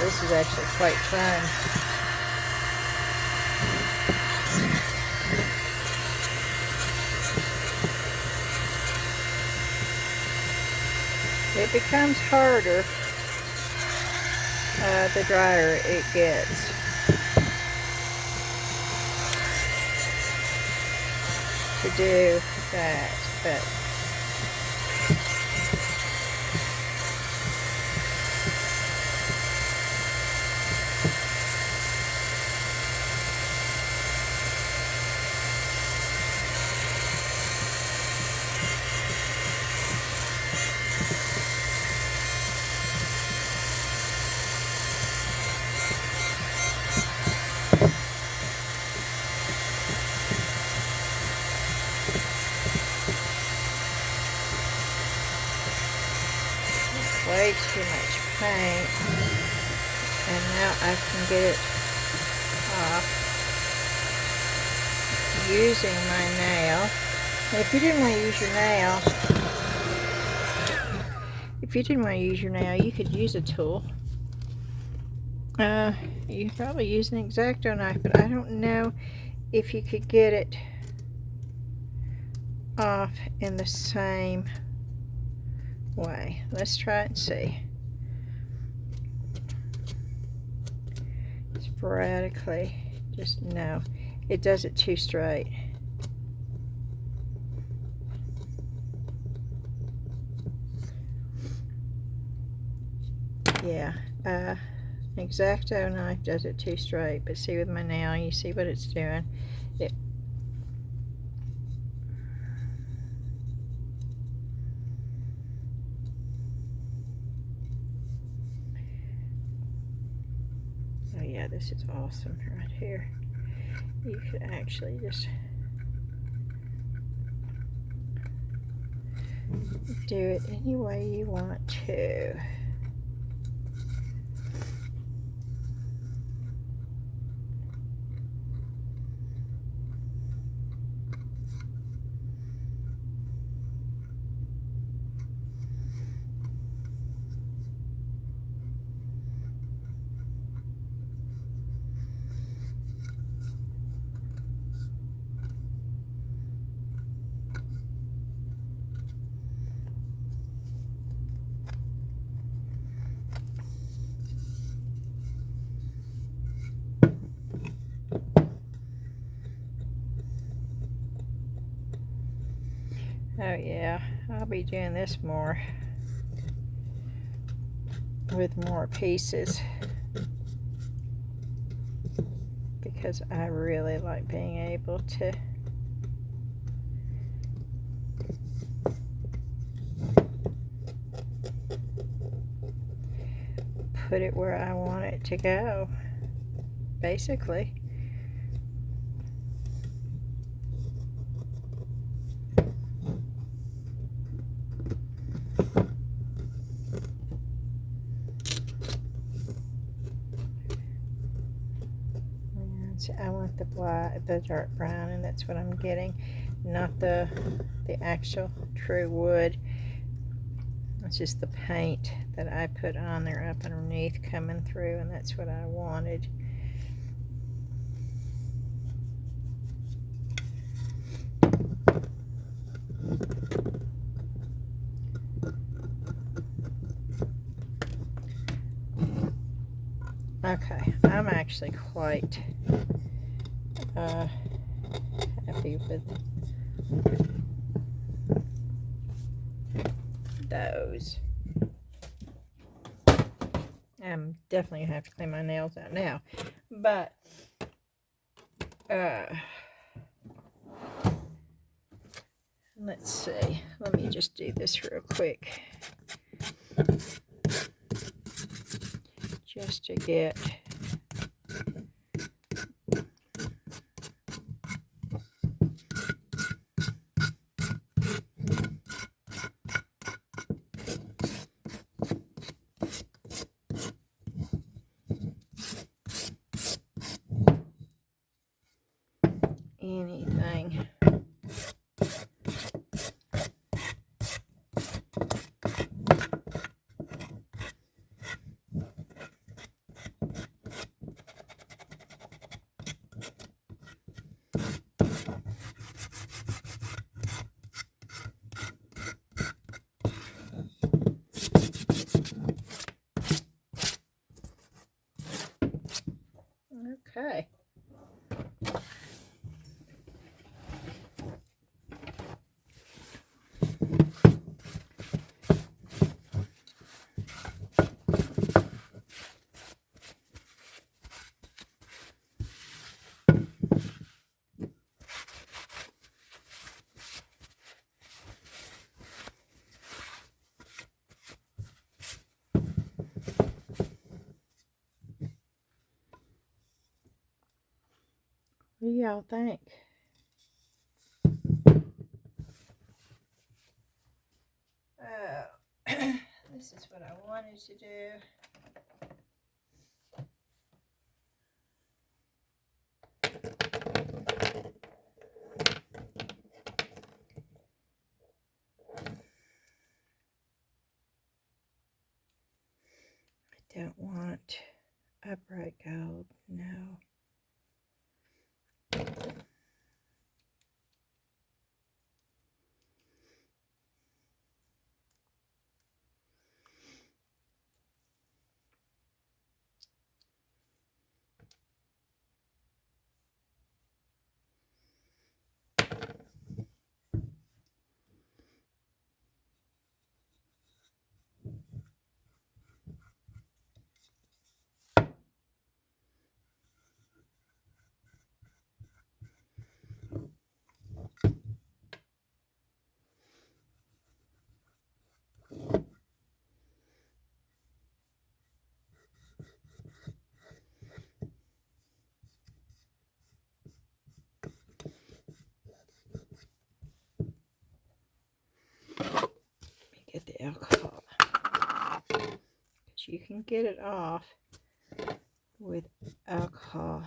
S1: This is actually quite fun. It becomes harder the drier it gets. To do that, but way too much paint, and now I can get it off using my nail. And if you didn't want to use your nail, you could use a tool. You could probably use an X-Acto knife, but I don't know if you could get it off in the same way. Let's try it and see. Sporadically, just no, it does it too straight. Yeah, X-Acto knife does it too straight, but see with my nail, you see what it's doing. Oh yeah, this is awesome right here. You could actually just do it any way you want to. Oh yeah, I'll be doing this more with more pieces because I really like being able to put it where I want it to go, basically. I want the black, the dark brown, and that's what I'm getting, not the actual true wood. It's just the paint that I put on there up underneath coming through, and that's what I wanted. Okay, I'm actually quite happy with those. I'm definitely gonna have to clean my nails out now, but let's see. Let me just do this real quick, just to get anything. Okay. What do y'all think? This this is what I wanted to do. I don't want upright gold, no. Get the alcohol, because you can get it off with alcohol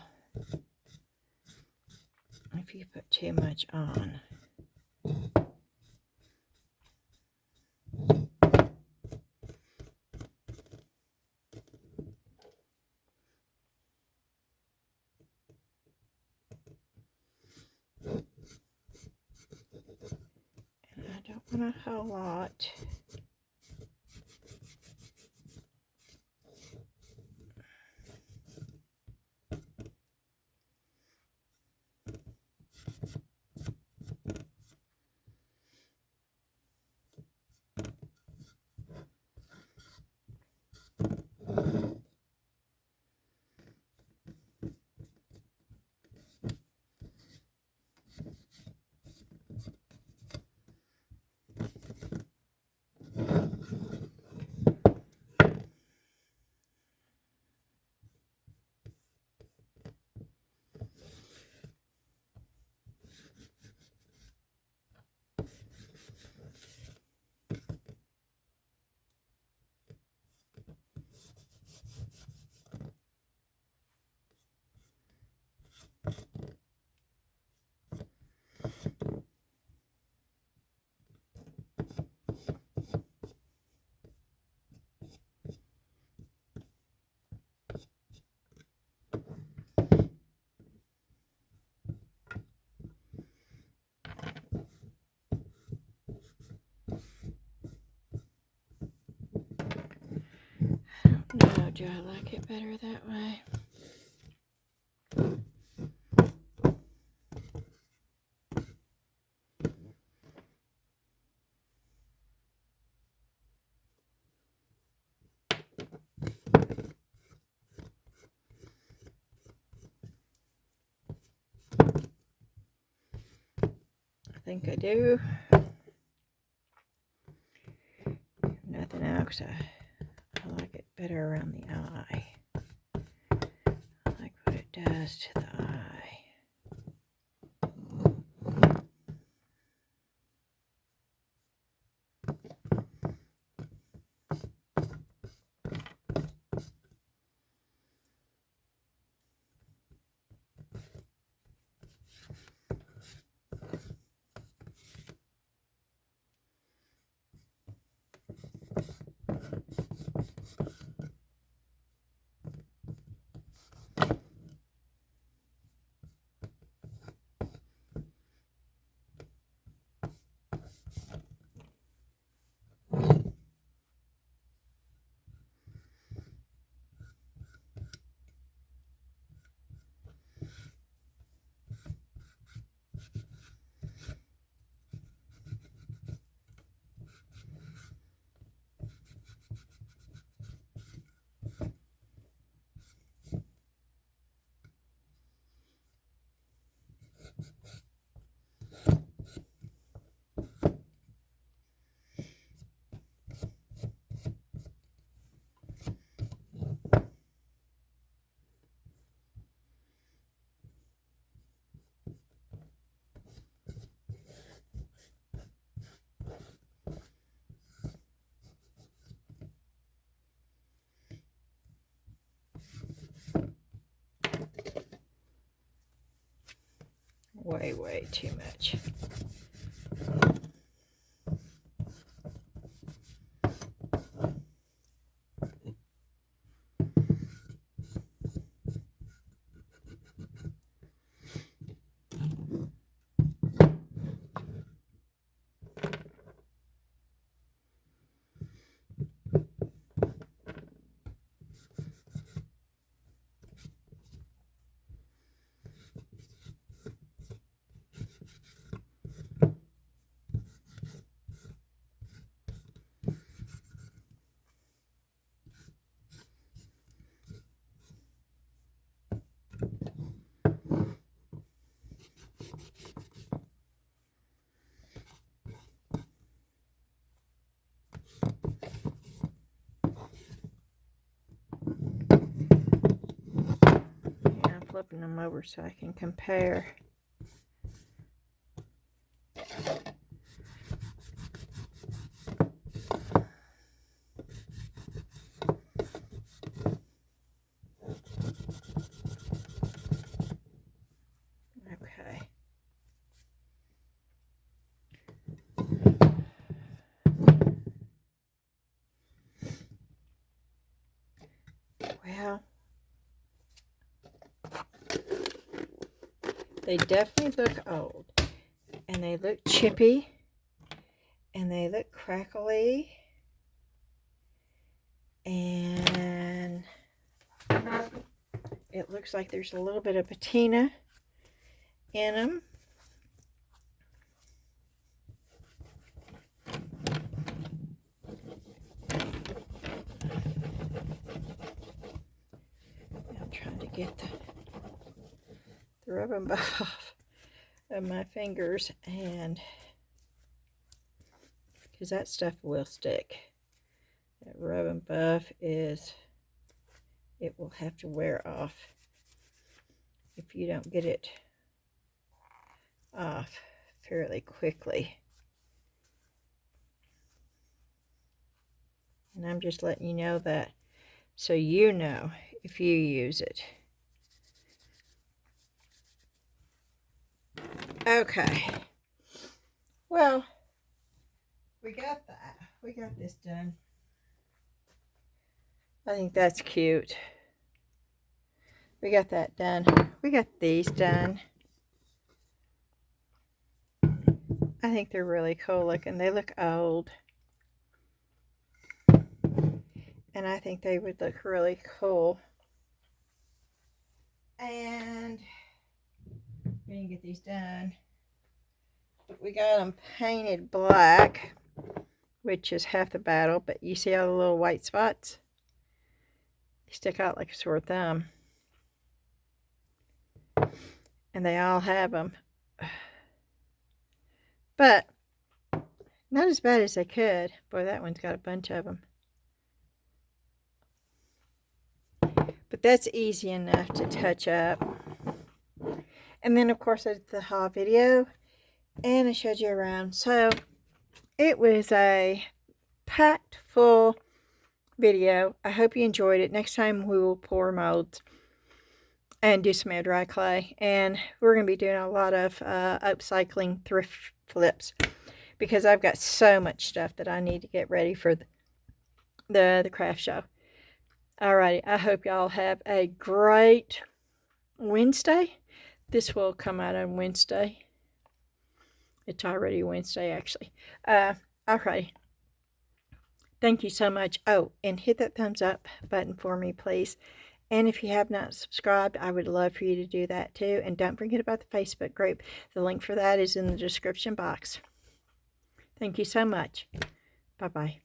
S1: if you put too much on. And I don't want a whole lot. No, do I like it better that way? I think I do. If nothing else, I like it better around the eye. I like what it does to the eye. way, way too much. Flipping them over so I can compare. Okay. Well, they definitely look old, and they look chippy, and they look crackly, and it looks like there's a little bit of patina in them. I'm trying to get the rubbing buff off of my fingers, and because that stuff will stick. That rubbing buff it will have to wear off if you don't get it off fairly quickly. And I'm just letting you know that so you know if you use it. Okay. Well, we got that. We got this done. I think that's cute. We got that done. We got these done. I think they're really cool looking. They look old. And I think they would look really cool. And we didn't get these done. But we got them painted black, which is half the battle. But you see all the little white spots? They stick out like a sore thumb. And they all have them. But not as bad as they could. Boy, that one's got a bunch of them. But that's easy enough to touch up. And then, of course, I did the haul video. And I showed you around. So, it was a packed full video. I hope you enjoyed it. Next time we will pour molds and do some air dry clay. And we're going to be doing a lot of upcycling thrift flips. Because I've got so much stuff that I need to get ready for the craft show. Alrighty, I hope y'all have a great Wednesday. This will come out on Wednesday. It's already Wednesday, actually. Alrighty. Thank you so much. Oh, and hit that thumbs up button for me, please. And if you have not subscribed, I would love for you to do that too. And don't forget about the Facebook group. The link for that is in the description box. Thank you so much. Bye-bye.